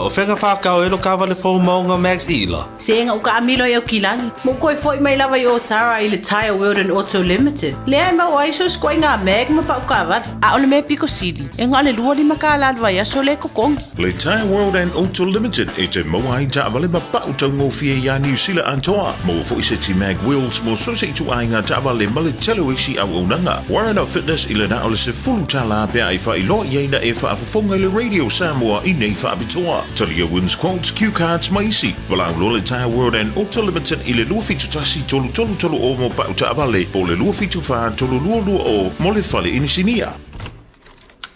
o whenga whakao elo ka wale po maunga Max Ila. Senga uka amilo au kilani. Mo koe foi mai lava i o tara i le Tire World and Auto Limited. Lea ma o aiso skoi ngā meg ma pa uka wale. A ole me Pico City. E ngā le lua li maka lalwa ia so le kokongi. Le Tire World and Auto Limited e te moa i ta wale ma pa utau ngō fia ia New Zealand antoa. Mo fo i se ti mag wheels mo so se tu ai ngā ta wale ma le telo isi au unanga. Warren Up Fitness i le na ole se fulu tala pia i wha i lo i eina e wha afafonga i le Radio Samoa i nei wha abitoa. Talia wins quotes, cue cards maisi. Walau lo le Tire World and Auto Limited i le lua fitu tasi tolu o mo pa uta avale. Po le lua fitu wha tolu lua o mo le whale inisinia.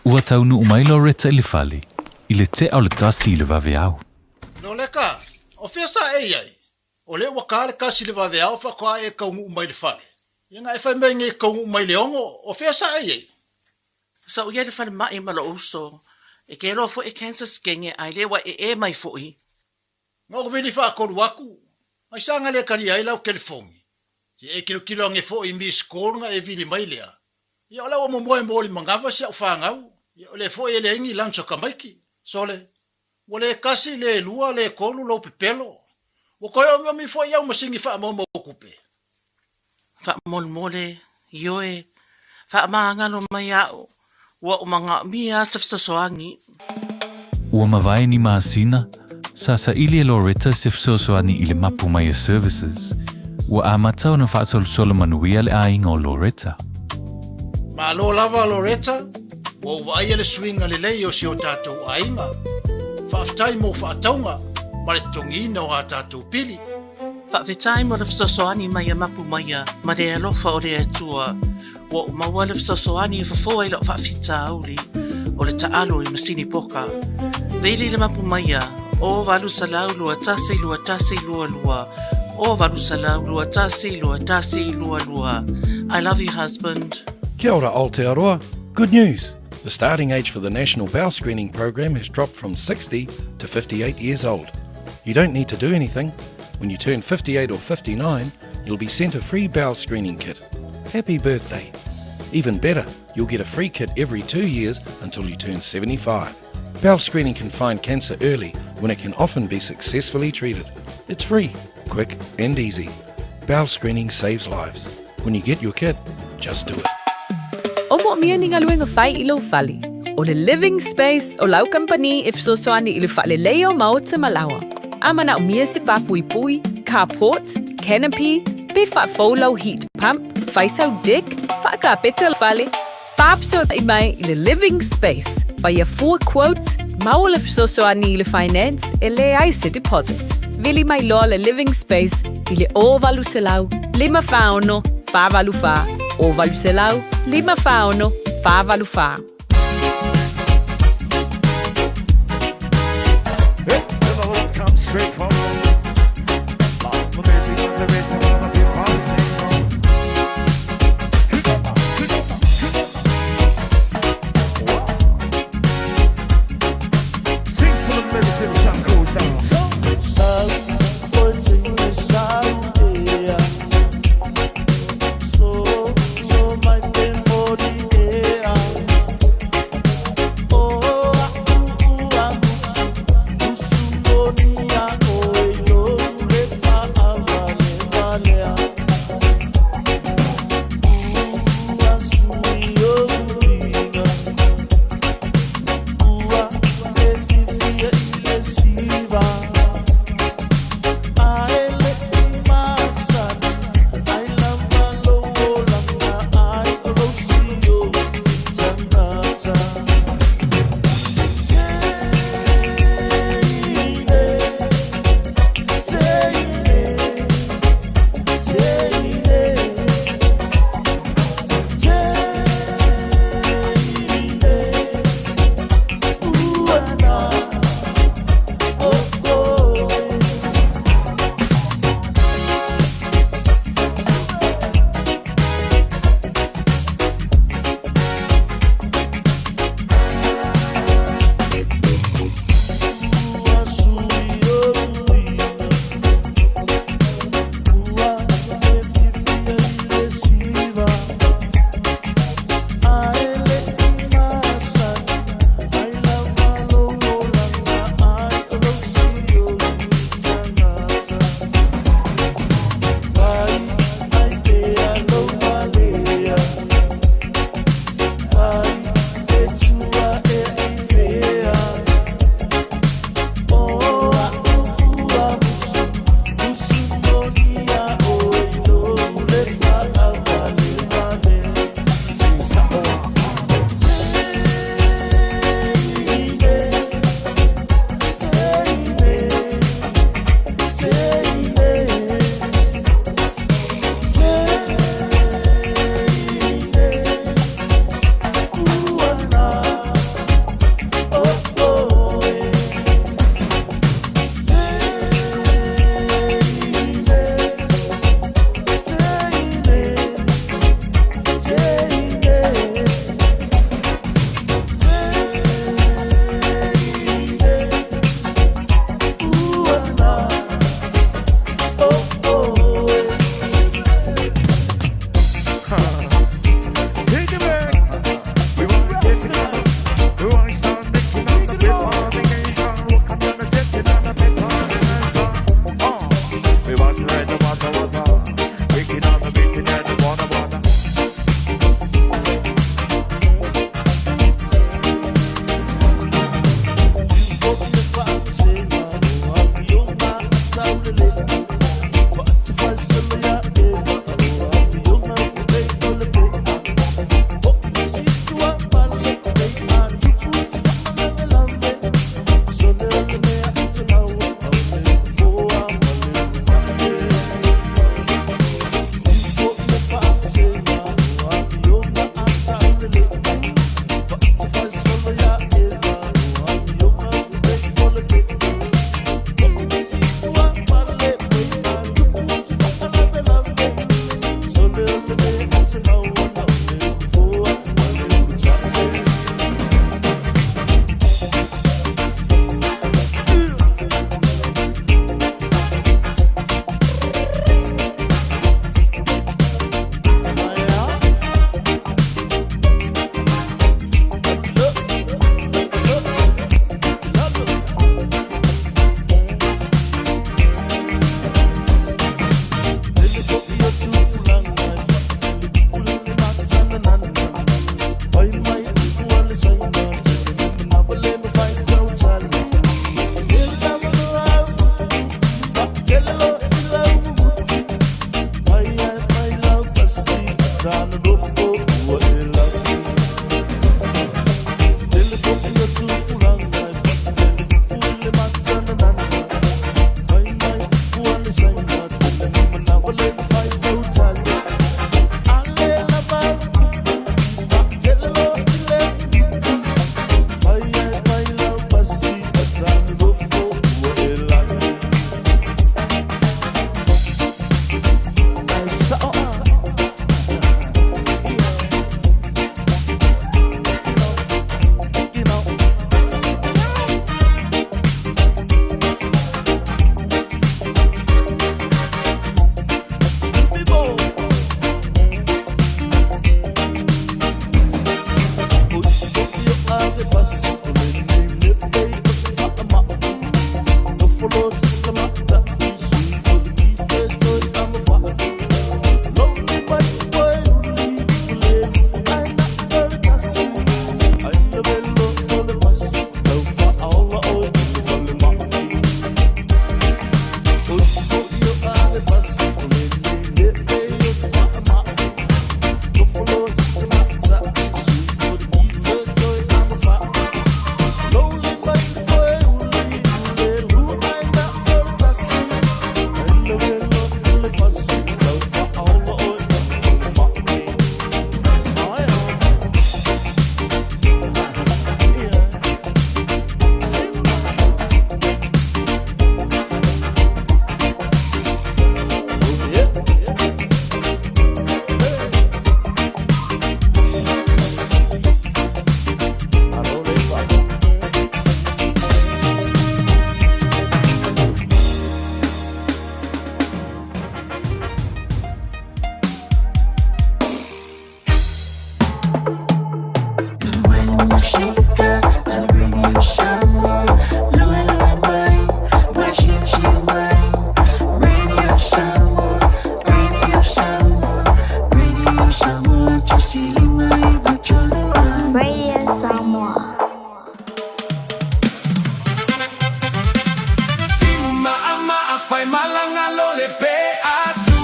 Ua taunu umai Loretta i le whale. I le te au le tasi i le vave au. No leka, o fia sa e ai. O le waka le kasi le vave au whakoa e kaungu umai le whale. Inga e whai mei nge kaungu umai le ongo, o fia sa e ai. Sa uia le whale mai ma lo uso. E ke roa fo e cancer skenge ai lewa e mai fo i. Ngā vili whaakoru aku, mai sanga le kari ai lau California. Si e kilo nge fo i mi skorunga e vili mai lea. Ia ola o mo moe mori mangawa si au whaangau. Ia ole fo e le ingi lancho kamaiki. Sole, o le kasi le lua le kolu lo pepelo. O koe o mi fo i au masingi wha mo kupe. Wha mole, ioe, wha maangano mai au. Ua o mga mia safsasoangi. Ua mawai ni maasina, sa ili e Loretta sifsosoani i le mapu mai e services. Ua amatau na whaasol manuia le ainga o Loretta. Ma lo lava Loretta, o wai ele swinga le lei o si o tātou ainga. Whaaftai mo whaataunga, ma le tongina o a tātou pili. Whaawetai mo le fsasoani mai e mapu mai a, ma le alofa o le atua. Ua o maua le fsasoani e fafoa i lo whaafita auli, o le taalo i masini poka. Veili le mapu mai a, o walu salau lua tase lua lua. O walu salau lua tase lua. I love you, husband. Kia ora Aotearoa. Good news. The starting age for the National Bowel Screening Program has dropped from 60 to 58 years old. You don't need to do anything. When you turn 58 or 59, you'll be sent a free bowel screening kit. Happy birthday. Even better, you'll get a free kit every 2 years until you turn 75. Bowel screening can find cancer early when it can often be successfully treated. It's free, quick and easy. Bowel screening saves lives. When you get your kit, just do it. O mo mia ni ngaluenga whai i lo whali. O le living space o lau company if so soani i le whale leo mao te malawa. Amana o mia se papui pui, carport, canopy, pe wha heat pump, whaisau deck, whaaka peta whale. Whaapso i mai i le living space. Vai a 4 quotes, mau le so soani i le finance e le aise deposit. Vili mai loa le living space i le o valu se lau, 5 whaono, wha valu wha. O valu se lau, 5 whaono, wha valu wha. Straight from love for basic on the way to one of your politics. Sing for the medicine, sun goes down. So my memory. Oh,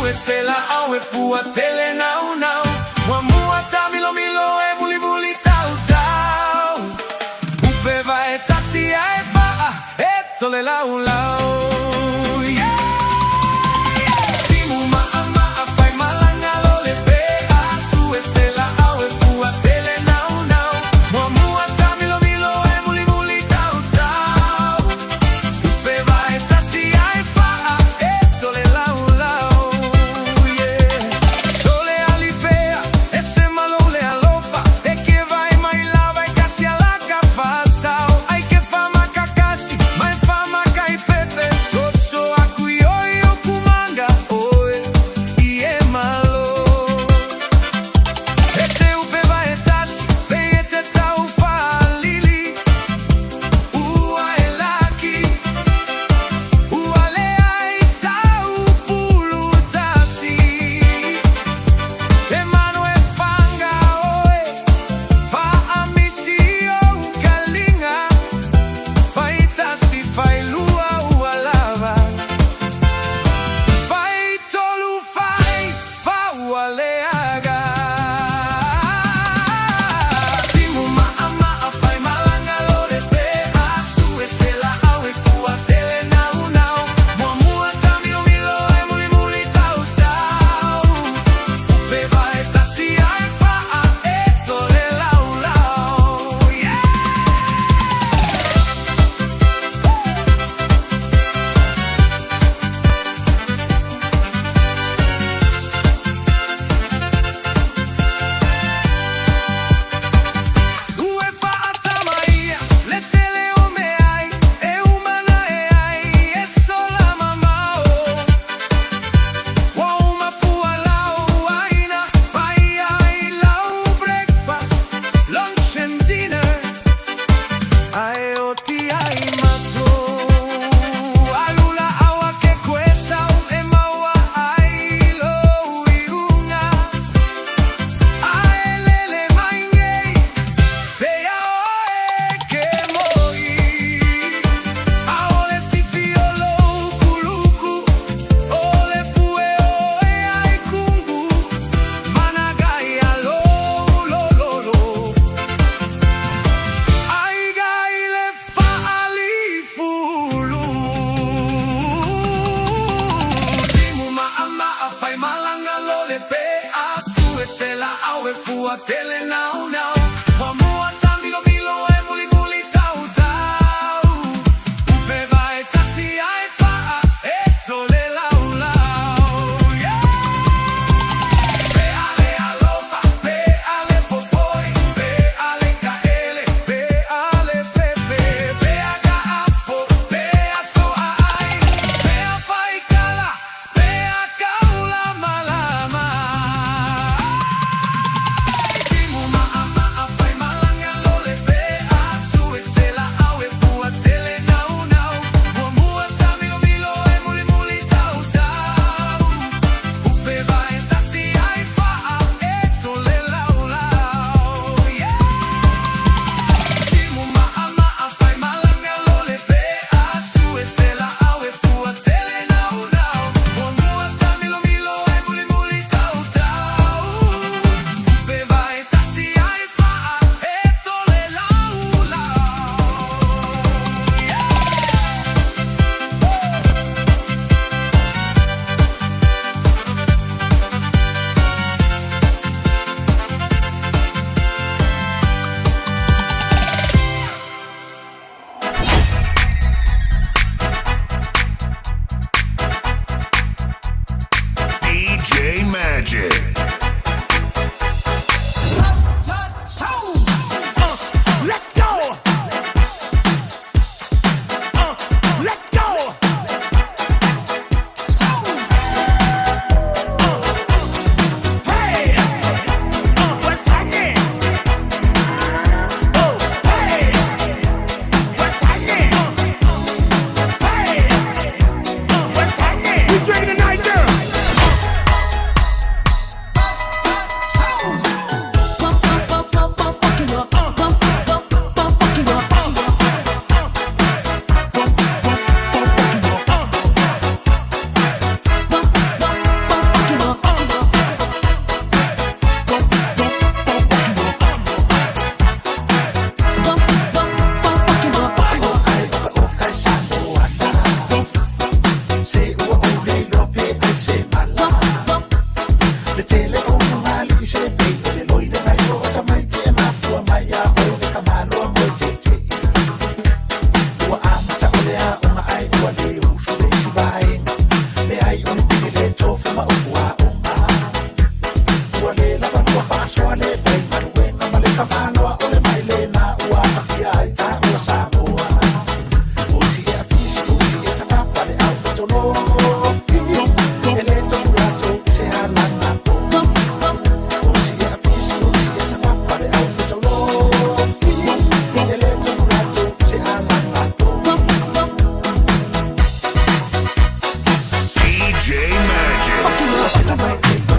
suesela au e fua tele nau nau. Mua mua ta milo milo e muli muli tau tau. Upe va e tasi ai va e tole lau lau.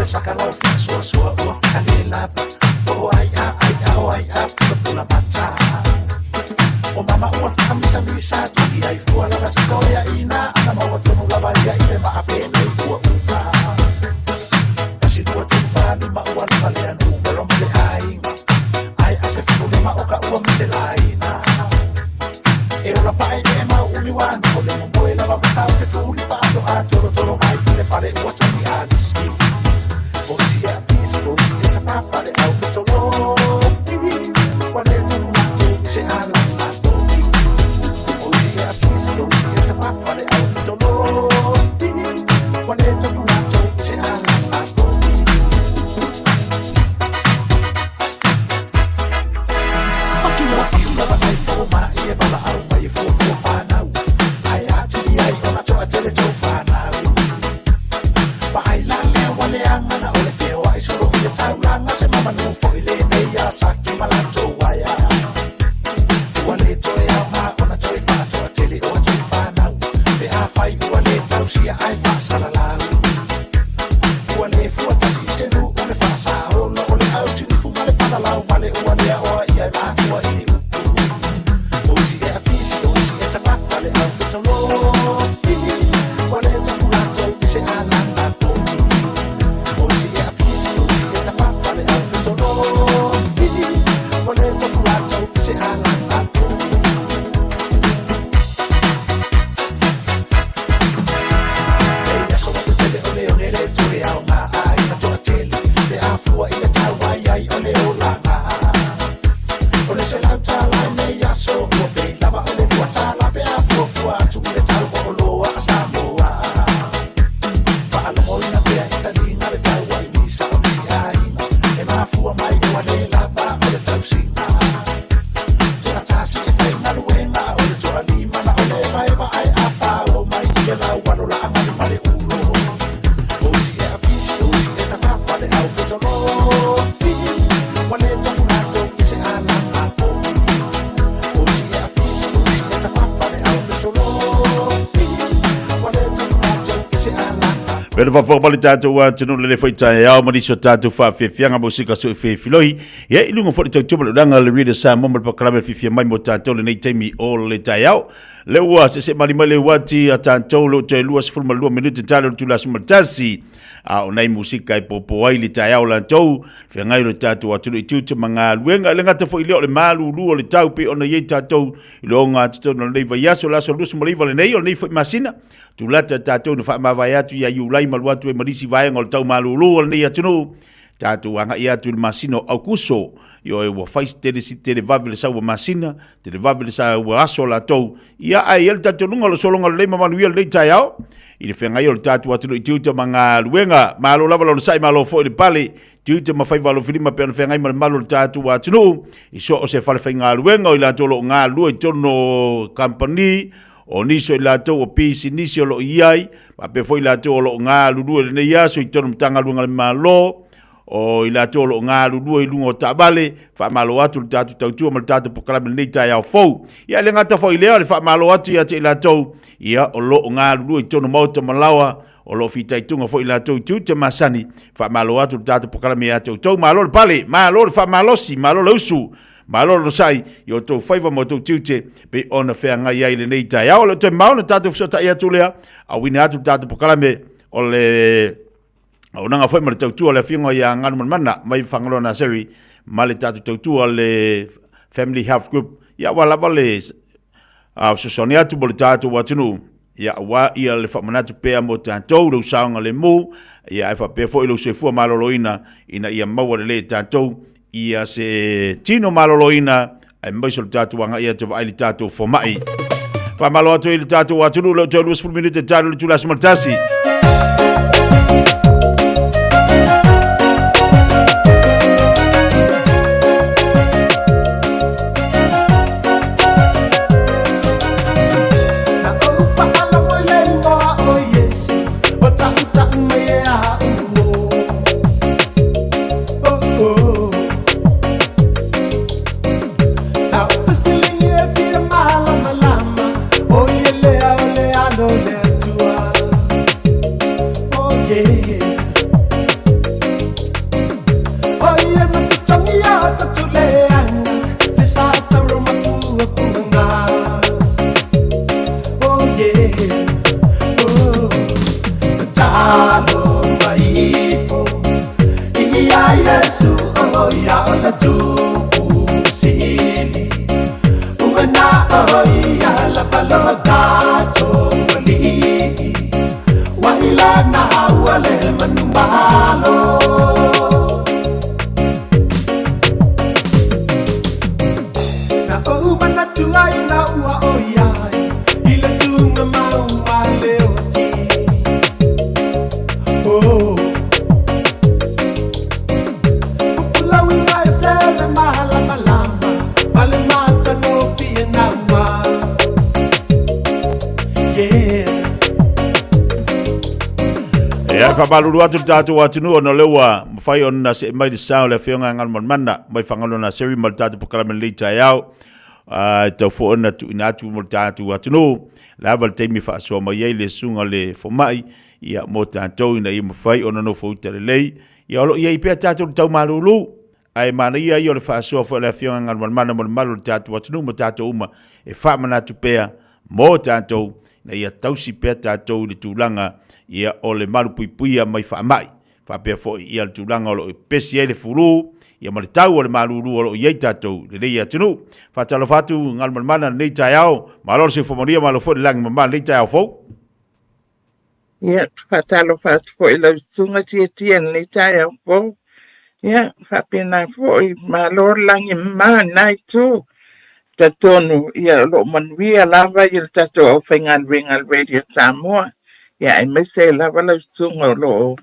sakalau sua ua whakalelava. O ai a, pula mata. O mama ua whakamisa misa tui ai fua lava si toia ina. Ana maua tonu lava ia i le maa pene i fua uka. Kasi tua tonu whani ma ua lava lea numero ma le ainga. Ai a se fiku le ma oka ua mi te laina. E ora pae e ma umi wana o le momoe lava matau te tuli whaato a toro mai ki le whare ua tani alisi. O si e a fisi, o si e ta whawhare au whitolo. Wane te fumato se ala mato. O si e a fisi, o si e ta whawhare au whitolo. Wane te fumato se ala mato. Paki loa fiu lava mai fōma i e bala au mai e fōfua whanau. Ai ati i ai o na toa tele tō whanau. Pa ai la lea wale angana o le feo ai soro i le taulanga se mama no fo i le nei a saki malato waia. Ua le toe au ma o na toe whātoa tele o a toe whanau. Pe a whai ua le tau sia ai whaasala lau. Ua le fua tasi i senu o le whaasa ola o le au tini funga le panalau wale ua lea oa i ai mātua i ni upu. O si e a fisi o si e ta whawhale au whitalo. Ua le ta fulato i se ala mato. O si e a fisi o si e ta whawhale au whitalo. Ua le ta fulato i se ala mato. E aso watu tele o leo nere tue au ngā ai na toa tele. Pe a fua i le tau ai ai o leo la ngā. O le se lau tala i nei aso ua pe lava o le tua tala pe a fua atu i le tau o loa a Samoa. Whaalongoina pea i talina le tau ai misa o misi aina. E mafua mai ua le lava o le tau singa. Tuna tasi e whainga luenga o le toa lima na o le vaiva ai a whao mai i le lau wano la angani ma le ulo. O si e a fisi o si e ta whawhale au whitolo. Wa le tofu nato i se ala mato. O si e a fisi o si e ta whawhale au whitolo. Wa le tofu nato i se ala mato. Pero fa fo pali tato wa tino le foi tai au ma diso tato fa Fiafia nga musika so fe filoi ye ilungo fo tau tuba danga le reader sa mo pa klame Fiafia Mai mo tato le nei taimi o le tai au le wa se mali male wati a tato lo te luas fulma lu minuti talo tu la sumatasi a o nei musika e popo ai le tai au la tou fe ngai le tato wa tu tu manga luenga le ngata fo ile le malu lu le tau pe ona ye tato lo nga tato no le va yaso la so lu mo le va le nei o nei fo masina tu lata tato no fa ma vai atu ya yulai maluatu e marisi vai ngol tau malulu ni atunu tato anga ia tu masino aukuso yo e wa fais tele si tele vavile sa wa masina tele vavile sa wa aso la tau ia ai el tato lunga lo solonga le mama nuia le taiao ile fenga yo tato atu i tuta manga luenga malo lava lo sai malo fo le pale tuta ma fai valo filima pe fenga i malo tato atu i so o se fale fenga luenga ila tolo nga lu e tono company o niso i lato o pisi niso lo iai ma pe foi lato o lo nga lulu le ia so i tono tanga lunga le malo o i lato lo nga lulu i lungo tabale fa malo atu tatu tautu ma tatu pokala le nei tai au fou ia le ngata foi le fa malo atu ia te lato ia o lo nga lulu i tono mauta malawa o lo fitai tunga foi lato tu te masani fa malo atu tatu pokala me atu to malo le pale malo fa malosi malo le usu malo no sai yo to faiva mo to tute pe ona fe nga ia ile nei tai au le te mauna tatu so ta ia tulea a wina atu tatu pokala me o le o nanga foi mo tau tu le fingo ia ngana mana mai fangalo na seri male tatu tu le family health group ya wala vale a so sonia tu bol tatu watunu ya wa ia le fa manatu pe mo tatu lo saunga le mu ya fa pe foi lo se fu maloloina ina ia mau le tatu ia se tino maloloina ai mai sol tatu anga ia te vai tatu fo mai fa malo atu il tatu watunu lo te luas minute tatu tu la smaltasi fa balulu atu tatu atunu ona lewa mafai ona se mai de sao le fionga ngal mana mai fangalo na seri mal tatu pokala men lita yao tau fo ona tu inatu mo tatu atunu la val temi fa so mai le sunga le fo mai ia mo tatu ina i mafai ona no fo tele lei ia lo ia pe tatu tau malulu ai mana ia yo le fa so fo le fionga ngal mana mo malu tatu atunu mo tatu uma e fa mana tu pea mo tatu na ia tausi pe tatu le tulanga ia o le malu puipuia mai whaamai. Whapea fo ia le tūlanga o lo pesi le furu, ia ma le tau o le maluru o lo iei tātou, le rei atunu. Whatalo whatu ngal mana nei tai au, ma lor se whamoria ma lo fo le langi ma nei tai au fau. Ia, whatalo whatu fo i lau sunga tia nei tai au fau. Ia, whapena fo i ma lor langi ma nai tū. Tatonu, ia lo manuia lava i le tatou au whaingal radio Samoa. Ia, ai mai se lava lau sunga lo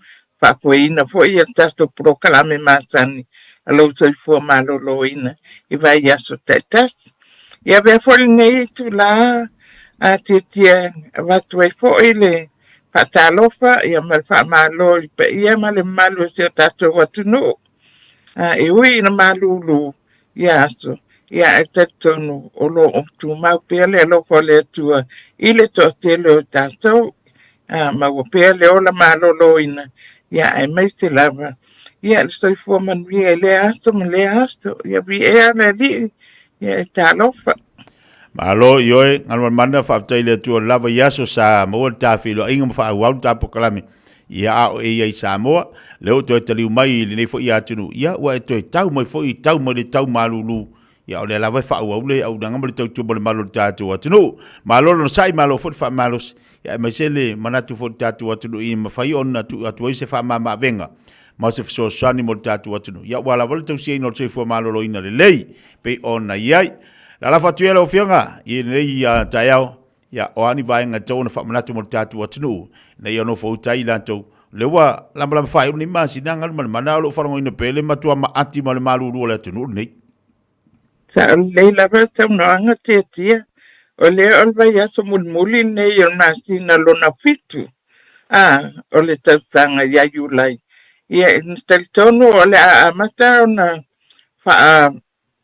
whapoina fo i le tatou prokalame mātani. Alo soi fua maloloina i vai aso taitas. Ia vea fo le nei tu la a titia watu ai fo i le whatalofa ia mal whamalo i pe ia ma le malu e se tatou watu no. E ui na malulu ia aso. Ia e tatonu o lo o tu mau pele alo fo le tua i le totele o tatou. Ma ua pea le ola maloloina. Ia ai mai se lava. Ia le soifua manuia e le asto ma le asto. Ia vi ea le li. Ia e talofa. Malo yoe ngal mana whaatai le tua lava yaso sa mo le tawhilo inga mwha au tapo kalame. Ia ao e ia i Samoa. Leo toi taliu mai le nei fo ia atunu. Ia ua e toi tau mai fo i tau mai le tau malulu. Ia o le lava wha au le au nanga mai tau tua le malo le tātou atunu. Malo no sai malo fo wha malos. Ia mai se le manatu fo tātou atunu i mawhai ona atu ai se wha mama venga. Ma se fiso sani mo le tātou atunu. Ia wala wale tau siai no le fua malolo ina le lei. Pe ona iai. La la fatu yelo fionga. I nei taiao. Ia o ani vaenga tau na wha manatu mo le tātou atunu. Nei ono fo utai lantou. Le wa lama whai uni maa sinanga mana alo wharango ina pele matua maati ma le malulu le atunu nei. Sa leila rasta mnoanga tia. O le olva yaso mulmuli nei o masina lona fitu. O le tausanga ya yulai. Ia talitonu o le amata o na wha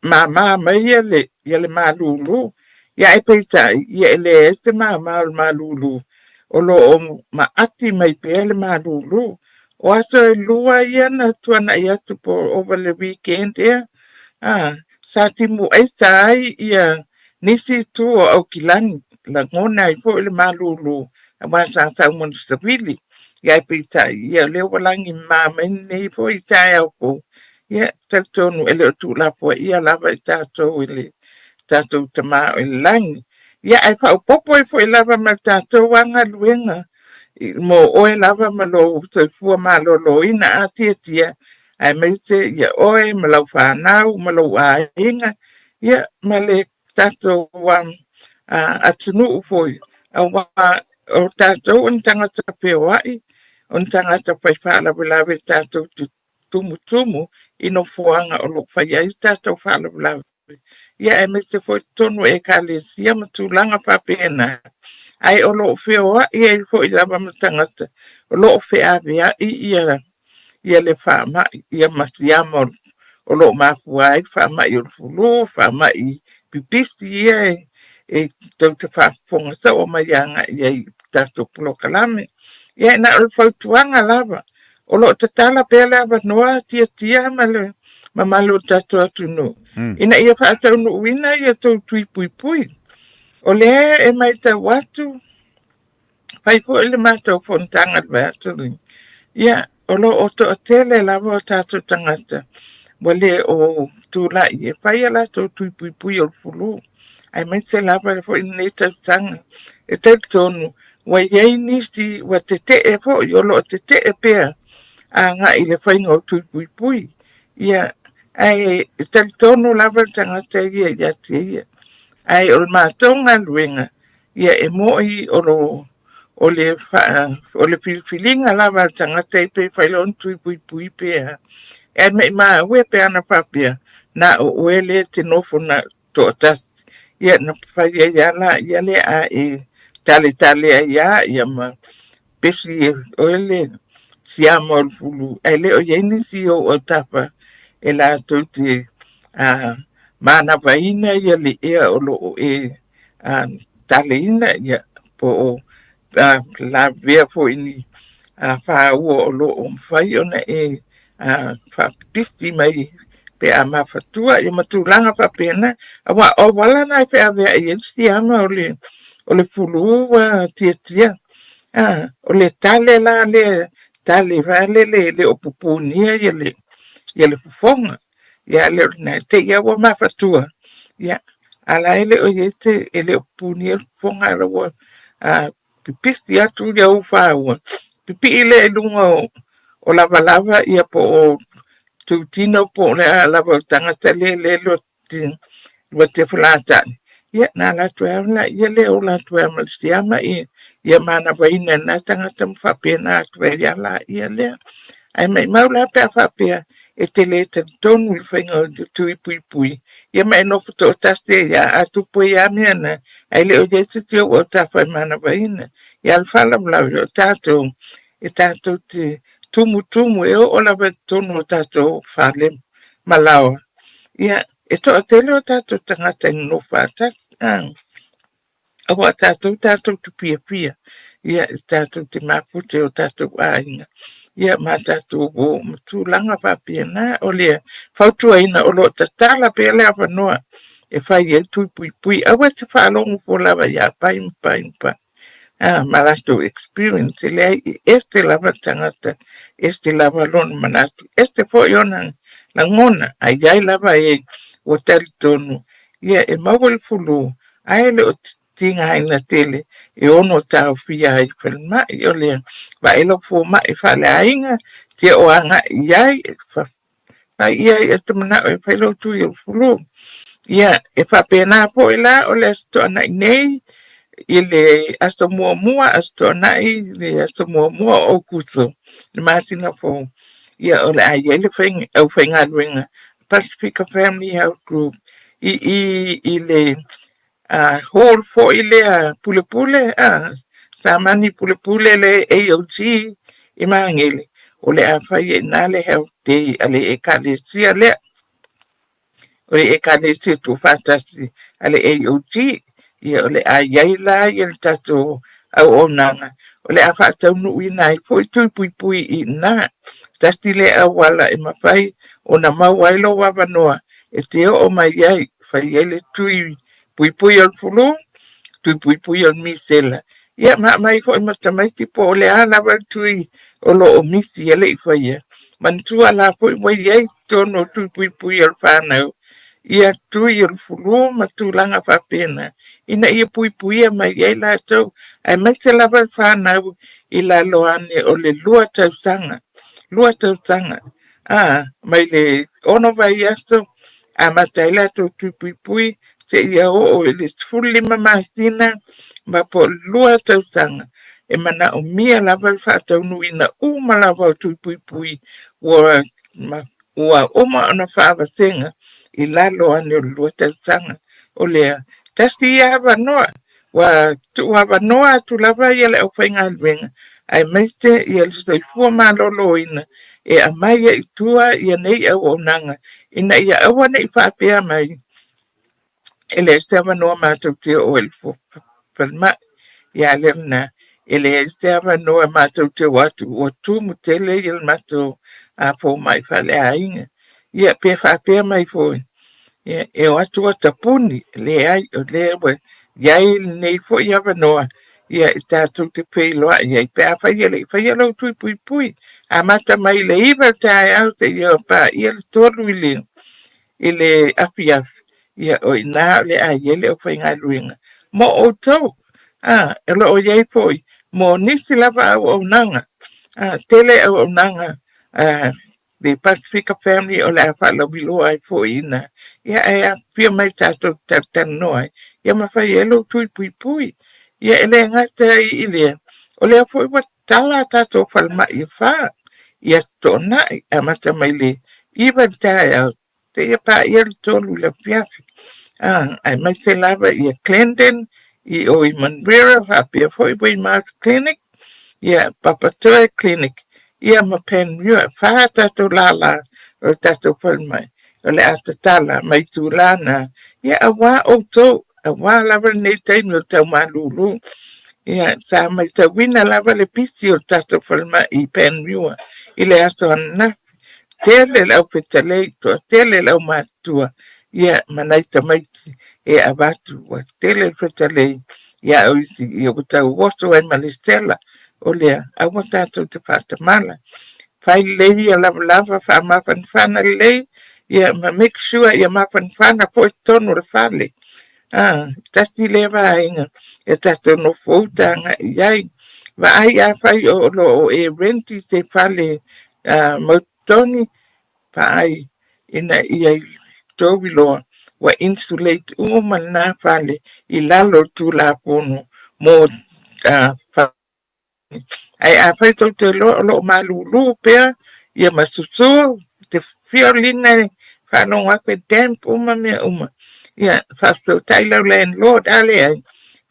mama mai ia le malulu. Ia e peita ia le este mama o malulu. O lo o maati mai pe le malulu. O aso e lua ia na tuana ia tupo over the weekend ia. Sa timu e sai ia nisi tu o au kilani la ngona i fo le malulu a wasa sa mon sabili ia pita ia le walangi mama nei fo i tai au po ia tatonu ele tu la po ia lava tato ile tato tama langi ia ai fa popo i fo lava ma tato wanga luenga mo o lava ma lo se fu ma lo ina atia ai me se ia oe ma lo fa nau ma lo a inga ia ma le tato wan atunu foi o tato on tangata pewai on tangata pai fala bila tato tumu ino foanga o lo fai ai tato fala bila ia e me se foi tonu e kalesia ma tulanga pa pena ai o lo feo ia foi lava ma tangata o lo fea via ia le fama ia masiamo o lo mafuai fama i o fulu fama i pipisi ia e tau te whaafonga sa o mai anga ia i tato pulo kalame. Ia na o whautuanga lava. O lo te tala pēr lava noa tia ma malo tato atunu. Ina ia whaatau no uina ia tau tui pui. O lea e mai ta watu. Pai fo ele mātou fontanga vāturi. Ia o lo o to atele lava o tato tangata. Wale o tūla i e pai ala tau tui pui o fulu. Ai mai se lava fo i nei tautanga. E tautonu, wa iei nisi wa te e fo, i olo te e pea. A nga i le whainga o tui pui. Ia, ai e tautonu lava tangata ia yati ia. Ai o mātonga luenga. Ia e moi o le filfilinga lava tangata i pe whailon tui pui pea. E me maa ue pe ana papia. Na o uele te nofo na to atas. Ia na whaia iala, iale a e tale a ia ma pesi oele siama o le fulu. Ai le o iei nisi o tapa e la tau te mana vaina ia le ea o lo tale ina ia po o la vea fo ini wha ua o lo o mwhai ona wha pisti mai pe a mawhatua i matulanga pa pena awa o wala nai pe a vea i siama o le fulu tia o le tale la le tale vale le o pupunia ia le fufonga ia le na te ia wa mawhatua ia ala ele o yete ele o pupunia fufonga la wa pipisti atu ia ufa ua pipi ile lunga o lava ia po o tutino po le lava tangata le lo te fulata ia na la tuela ia le o la tuela siama ia mana vaina na tangata mfapena tuela la ia le ai mai maula pe fapea e te le te tonu i whainga tui pui ia mai no futo taste ia atu po ia miana ai le o jese te o tawhai mana vaina ia alfala mlau o tatou e tatou te tumu e o la tonu o tatou whale malawa ia e to a tele o tatou tangata i no whata awa tatou tu pia ia e tatou te mapute o tatou ainga ia ma tatou o matulanga papiana o lea fautua ina o lo tatala pe lea wanoa e whai e tui pui awa te whalongo po lava ia pai malato experience le este lava tangata este lava lon manato este po yona la ngona ai lava e o tel tonu ia e mawal fulu ai le o tinga hai na tele e ono tau fia ai felma i o le va elo fo ma e fa le ainga te o anga iai fa iai e te mana e fa lo tu i o fulu ia e fa pena po ila o le sto ana nei ile asto mua asto nai le asto mua o kuso le masina fo ia o le ai le feng o fenga ringa Pacifica Family Health Group ile hall fo ile pule samani pule le AOG i mangele o le afai na le health day ale ekalesia le o le ekalesia tu fatasi ale AOG ia o le aiaila ia le tatou au onanga o le afa tau nui nai foi tui pui i na tasti le awala e mawhai o na mauailo wawanoa e te o mai ai whai ele tui pui al fulu tui pui al misela ia mai foi matamai tipo o le ana wal tui o lo o misi ele i whai mantua la foi mai ai tono tui pui al whanau ia tui al fulu matulanga whapena ina ia pui mai ai la tau ai mai se la wal whanau i la loane o le lua tau sanga mai le ono vai asto a mataila tui pui se ia o le fulli mamasina ma po lua tau sanga e mana o mia la wal whatau nuina uma la wal tui pui ua uma ona whaavasenga i la loane o lua tau sanga o lea tasti ia wanoa wanoa tu lava ia le au whainga alwenga ai meiste ia le soifua malolo ina e amai i tua ia nei au onanga ina ia awa nei whaapea mai ele este wanoa mātou te o elfo palma ia le na ele este wanoa mātou te watu o tu mutele il mātou a po mai whale ainga ia pe whaapea mai fo e watu o tapuni le ai o le we iai nei fo ia wanoa ia i tātou te peiloa ia i pēa whai alo tui pui a mata mai le iwa tae au te ia pa ia le tolu i le api ia o i nā le a ia le o whai ngā ruinga mo o tau e lo o iai poi mo nisi lava au au nanga tele au nanga the Pacifica Family o le a whala bilo ai po ina ia e a pia mai tātou tātou noai ia mawhai elo tui pui ia ele ngata i le o le a foi wa tala tātou whalma i wha ia tōna a mata mai le iwa tae au te ia pa ia le tōlu la Fiafia ai mai se lava ia Clendon i o i Manrera wha pia foi wai Mars Clinic ia Papatoa Clinic ia ma pen yua wha tato lala o tato palmai. O le atatala mai tūlana. Ia a wā o tō, a wā lava nei teino tau malulu. Ia sa mai ta wina lava le pisi o tato palmai I pen yua. I le aso ana. Tele lau petalei toa, tele lau matua. Ia manaita maiti e abatu wa tele petalei. Ia oisi i o tau woso ai malistela. O lea, awa tato te pata mala. Fai lei ia lava lava fa mapan fana lei. Ia ma make sure ia mapan fana po tonu le fale. Tasti le va inga. E tato no fōtanga iai. Va ai a fai o lo e renti te fale mautoni. Pa ai ina ia tobi loa wa insulate uma na fale I lalo tu la pono mo ai a fai tau te lo malulu pea ia masusu te fiolina whanau akwe tempo uma ia whafso tai lau landlord ale ai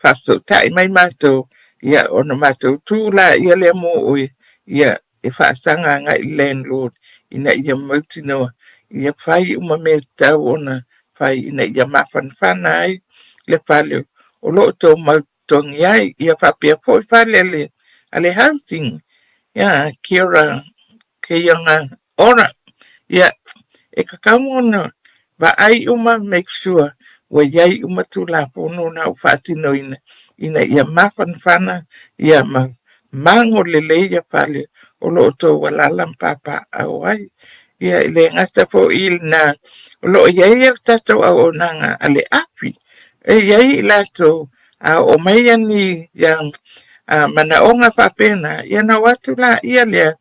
whafso tai mai mato ia ona mato tu la ia le mo oi ia e whaasanga ngai landlord ina ia mautinoa ia whai uma me tau ona whai ina ia mawhanwhana ai le pale o lo tō mautongi ai ia whapia poi pale ale housing ya kira kayanga ora ya e kakamona ba ai uma make sure wa yai uma tu la pono na fatino ina ia mafan fana ia mango lele ya pale o lo to wala papa awai ya le ngasta po il na lo yai tato au nanga ale api e yai lato o mai ni yang mana onga papena ia na watu la ia lea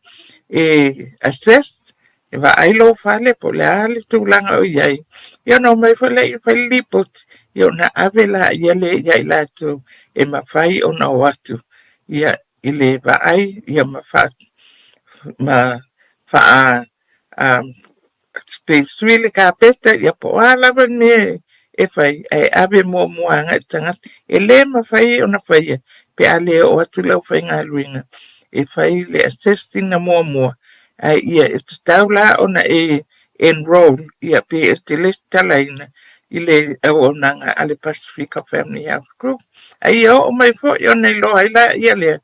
assess e va ai lo fale po le ale tu langa o iai ia no mai fale I fai lipot ia na avela ia le iai lato e mawhai o na watu ia ile va ai ia ma space really kapeta ia po ala me e fai ai ave mo anga tanga e le mawhai o na fai pe ale o atu lau fai ngā luinga e fai le assessing na mua ai ia e te taula ona e enroll ia pe e te list talaina I le o nanga ale Pacifica Family Health Group ai o mai fo I ona lo ai la ia le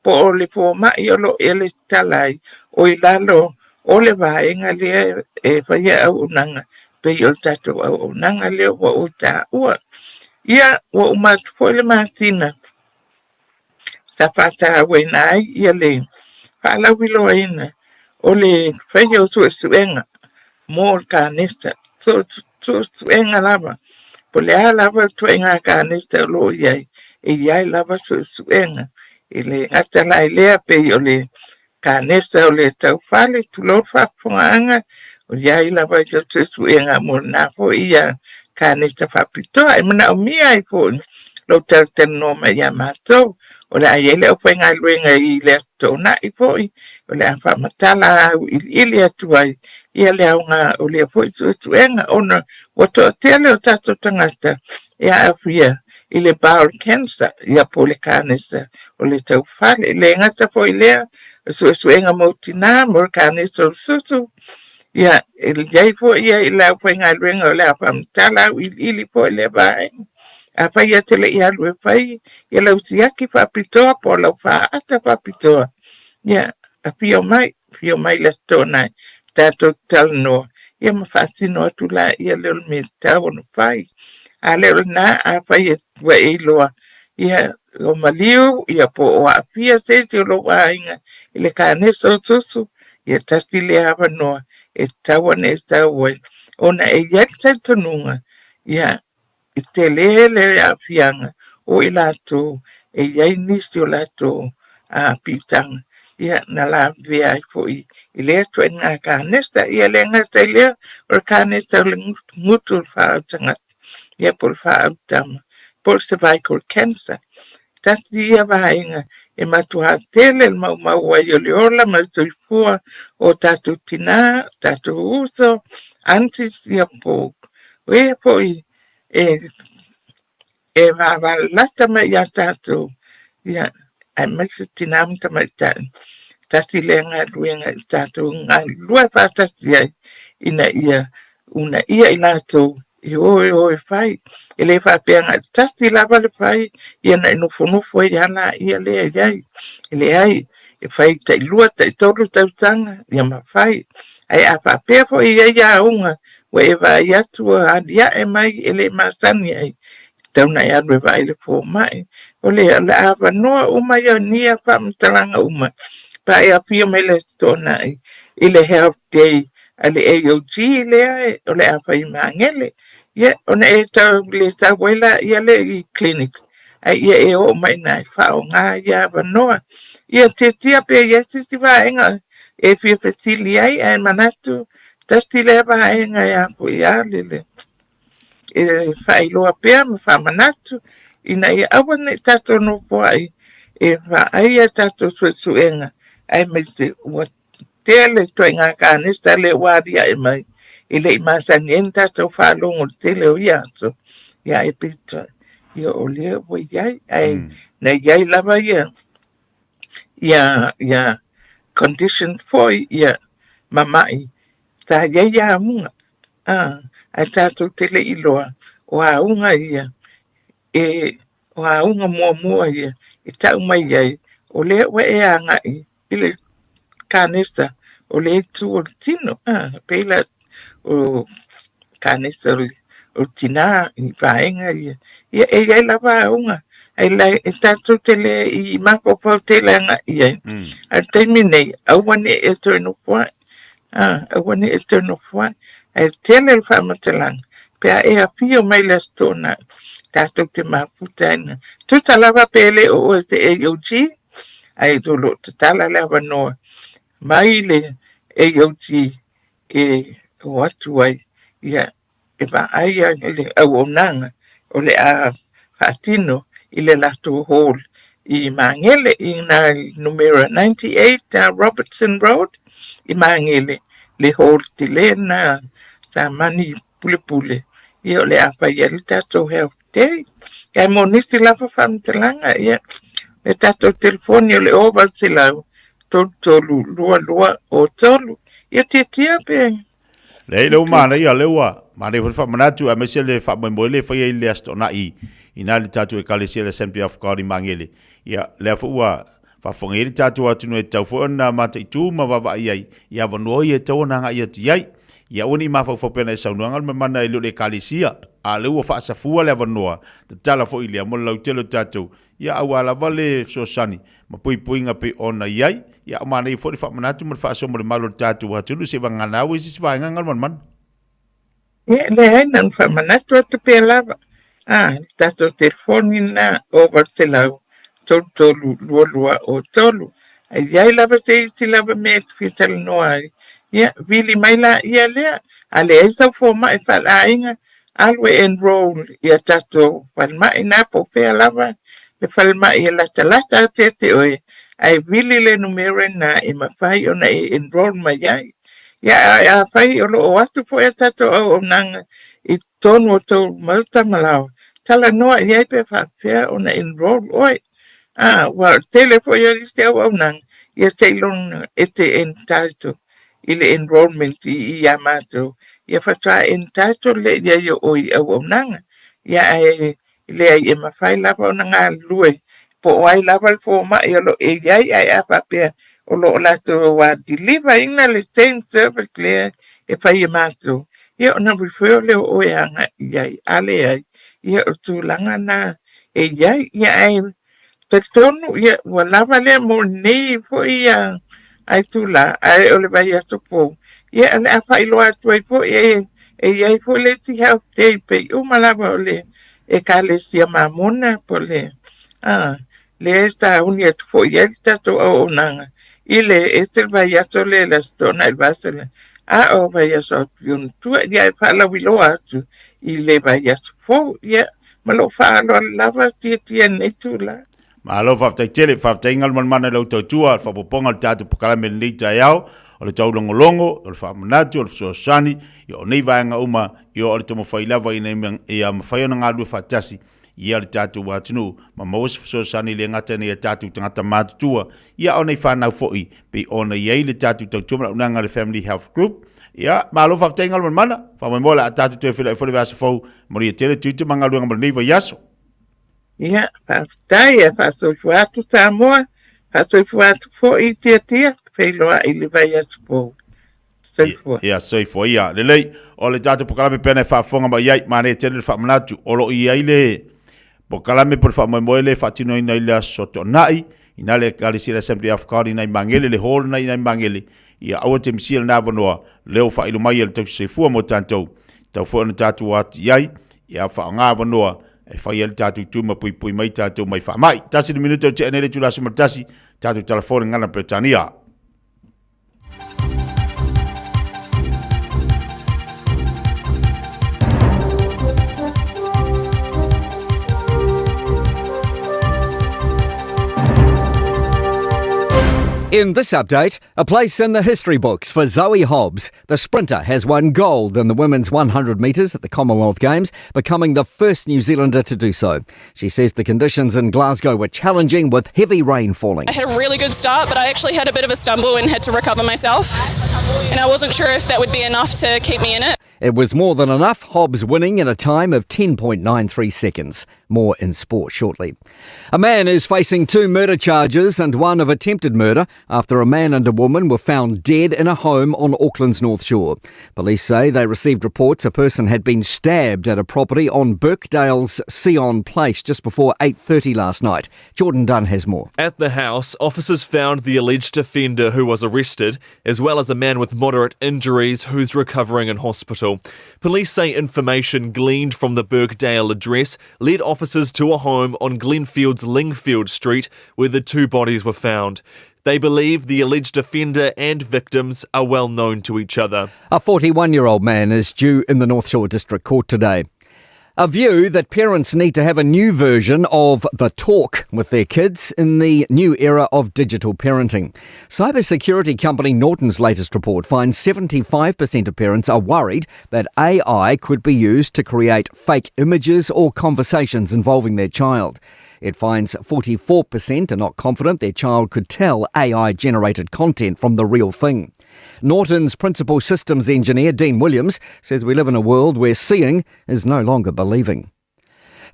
po o le po ma I o lo e le talai o I lalo o le vaenga le e fai au nanga pe I o tato au nanga le wa o ta ua ia wa umatu po le matina sa fata wenai ia le fala wilo ina o le fai o suenga mo kanista suenga lava po le lava tuenga kanista lo iai e iai lava suenga ele hasta la ilea pe o le kanista o le tau fale tu lo fa fonga o iai lava suenga mo na po ia kanista fa pito ai mana o mia ai po lo tau no ma yamato o le aiele o whainga luenga I le tona I poi o le awha matala ili atuai ia le aunga o le poi tuenga ona wato tele o tato tangata ia awhia I le bowel cancer ia po le kanesa o le tau whale le ngata poi lea suenga mautina mo le kanesa o susu ia il jai po ia I le whainga luenga o le awha matala ili poi le vai a pai a tele I alu e pai ia lau siaki whapitoa po lau wha ata whapitoa ia a pio mai le tōnai tātou talanoa ia ma whaasino atu la ia leo me tau no pai a leo na a pai e wa e loa ia o maliu ia po o a pia se o lo wainga I le kānesa o tusu ia tasti le awa noa e tawane e tawai ona e yakta tonunga ia I te lele a fianga o I lato e iai nisi o lato a pitanga ia na la vea I foi I le ato e ngā kānesta ia le ngata I lea o kānesta o le ngutu whaatanga ia por whaatama por cervical cancer tati ia vaenga e matua tele mau ai o le ola ma soifua o tatu tina tatu uso antis ia pok e foi e lata mai ia tatu ia ai maksi tinam tamai tasi le ngā ruenga I tātou ngā lua whātasi ai ina ia una ia I lātou e oe whai e le whapea ngā tasi lava le whai ia na inofo e ana ia le ai e le ai e whai tai lua tai toru tautanga ia ma whai ai a whapea fo ia unga wa e vai atu a ia e mai e le masani ai tauna e anu e vai le fo mai o le awa noa uma ia nia whamtalanga uma pa e apia mai le stona I le health day ale AOG le ai o le awa I mangele ia ona e tau le tau waila ia le I clinics ai ia e o mai nai whao ngā ia awa noa ia te tia pe ia titi vaenga e fia petili ai ai manatu tasti le vaenga ia po ia le e whailoa pia ma whamanatu ina ia awane tato no po ai e whaia tato suenga ai me te ua tele toi ngā kānesta le waria e mai I le masani en tato whalongo tele o ia so ia e pita ia o lea wa iai ai na iai lava ia condition foi ia mamai ta ia munga ai tato tele iloa o aunga ia e o aunga mua ia e tau mai ai o le wa e angai I le kanesa o le tu o tino peila o kanesa o tina I vaenga ia e lava aunga ai lai e tato tele I mako pau tele anga ia a terminei awane e toino poa awane e toino poa ai tele le whamatalang pea e a pio mai la stona tato te maputaina tuta lava pele o te AOG ai dolo te tala lava noa mai le AOG e o atu ai ia e va aia le au onanga o le a fatino I le lato hall I mangele I na numero 98 Robertson Road I mangele le hall ti le na sa mani pule ia o le a whaia le tato health day kai monisi lava whamtalanga ia le tato telefoni o le ova silau tolu lua o tolu ia tia pe le lo mana ia lewa ma le fa manatu a mese le fa mo le fa ile astona ina le tatu e kale le Assembly of God I mangele ia le fa ua fa fongeli tatu atu no e tau fo na mata I tu ma va ia vano ia tau na nga ia tiai ia oni ma fa pena sa no ngal mana I le kalesia a le ua fa sa fua le vano te tala fo ile mo lau telo tatu ia awala vale so sani ma pui nga pe ona iai ia mana I fo fa manatu mo fa so mo malo tatu atu no se va ngana wi si va ngal man ia le ai nan fa manatu atu pe lava tato telefoni na over silau tolu lua o tolu ai iai lava te isi lava me fisal noa ia vili mai la ia lea ale e sa fo mai fa ainga alwe enroll ia tato fal mai na po pe lava le fal mai la talata te oi ai vili le numero na e mafai ona e enroll mai ai ia fai o lo atu po e tato o nanga I tonu o tau malta malau tala noa iai pe whapea ona enroll oi wa telefo ia riste au nang ia teilon ete entitled I le enrollment I amato ia fatua entitled le ia yo oi au nang ia le ai e mawhai lava o ngā lue po ai lava po ma ia lo e iai ai a whapea o lo lato wa deliver ina le same service le e whai e mato ia ona refer le o e anga iai ale ai ia o tūlanga na e iai ia ai te tonu ia wa lava le mo nei fo ia ai tūla ai o le vai aso po ia ale a whai loa atu ai po e iai po le ti health day pe uma lava o le e ka le sia mamona po le le esta uni atu po ia tato o nanga ile este vai aso le la stona il vasele o vai aso yun tu ia fala wilo atu ile vai aso fo ia malo falo lava tia netula ma lo fa tele fa tengal man mana lo tua fa poponga tatu pokala me ni taiao o le tau longo o le fa manatu o le so sani yo nei vaanga uma yo o le tomo fai lava ina ia mawhai ona ngā lua whatasi ia le tātou atunu, ma maus fesosani le ngata ni tātou tangata mātutua, ia o nei whanau fo'i, pe ona iei le tātou tautuma unanga le Family Health Group, ia, malo whaftenga le mana, whamoimola a tātou te whila e whare vasa fau, mori e tere tūte manga luanga mara neiva yaso. Ia, whaftai e whasoifu atu Samoa, whasoifu atu fo'i tia, whailoa i le vai asu pou. Ia, soifua ia. Lelei, o le tātou pokalame pēne whaafonga ma iai, mane e tere le whaamanatu, o lo iai le pokalame por whaamoemoe le whaatino ina i le asoto nai, ina le kalisi le Assembly of God ina i mangele, le hall na ina i mangele, ia aua te misia le nāwanoa, leo whailu mai e le tau seifua mo tātou, tau fua na tātou ati iai, ia whaanga wanoa, e whai e le tātou tūma pui mai tātou mai whaamai. Tasi ni minuto te anere tūla sumatasi, tātou telefone ngana Britania. In this update, a place in the history books for Zoe Hobbs. The sprinter has won gold in the women's 100 metres at the Commonwealth Games, becoming the first New Zealander to do so. She says the conditions in Glasgow were challenging with heavy rain falling. I had a really good start, but I actually had a bit of a stumble and had to recover myself. And I wasn't sure if that would be enough to keep me in it. It was more than enough, Hobbs winning in a time of 10.93 seconds. More in sport shortly. A man is facing 2 murder charges and 1 of attempted murder after a man and a woman were found dead in a home on Auckland's North Shore. Police say they received reports a person had been stabbed at a property on Birkdale's Sion Place just before 8:30 last night. Jordan Dunn has more. At the house, officers found the alleged offender who was arrested, as well as a man with moderate injuries who's recovering in hospital. Police say information gleaned from the Birkdale address led officers to a home on Glenfield's Lingfield Street where the 2 bodies were found. They believe the alleged offender and victims are well known to each other. A 41-year-old man is due in the North Shore District Court today. A view that parents need to have a new version of the talk with their kids in the new era of digital parenting. Cybersecurity company Norton's latest report finds 75% of parents are worried that AI could be used to create fake images or conversations involving their child. It finds 44% are not confident their child could tell AI-generated content from the real thing. Norton's principal systems engineer, Dean Williams, says we live in a world where seeing is no longer believing.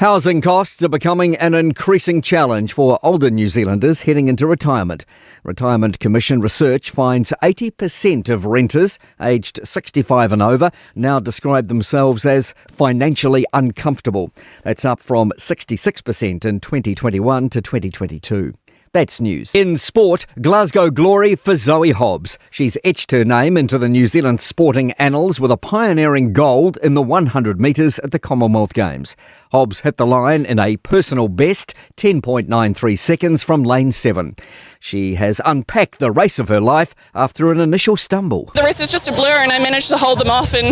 Housing costs are becoming an increasing challenge for older New Zealanders heading into retirement. Retirement Commission research finds 80% of renters aged 65 and over now describe themselves as financially uncomfortable. That's up from 66% in 2021 to 2022. That's news. In sport, Glasgow glory for Zoe Hobbs. She's etched her name into the New Zealand sporting annals with a pioneering gold in the 100 metres at the Commonwealth Games. Hobbs hit the line in a personal best, 10.93 seconds from lane 7. She has unpacked the race of her life after an initial stumble. The rest was just a blur and I managed to hold them off and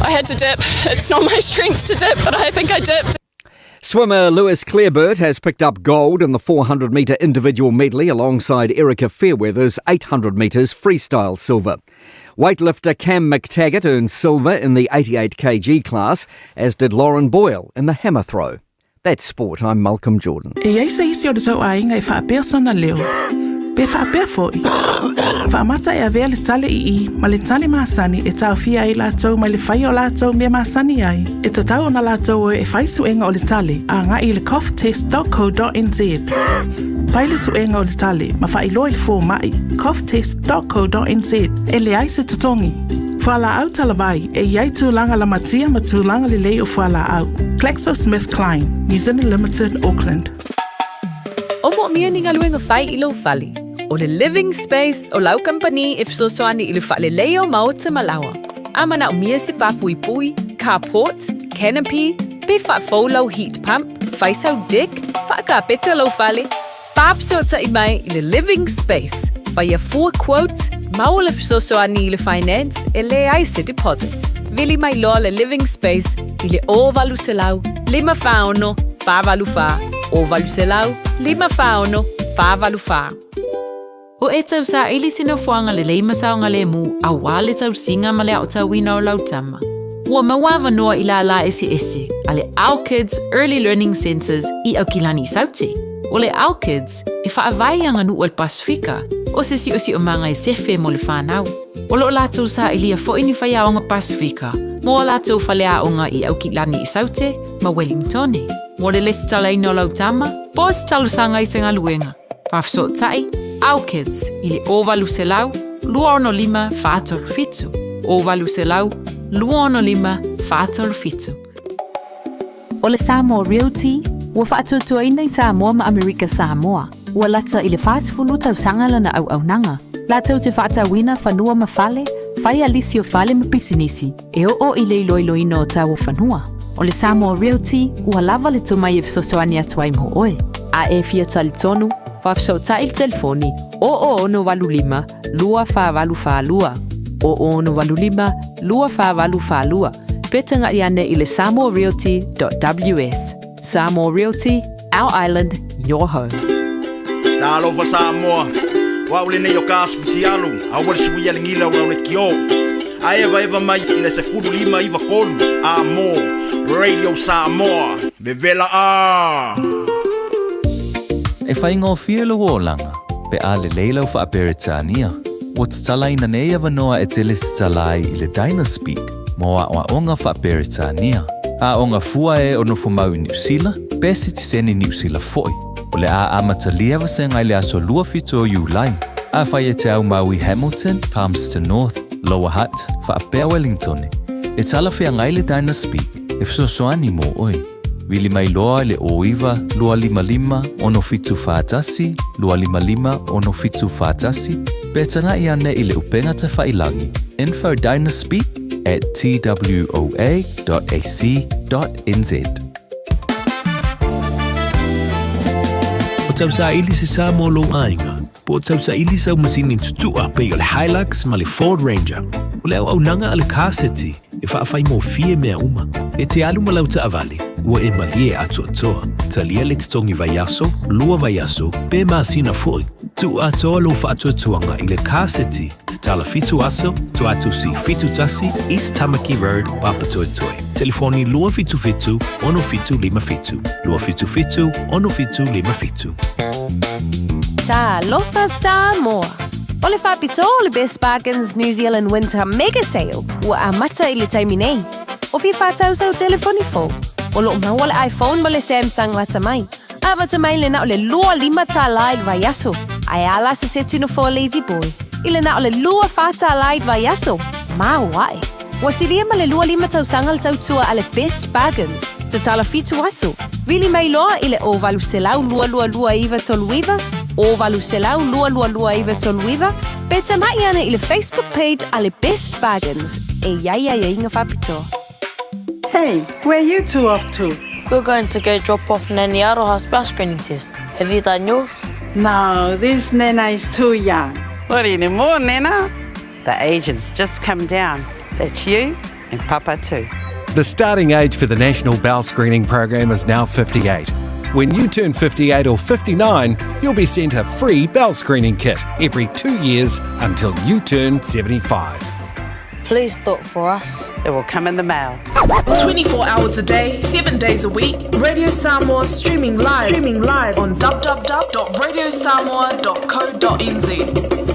I had to dip. It's not my strength to dip, but I think I dipped. Swimmer Lewis Clareburt has picked up gold in the 400-metre individual medley alongside Erica Fairweather's 800 metres freestyle silver. Weightlifter Cam McTaggart earned silver in the 88 kg class, as did Lauren Boyle in the hammer throw. That's sport. I'm Malcolm Jordan. E ai se isi o le tau ainga e whaapea sona leo. Pe whaapea foi. Whaamata e avea le tale I, ma le tale maasani e tau fia ai lātou ma le whai o lātou mea maasani ai. E ta tau na lātou e whai suenga o le tale, a ngā I le coughtest.co.nz. Pai le suenga o le tale, ma whai loa le fō mai, coughtest.co.nz. E le ai se tatongi. Whala au talavai, e iai tūlanga la matia ma tūlanga le lei o whala au. GlaxoSmithKline, New Zealand Limited, Auckland. O mo mia ni ngaluenga whai ilo whali. O le living space o lau company if so soani ilu whale leo mau te malawa. Amana o mia se pa pui pui, carport, canopy, pe wha faulau heat pump, whaisau deck, wha ka peta lau whale. Whaapso ta I mai I le living space. Whaia 4 quotes, mau le so soani ilu finance, e le aise deposit. Vili mai loa le living space, I le o valu se lau, 5 whaono, 5 valu wha. O valu se lau, 5 whaono, 5 valu wha. O e tau sa ili sino fuanga le leima sao ngale mu, a wale tau singa ma le au tau wina o lau tama. ua mawava noa ila la esi ale Our Kids Early Learning Centers I Aukilani I Saute. O le Our Kids e whaavai anga nu o le Pasifika o se si o manga e sefe mo le whanau. O lo lātou sa ilia fo ini whai aonga Pasifika mo lātou whale aonga I Aukilani I Saute ma Wellingtone. Mo le lesi tala ino lau tama, po se talu sanga I senga luenga. Whafso tai, Our Kids I le ovalu se lau, lua ono lima whātoru fitu. Ovalu se lau, lua ono lima whātoru fitu. O le Samoa Realty, ua whaatutuaina I Samoa ma Amerika Samoa. Ua lata I le whaasfulu tau sangala na au nanga. Latau te whaatawina whanua ma whale, whai alisi o whale ma pisinisi, e o I le iloiloino o tau whanua. O le Samoa Realty, ua lava le tumai e fisosoani atuai mo oe. A e fia tali tonu, whafso ta il telefoni, o ono walu lima, lua wha walu wha lua. O ono walu lima, lua wha walu wha lua. Petanga I ane I le samoarealty.ws. Samoa Realty, our island, your home. Talo fa Samoa. Wa ule ne yo kasputi alu, a wale suia ngila wa ule kio. A eva mai ina se fudu lima iva kolu. Amo, Radio Samoa, bevela a. E whainga o whielo o langa, pe a le leila o whaaperetania. O tatala ina neia wanoa e tele sitalai I le Dynaspeak, mo a onga whaaperetania. A onga fua e ono fumau I New Zealand, pesi ti seni New Zealand foi. O le a amatalia wasenga I le aso lua fito o Iulai. A whai e te au Maui Hamilton, Palmerston North, Lower Hutt, whaapea Wellingtone. E tala whea ngai le Dynaspeak, e fisosoani mo oi. Wili mai loa le oiva, lua lima lima, ono fitu whaatasi, lua lima lima, ono fitu whaatasi. Betana I ane I le upenga te whailangi. Info Dynaspeak at twoa.ac.nz. O tau sa ili se Samoa lo ainga, po o tau sa ili sa umasini tutua pe o le Hilux ma le Ford Ranger. O le au nanga ale kaseti, e whaafai mo fie mea uma. E te alu malau ta avale, ua e malie atu atoa. Talia le titongi vaiaso, lua vaiaso, pe maasina foi. Tu atoa lo whaatu atuanga I le kaseti, te tala fitu aso, tu atu si fitu tasi, East Tamaki Road, Papatoetoe. Telefoni lua fitu fitu, ono fitu lima fitu. Lua fitu fitu, ono fitu lima fitu. Ta lofa Samoa. O le whapito o le Best Bargains New Zealand Winter Mega Sale, ua amata I le taimi nei. O fi whātau sau telefoni fo. O lo maua le iPhone ma le Samsung lata mai. A wata mai le na o le lua lima tā laid vai aso. Ai ala se se tino fo lazy boy. I le na o le lua whātā laid vai aso. Mā wae. Wa siria ma le lua lima tau sangal tau tua a le Best Bargains. Te tala fitu aso. Wili mai loa I le ovalu selau lua iwa tolu iwa. Ovalu selau lua iwa tolu iwa. Beta mai ana I le Facebook page a le Best Bargains. E ia inga whapito. Hey, where you two off to? We're going to go drop off Nanny Aroha's bus screening test. Have you done yours? No, this Nena is too young. What anymore, Nena? The age has just come down. That's you and Papa too. The starting age for the National Bowel Screening Program is now 58. When you turn 58 or 59, you'll be sent a free bowel screening kit every 2 years until you turn 75. Please do it for us. It will come in the mail. 24 hours a day, 7 days a week. Radio Samoa streaming live on www.radiosamoa.co.nz.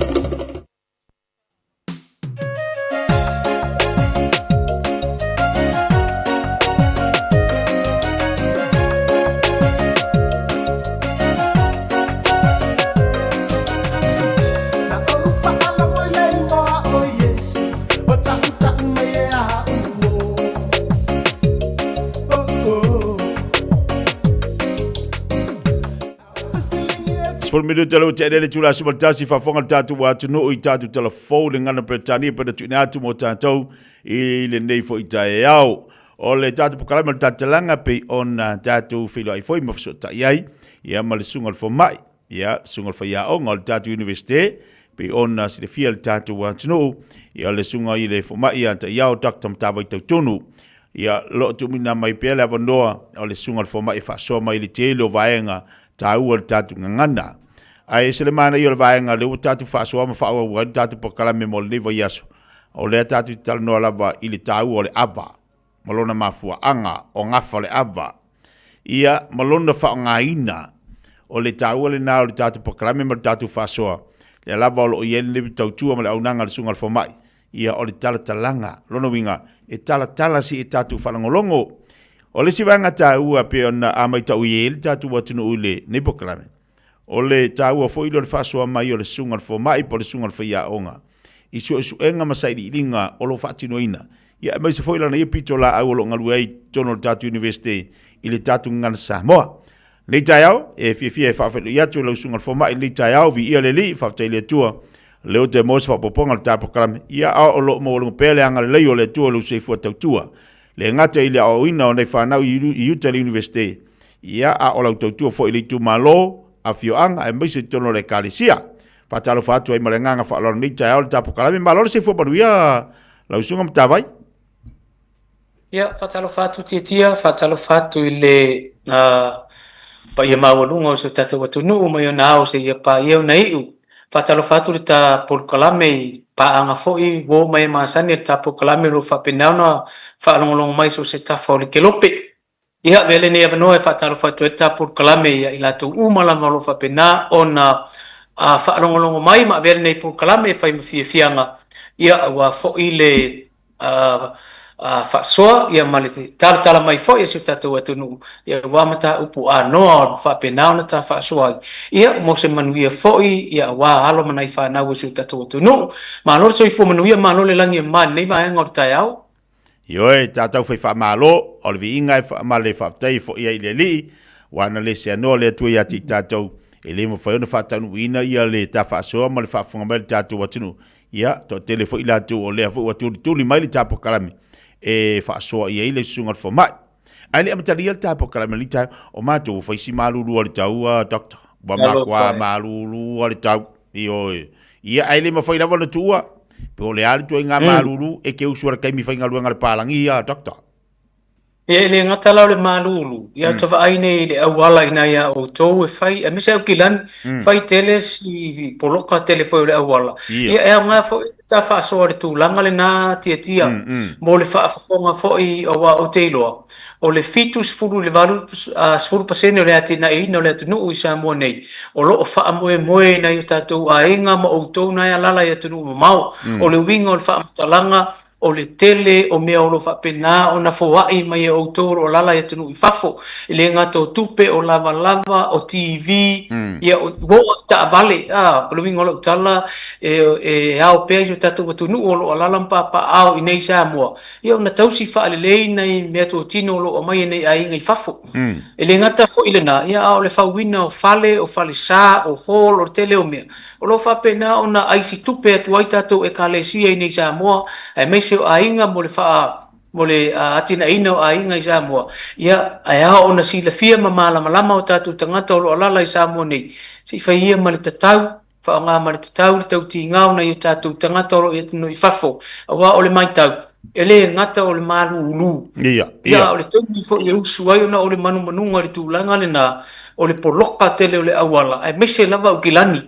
Spol midu talo te ele tula suma tasi fa fonga tatu wa tunu I tatu telefone ngana pretani pe tu ina tu mo tatu I le nei fo itae au o le tatu pokala mal tatalanga pe on tatu filo ai foi mo so ta yai ia mal sungal fo mai ia sungal fo ia o ngol tatu universite pe on si le fiel tatu wa tunu ia le sunga I le fo mai ia ta ia tak tam ta vai tunu ia lo tu mina mai pe la bondoa o le sungal fo mai fa so mai le telo vaenga ta u tatu ngana ai se le mana I le vaenga le tatu fa so ma fa wa tatu pokala me mol ni va yaso o le tatu tal no lava I le tau o le ava malona mafuaanga o ngafa le ava. Ia malona whaongaina o le taua le nā o le tātu pakarame ma le tātu whasoa. Le lava o lo iele le tautua ma le aunanga le sunga le whamai. Ia o le talatalanga, lona winga, e talatala si e tātu whalangolongo. O le siwanga tāua pe ona amai tau i le tātu watunu ule ne pakarame. O le tāua fo ilo le whasoa mai o le sunga le whamai po le sunga le whaia onga. Isu enga masairi ilinga o lo whatinoina. Ia mai se fo ilo na ia pito la au o lo ngaluei tono le tātu university i le tātu ngana Samoa. Nei tai au, e Fiafia e whawhelu i atu lau sunga whamai, nei tai au, vi ia le li, whawhtai le tua, leo te mos whapoponga le tāpo karame, ia au o lo mo lunga pēle anga le leo le tua lau seifua tau tua. Le ngata i le au ina o nei whanau i Utah University, ia a o lau tau tua fo i le tu malo, a fio anga, e maise tono le kalisia. Patalo whātua i marenganga whaalora nei tai au le tāpo karame, ma lora seifua manuia lau sunga mtawai. Ia, whatalo whātu tia, whatalo whātu i le pa ia mawalunga o se tata watu nuu mai o nao se ia pa ia o na iu. Whatalo whātu le ta polkalame i pa anga foi wo mai maasani le ta polkalame lo whapenauna whaalongolongo mai so se tafa o le kelope. Ia vele ne avanoa e whatalo whātu e ta polkalame ia i lato umalanga lo whapena o na whaalongolongo mai ma vele nei polkalame e whai mawhiawhianga. Ia wa foi le whaasoa ia malite tala mai fo ia si tatou atunu ia wamata upu anoa whapenao na ta whaasoa ia mo se manuia foi ia wa halo manai whanau si tatou atunu ma lor so i fu manuia ma lor le langi man nei va enga o tai au Ioe tatou whai whamalo o le vi inga e whamale whaptai fo ia i le li wana le se anoa le atua ia ti tatou e le mo whaiona whatanu ina ia le ta whaasoa ma le whaafunga mai le tatou atunu ia to telefo i la tu o le afu atu tuli mai le tapo kalami e whaasoa ia i le sunga le whamai. Ai le amatari al tāpo karamelita o mātou whaisi māruru o le tau doctor. Wa makua māruru o le tau. Ia ai le mawhai lawa na tua. Pe o le ali tua ngā māruru e ke usura kaimi whai ngaluanga le pālangi doctor. Ia le ngata lau le māruru. Ia tawa aine le awala ina ia o tau e whai. A misa au kilan whai tele si poloka telefoi o le awala. Ia e ngā whai ta whaasoa le tūlanga le nā tia. Mo le whaafonga whai o te iloa. O le fitu sifuru le valu sifuru pasene o le ati na ina o le atu nuu i Samoa nei. O loo wha moe na i tātou a inga ma o tau na ia lala i atu nuu mau. O le winga o le wha matalanga, o le tele, o mea o lo wha pena, o na fawai mai o tau o lala i atu nuu i fafo. I le ngato tupe o lava, o TV, ia o ta vale, o le winga o lo tala, e ao pea i tātou atu nuu o lo lala mpapa ao i nei Samoa. Ia o na tausi wha alelei nei mea tō tino lo o mai nei a inga i fafo. E le ngata fo ile na, ia o le whawina o fale sa, o hall, o tele o mea. O lo whapena o na aisi tupe atu ai tātou e kālesia i nei Samoa, e meise o a inga mo le wha mo le atina ina o a inga i Samoa. Ia ai a o na sila fia malama o tātou tangata o lo alala i Samoa nei. Si whaia ma le tatau, wha o ngā ma le tatau, le tau ti ngau na i tātou tangata o lo i fafo. Awa o le mai tau. Ele ngata o le malulu. Ia o le tau fo i usu ai ona o le manunga le tūlanga le na o le poloka tele o le awala. Ai mese lava o kilani.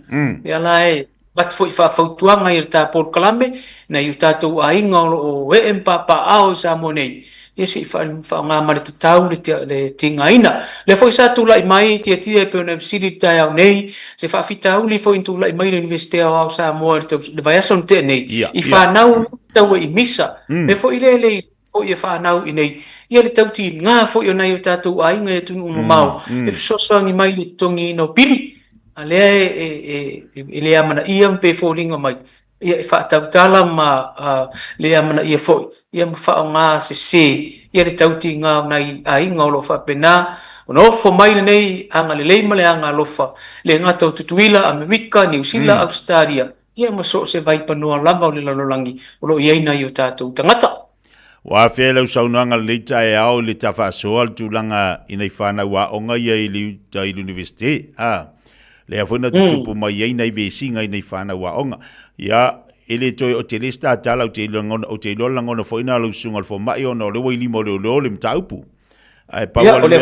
Ia la e bat fo i whafautuanga i ta por kalame na i tātou a inga o e empapa ao i Samoa nei. Ia si wha ngā mare tatau le tinga ina. Le fo i sa tūla i mai tia e pe ona visiri tai au nei. Se wha fita uli fo i tūla i mai le universite au Samoa le vai ason te nei. I whanau tau i misa. Me fo i le fo i whanau i nei. Ia le tau ti ngā fo i o nei o tātou a inga e tunu mau. E fisosangi mai le tongi no pili. A lea e lea mana ia mpe fo ringa mai. Ia e whaatau tala ma lea mana ia foi. Ia ma whao ngā se. Ia le tauti ngā nai a inga o lo whapena. O no fo mai nei anga le leima le anga lofa. Le ngata o tutuila, Amerika, New Zealand, Australia. Ia ma so se vai panua lava o le lalolangi. O lo iaina i o tātou tangata. Wa fele u saunanga le ta e au le ta whaasoa le tūlanga inai whanau a onga ia i le universite. Le a whana tutupu mai ei nei vesinga i nei whanau a onga. Ia, ele toi o te lesta tala o te ilola ngona whaina lau sunga le whamai ona o le waili mo le le mtaupu. Ia, o le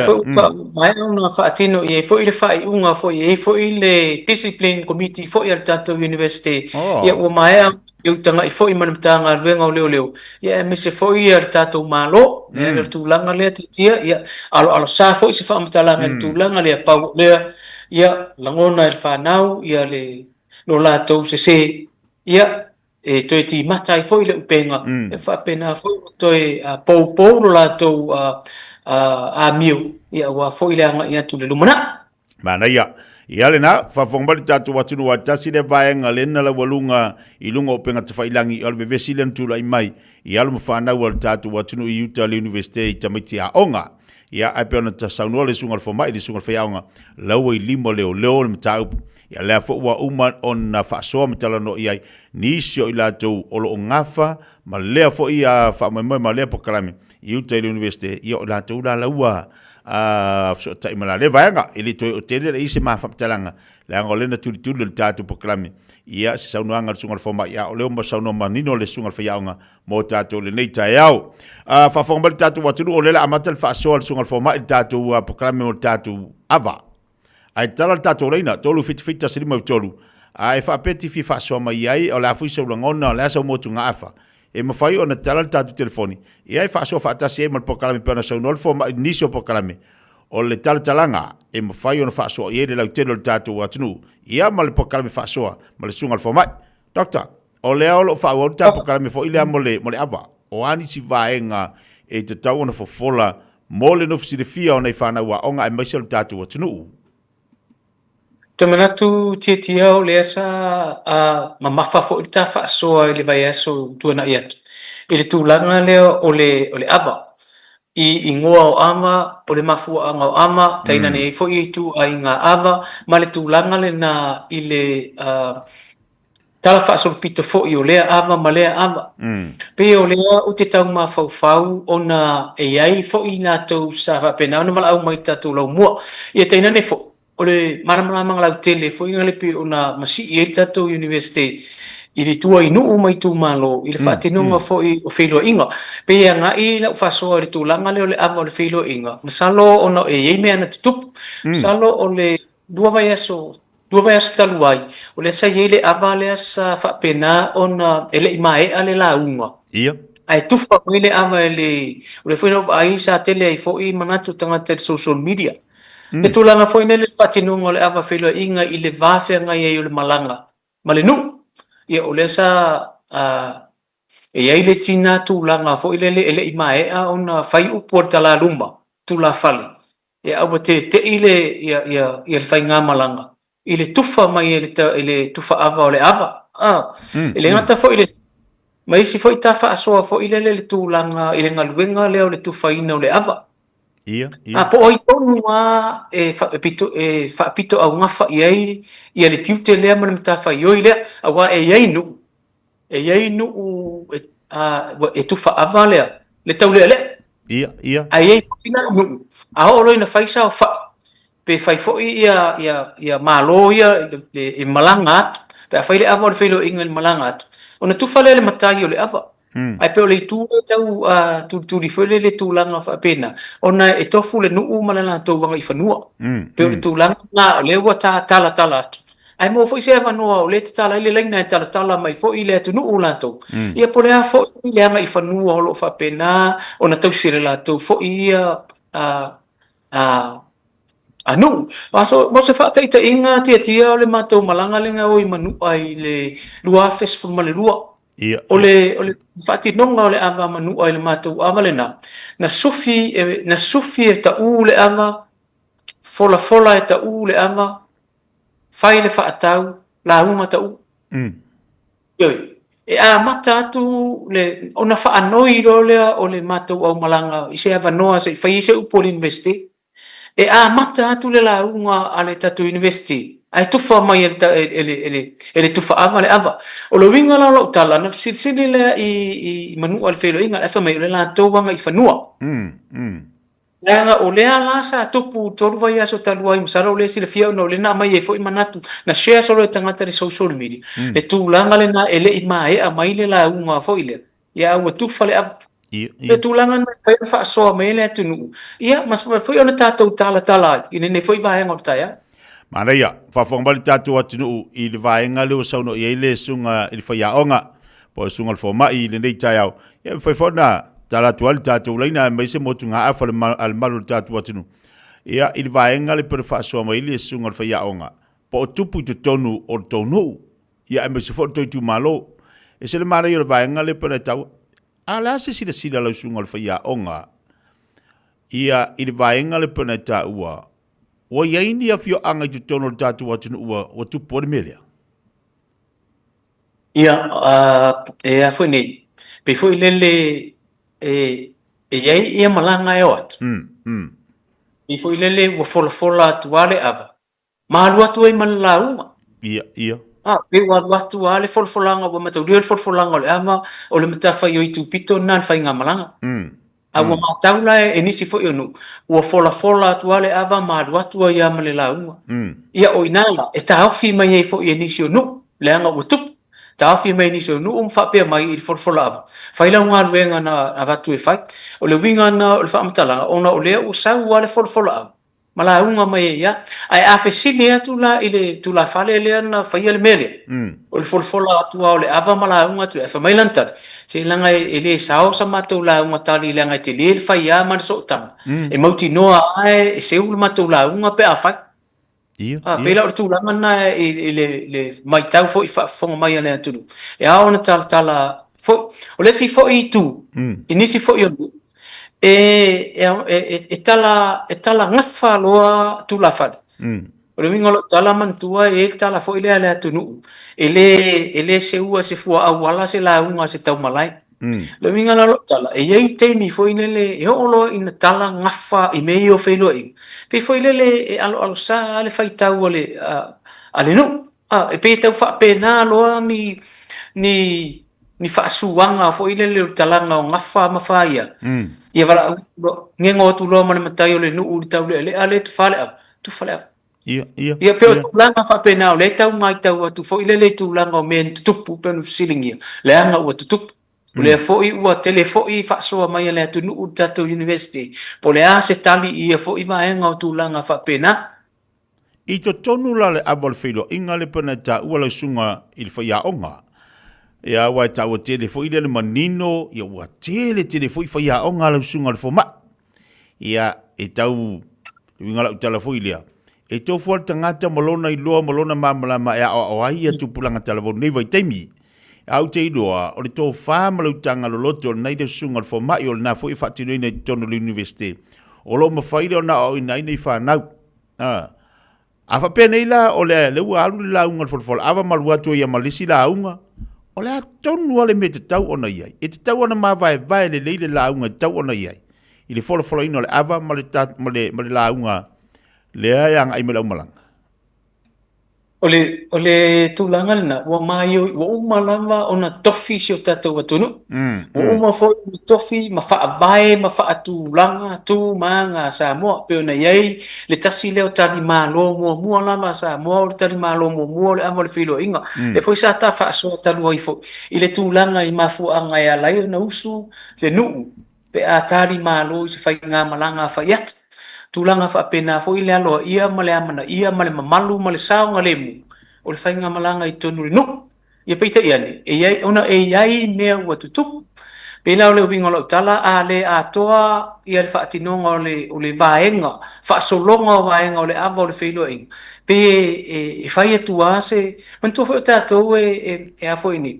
mai ona whaatino i e fo i le whai unga fo i e fo i le discipline committee fo i al tātou university. Ia, o mai eu tanga I foi man tanga luenga o leo ia me se foi ia tatou malo le tulanga le titia ia alo sa foi se fa matalanga le tulanga le pau le ia langona il fanau ia le no latou se ia e toi ti matai foi le upenga e fa pena foi toi pou pou no latou a miu ia wa foi le anga ia tu le lumana mana ia le na fa fongbali tatu watunu wa tasi le vaenga le na la walunga ilunga upenga te failangi al bebe silen tu lai mai ia lo mfana wal tatu watunu I Utah University tamiti a onga ia ai pe na tasauno le sunga fo mai le sunga fa yaonga lawa I limo leo le mtau ia le fo wa uma on na fa so mtala no ia ni sio ila tu olo ngafa ma le fo ia fa mai ma le pokalami Utah University ia la tu la lawa so tai mala le vaenga ili to hotel le ise ma faptalanga la ngolena tu le tatu poklami ia se sauno anga sunga foma ia o le mo sauno manino le sunga fa yaunga mo tatu le nei tai au fa fonga tatu watu o le amatal fa so le sunga foma il tatu poklami o tatu ava ai tala tatu reina tolu fit silima tolu ai fa peti fi fa so ma ia o la fu so ngona la so mo tunga afa e ma fai ona tala tatu telefoni e ai fa so fa ta se mal pokalami pena so no fo ni so pokalami o le talanga e ma fai ona fa so e le telo tatu watnu ia mal pokalami fa so mal sungal fo mai doctor o le o fa o ta pokalami fo ile mole aba o ani si vaenga e te tau ona fo fola mole no fisi de fia ona fa na wa onga e mai so tatu watnu te manatu tia o le asa mamafa fo ta fa so le vai so tu na ia ele tulanga le o le ava I ingoa o ama o le mafua anga o ama taina nei fo I tu a inga ava ma le tulanga le na I le tala fa so pito fo I o le ava ma le ava pe o le o te tau ma fau ona e ai fo I na tau sa fa pena ona mala au mai tatu lau mua ia taina nei fo o le maramanga lau tele fo inga le pe ona masi I tatu university I le tua inu mai tu malo I le whatenunga fo I o whilo inga pe ia nga I lau whasoa le tūlanga leo le ava o le whilo inga masalo ono e ei mea na tutup masalo o le dua vai aso taluai o le sa yei le ava le asa whapena ona ele imae ale la unga ia ai tufa mai le ava o le whilo ai sa tele ai fo I manatu tangata social media le tūlanga fo ina le whatenunga o le ava whilo inga I le vafea ngai ai o le malanga ma le nu ia o le sa e ai le tina tūlanga fo ile ele I maea ona whai upo tala lumba tula fali ia au te ile ia le whai ngā malanga I le tufa mai ele tufa ava o le ava ele ngata fo ile mai si fo I tafa asoa fo ile le tūlanga ile ngaluenga leo le tufa ina o le ava ia po oi tonu e whapito au ngafa iai ia le tiute lea mana mta whai oi lea awa e iai nu e tufa ava lea le tau lea lea ia a iai pina nu a olo ina whaisa o wha pe whai fo ia malo ia le malanga atu pe a whai le ava o le whailo inga le malanga atu ona tufa lea le matai o le ava ai pe o le tu tau tu li foi le tulanga fa pena ona e tofu le nuu malana to wanga I fanua pe o le tulanga na le wa tala ai mo foi se vanua o le tala ile leina tala mai foi le tu nuu la to ia po le fo le anga I fanua o lo fa pena ona tau sire la to fo ia anu mo se fa ta inga tia o le mato malanga lenga o I manu ai le lua festival ma le lua o le whatinonga o le ava manu ai le mātou ava le na sufi e ta u le ava fola e ta u le ava whai le whaatau la unga ta u e a mata atu ona whaanoi ro lea o le mātou au malanga I se ava noa se whai I se upo university e a mata atu le la unga ale tatu university ai tufa mai ele tufa ava le ava o lo winga la tala na sili le I manu al felo inga fa mai le la to wanga I fanua Nga o le ala sa tupu toru vai aso talua I msara o le sile fia no le na mai e fo I manatu na share solo tangata le social media le tūlanga le na ele I mai a mai le la unga fo ile ia ua tufa le ava le tūlanga na fai fa soa mai le atunu ia mas foi ona tātou tala ine ne foi vaenga o taia Mana ia, whawhangbali tātou atunu I le vaenga leo sauno I le sunga I le whaiaonga. po sungal fo mai le nei tai au ia fai fona tala tual tatu leina mai se motu nga afa al malu tatu atunu ia il vaenga le per fa so mai le sungal fa ia onga po tupu tu tonu o tonu ia mai se foto tu malo e se le mara ia vaenga le per tau ala se sida lo sungal fa ia onga ia il vaenga le per tau o ia ini afio anga tu tonu tatu atunu o tu por melia ia e a foi nei pe foi lele ia malanga e ot i foi lele o fola atuale ava malu atu e malauma ia pe wa atu ale folanga o mata rio folanga le ama o le mata fai o itu pito nan fai nga malanga a wa mataula e nisi foi onu o fola atuale ava malu atu ia male lauma ia o inala e ta ofi mai e foi nisi onu le anga o tup tafi mai ni so nu fa pe mai il forfola fa ila nga luenga na avatu e fai o le winga na o fa mtala ona o le o sa wa le forfola mala unga mai ya ai a fesilia tu la ile tu la fale le na fa ile mele o le forfola tu o le ava mala unga tu fa mai lanta se langa ele sao sa matu la unga tali le nga te le fa ya man so ta e mauti noa ai se u matu la unga pe a fa pela o tūlanga na le mai tau fo i whaafonga mai ane atunu. E aona tala fo, o lesi fo i tū, i nisi fo i onu, e tala ngawha loa tūla whare. O le mingolo tala mantua e tala fo i lea le atunu. E le se ua se fua awala se la unga se tau malai. Le mingala lo tala e yei teimi fo i lele e olo ina tala ngawha i mei o whailo i. Pe fo i lele e alo sa ale fai tau ale nu. E pe tau wha pena loa ni whaasuanga fo i lele talanga o ngawha mawhaia. Ia wala ngengo tu loa mane matai o le nu uri tau le ale tu whale au. Tu whale au. Ia pe o tūlanga wha pena o le tau mai tau atu fo i lele tūlanga o men tutupu penu silingia. Le anga ua tutupu. O le foi ua tele foi whaasoa mai le atu nuu tatou university. Po le a se tali ia foi vaenga o tūlanga whapena. I to tonu la le abal whilo, inga le pena ta ua le sunga il whaia onga. Ia wai ta ua tele foi le manino, ia ua tele foi whaia onga le sunga le whoma. Ia e tau, inga la utala foi lea. E tau fual tangata malona i loa, malona mamalama e a oai a tupulanga talavo nei vai teimi. Au te iloa, o le tō whāmalau tanga lo loto nei te sunga le whamai o le nā fwoi whaatino i nei tono le universite. O lo mawhaire o na o ina i nei whanau. A whapea nei la o le ua alu le launga le whalwhala. Awa malu atua ia malisi launga. O le a tonu ale me te tau ona iai. E te tau ona mawai vai le leile launga tau ona iai. I le whalwhala ino le awa ma le launga le aianga i me lau malanga. O le tūlanga lina, ua mai ua umalama o na tofi si o tātou atunu. Ua uma fo i tofi, ma wha vai, ma wha tūlanga, tū maanga Samoa. Peo na iei, le tasi leo tali mālo mua lama Samoa, le tali mālo mua le amo le whilo inga. Le fo i sa ta wha asoa talua i fo. I le tūlanga i mafu anga e alai na usu, le nuu. Pe a tali mālo i se whai ngā malanga whai atu. Tūlanga whaapena fo i le aloa ia ma le amana, ia ma le mamalu, ma le sao ngā lemu. O le whainga malanga i tonu le nuk. Ia peita iane. Ona e iai mea ua tutupu. Pela o le winga lau tala a le atoa ia le whaatinonga o le vaenga. Whaasolonga o vaenga o le ava o le whilo inga. Pe e whai atua se, mantua whai o tātou e afo ini.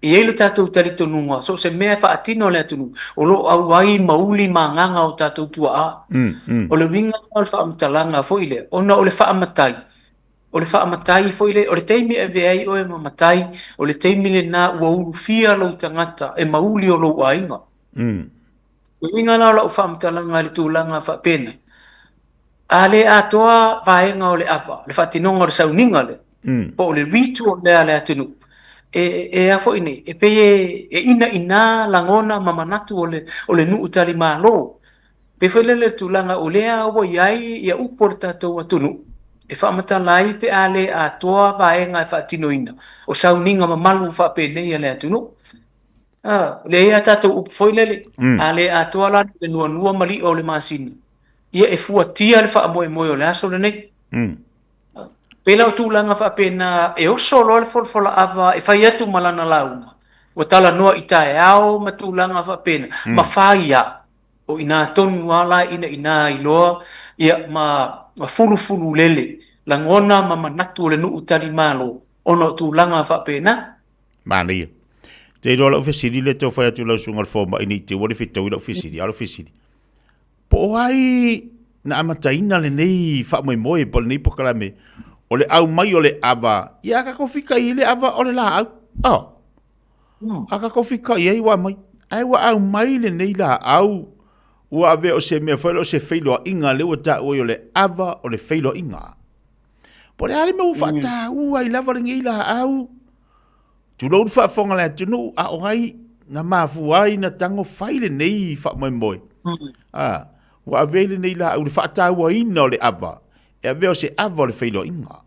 I eilo tātou tarito nunga, so se mea whaatino le atunu, o lo au ai mauli manganga o tātou tua a. O le winga o le whaamatalanga fo ile, ona o le whaamatai. O le whaamatai fo ile, o le teimi e veai o e mamatai, o le teimi le nā ua uru fia lau tangata, e mauli o lo ainga. O winga na o lau whaamatalanga le tūlanga whaapena. A le atoa vaenga o le awa, le whaatinonga o le sauninga le, po o le ritu o le atunu. E afo ini e pe e ina langona mamanatu o le nuu tali malo pe foi le tulanga o le a o iai ia upo tatou atunu e fa matalai pe ale a toa vaenga fa tinoina o sauninga mamalu fa pe nei le atunu le ia tatou upo foi le ale a toa la le nua mali o le masina ia e fuatia le fa moe o le aso le nei Pela o tūlanga whaapena e oso loa le folfola awa e whai atu malana lauma. Wa tala noa i tae ao ma tūlanga whaapena. Ma whai a o ina tonu ala ina iloa ia ma fulu lele. Langona ma manatu le nuu tali malo ono tūlanga whaapena. Mani. Te rola ofisiri le tau whai atu lau sunga forma ini te wale whitau ila ofisiri, ala ofisiri. Po ai na amataina le nei wha moe po le nei pokalame. O le au mai o le awa, ia ka kofika i le awa o le la au. Oh. Aka kofika i wa mai. Ai wa au mai le nei la au. Ua ave o se mea whaelo se whailoa inga le ua ta oi o le awa o le whailoa inga. Po le ale me ufa ta ua i lava ringi i la au. Tu lau wha whonga le atunu a o hai na mafu ai na tango whaile nei wha moe moe. Ua ave le nei la au le wha ta ua ina o le awa. E ave o se awa o le whailoa inga.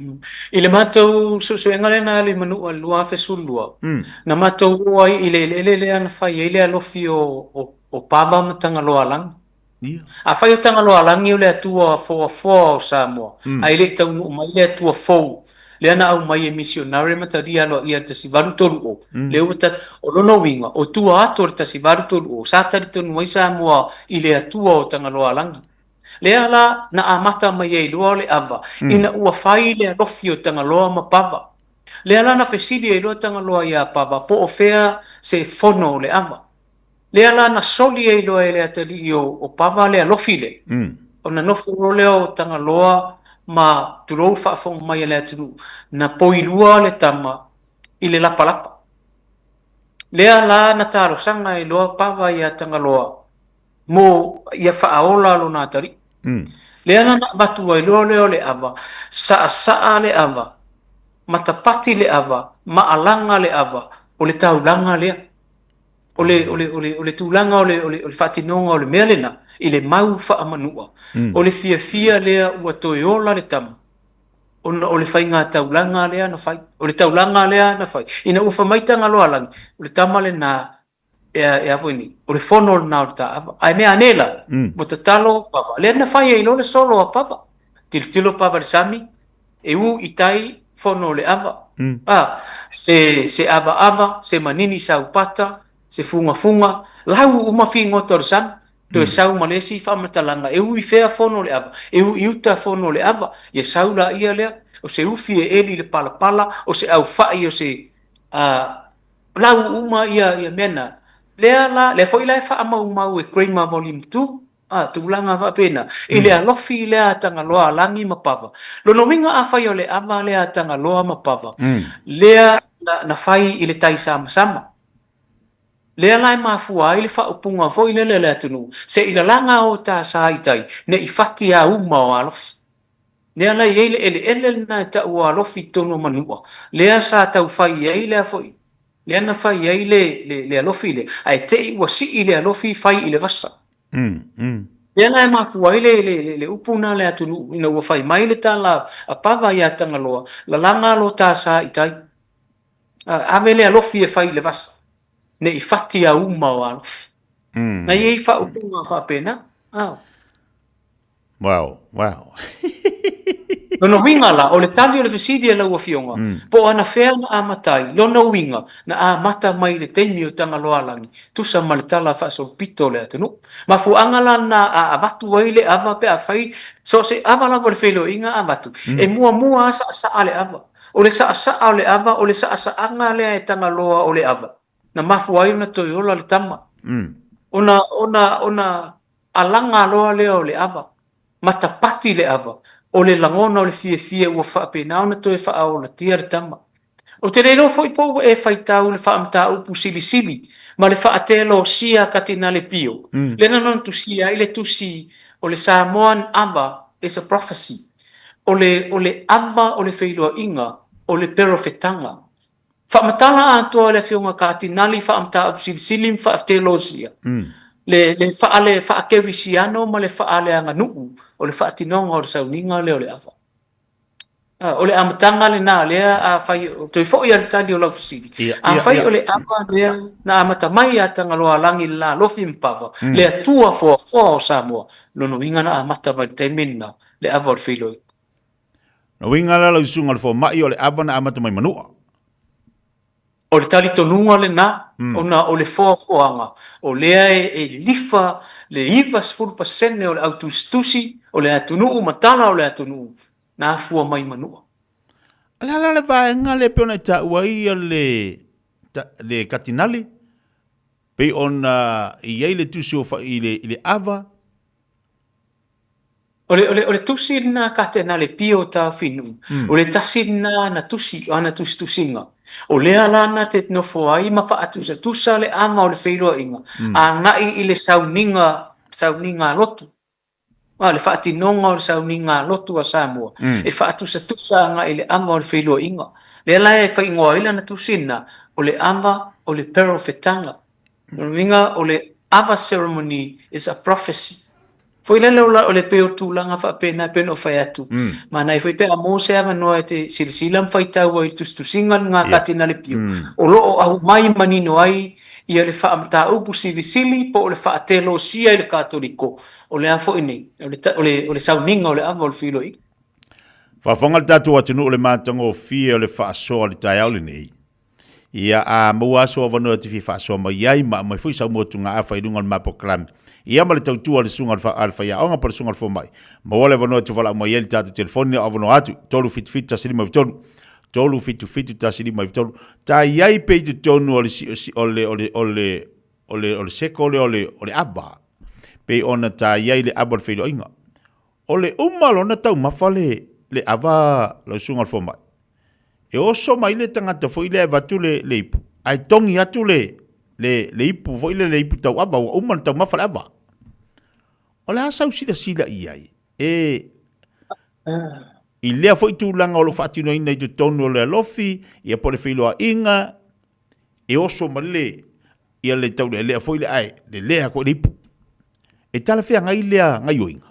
I le mātou so engale na le manua lua fesulua. Na mātou ua i le ana whai i le alofi o pava matanga loa lang. A whai o tanga loa langi o le atua foa o Samoa. A i le taunu mai le atua fou. Le ana au mai e misionare mataria loa ia tasi varu tolu o. Le uta o lono winga o tua ato le tasi varu tolu o. Sa tari tonu mai Samoa i le atua o tanga loa langi. Le ala na amata mai e loa le ava. Ina ua whai le alofi o tanga loa ma pava. Le ala na fesili e loa tanga loa ia pava. Po o fea se fono le ava. Le ala na soli e loa e le atali o pava le alofi le. O na nofu role o tanga loa ma tulou whaafong mai le atunu. Na poilua le tama i le lapa. Le ala na taro sanga e loa pava ia tanga loa. Mo ia whaaola lo na atari. Le ana na batu ai leo le ava, saa le ava, matapati le ava, maalanga le ava, o le taulanga lea. O le tūlanga o le whatinonga o le mea lena, i le mau whaamanua. O le fiafia lea ua toeola le tama. O le whainga taulanga lea na whai. O le taulanga lea na whai. Ina ufa maitanga loa langi. O le tama le na e avo ini. O le fono na o ta ava. Ai mea anela. Mo te talo pava. Lea na whai e ilo le solo a pava. Tilo pava le sami. E u itai fono le ava. Se ava, se manini sa upata, se funga. Lau umafi ngoto le sami. To e sau malesi whamatalanga. E u i fea fono le ava. E u iuta fono le ava. Ia sau la ia lea. O se ufi e eli le pala. O se au whai o se lau uma ia mena. Le foi la fa mau e Kramer volume 2 tulanga fa pena ile alofi le atanga loa langi mapava lo no minga a fai ole ava le atanga loa mapava le na fai ile tai sama le la ma fua ile fa upunga foi le atunu se ile langa o ta sai tai ne I fati a uma o alofi le la ele na ta o alofi tono manua le sa tau fai ile foi le ana fai ai le alofi le ai te ua si le alofi fai ile vasa le ana ma fua le upuna le atunu ina ua fai mai le tala a pava ia tanga loa la langa lo ta sa itai ave le alofi e fai le vasa ne I fati a uma o alofi na ia I fa upuna fa pena wow Lono winga la, o le tali o le fesidi e lau a fionga. Po ana whea na amatai, lono winga na amata mai le teimi o tanga loa langi. Tusa ma le tala whaasol pito le atenu. Ma fu angala na avatu ai le ava pe a whai. So se ava lava le whelo inga avatu. E mua sa le ava. O le sa le ava, o le sa anga le e tanga loa o le ava. Na mafu ai na toiola le tama. Ona alanga loa leo le ava. Matapati le ava. O le langona o le fie ua whaapena na to e whaao na tia re tama. O te reino foi po e whaitau le whaamta upu sili. Ma le whaatelo sia katina le pio. Le nanon tu sia i le tusi o le Samoan ava is a prophecy. O le ava o le whailua inga o le perofetanga. Whaamatala atoa le whionga katina li whaamta upu sili whaatelo sia. Le whaakewisiano ma le whaale anga nuu o le whaatinonga o le sauninga le o le awa. O le amatanga le nā lea a whai, toi fo i aritani o lau fasiri. A whai o le awa lea na amata mai atanga loa langi la lofi mpava. Le atua fo o Samoa. Lono inga na amata mai teimena le awa o le whiloi. Na winga la lau sunga le fo mai o le ava na amata mai manua. O le tali tonunga le na, o le foanga, o lea e lifa le iva 10% o le autustusi, o le atunuu matana o le atunuu, na fua mai manua. Ala le vaenga le peona ta uai le katinali. Pe ona i le tusi o fa i le ava. O le tusi na katena le pio ta finu. O le tasi na tusi, ana tusinga. O lea lana te nofo ai ma fa atusa tusa le ama o le feilo inga. A nai i le sauninga lotu. Le fa atinonga o le sauninga lotu a Samoa. E fa atusa tusa nga i le ama o le feilo inga. Le la e fa ingoa ila na tusina o le ama o le perofetanga. Ringa o le ava ceremony is a prophecy. Foi lele o le peo tūlanga wha pena pena o whai atu. Mana i foi pe a mose ama noa te silisilam whai tau ai tustusingan ngā katina le pio. O loo au mai manino ai ia le wha amta upu silisili po o le wha atelo sia i le katoliko. O le afo inei. O le sauninga o le ava o le filo i. Whawhanga le tatu atinu o le mātanga o fia o le wha asoa le tai au le nei. Ia a mua asoa vanua te fi wha asoa mai ai ma mai fui sau motu ngā awha i runga le mapo klami. Ia ma le tautua le sunga al whaia aonga pa le sunga al whomai. Ma wale wanoa te wala mai ele tatu telefoni a wanoa atu. Tolu fitu tasiri mai vitolu. Tolu fitu tasiri mai vitolu. Ta iai pei tu tonu o le seko o le aba. Pei ona ta iai le aba le whilo inga. O le umalo na tau mawhale le aba le sunga al whomai. E oso mai le tangata fo ile vatu le ipu. Ai tongi atu le ipu, fo ile le ipu tau aba, o umana tau mawhale aba. O le asau sila iai. I lea fo i tūlanga o lo whaatino ina i tu tonu o le alofi, i a pole whiloa inga, e oso ma le, i a le tau le lea fo ile ai, le lea ko le ipu. E tala whea ngai lea ngai o inga.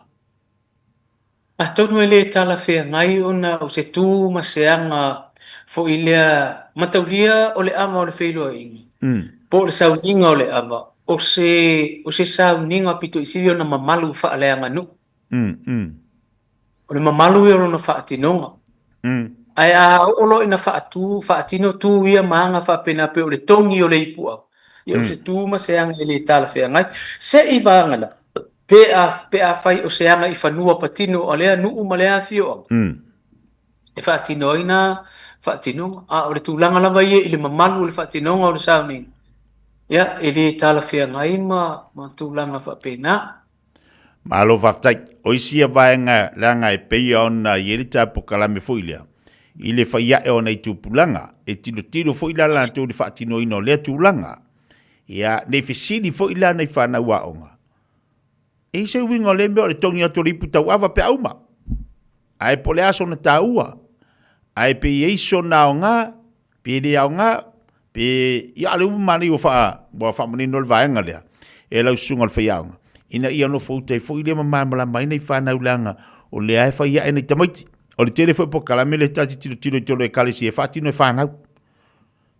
A tonu e le tala whea ngai ona o se tū ma se anga fo i lea mataulia o le ama o le whiloa inga. Po le sauninga o le ama. O se sauninga pito isiri o na mamalu wha aleanga nu. O le mamalu e o na wha atinonga. Ai a olo ina wha atino tū ia maanga wha pena pe o le tongi o le ipu au. Ia o se tū ma se anga e le tala whea ngai. Se i vangana. Pe a whai o se anga i whanua patino o lea nuu ma lea fio au. E wha atino ina wha atinonga. O le tūlanga lava ia i le mamalu o le wha atinonga o le sauninga. Ia, e le tala whea ngai ma tūlanga wha pena. Ma alo whaftai, o isia vaenga langa e peia ona i eri tāpo kalame fuilea. I le whaia e ona i tūpulanga, e tiro fuila la tū le whaatino ino lea tūlanga. Ia, ne whisiri fuila nei whana waonga. E se winga le meo le tongi atu ripu tau awa pe auma. Ai pole aso na taua. Ai pe eiso na o ngā, pe le au ngā, pe ia le umani o wha manino le vaenga lea. E lau sunga le whaiaonga. Ina ia no foutai foi le mamala mai nei whanau langa o le ai whaia e nei tamaiti. O le tele foi po kalame le tati tino i tono e kalesi e whatino e whanau.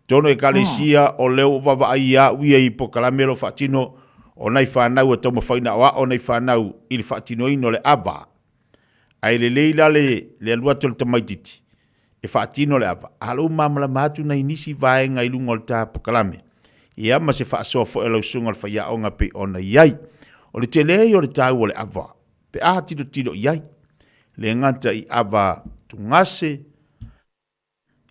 Tono e kalesia o leo wawa ai a uia i po kalame lo whatino o nei whanau a toma whaina o nei whanau i le whatino ino le aba. Ai le leila le alua tole tamaititi. E whatino le aba. Halo mamala matu na inisi vaenga i lunga o le ta po kalame. Ia ma se whaasoa fo e lau sunga le whaia o ngā pe ona iai. O le telei o le tau o le awa. Pe aha tino iai. Le ngata i awa tungase.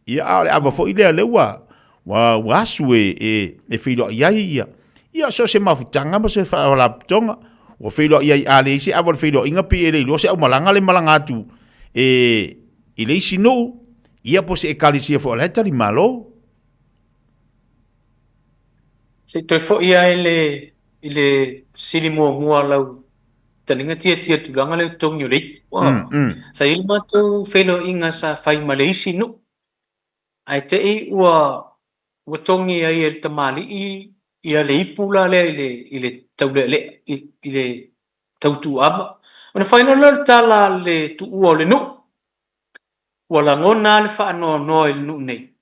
Ia a le awa fo i lea lewa. Wa asu e whilo iai ia. Ia so se mafutanga ma se whaala putonga. Wa whilo iai a le isi awa le whilo inga pi e le ilo se au malanga le malanga atu. I le isi no. Ia po se e kalisia fo le tari malo. Se toi fo ia ile sili mua lau talinga tia tulanga le tongi o leit. Sa ili mātou whelo inga sa whai Malaysi no. Ai te i ua tongi ai e tamali i a le ipula lea i le taule le i le tautu ama. Ona whaino le tala le tu ua o le no. Ua langona le whaano noa i le no nei.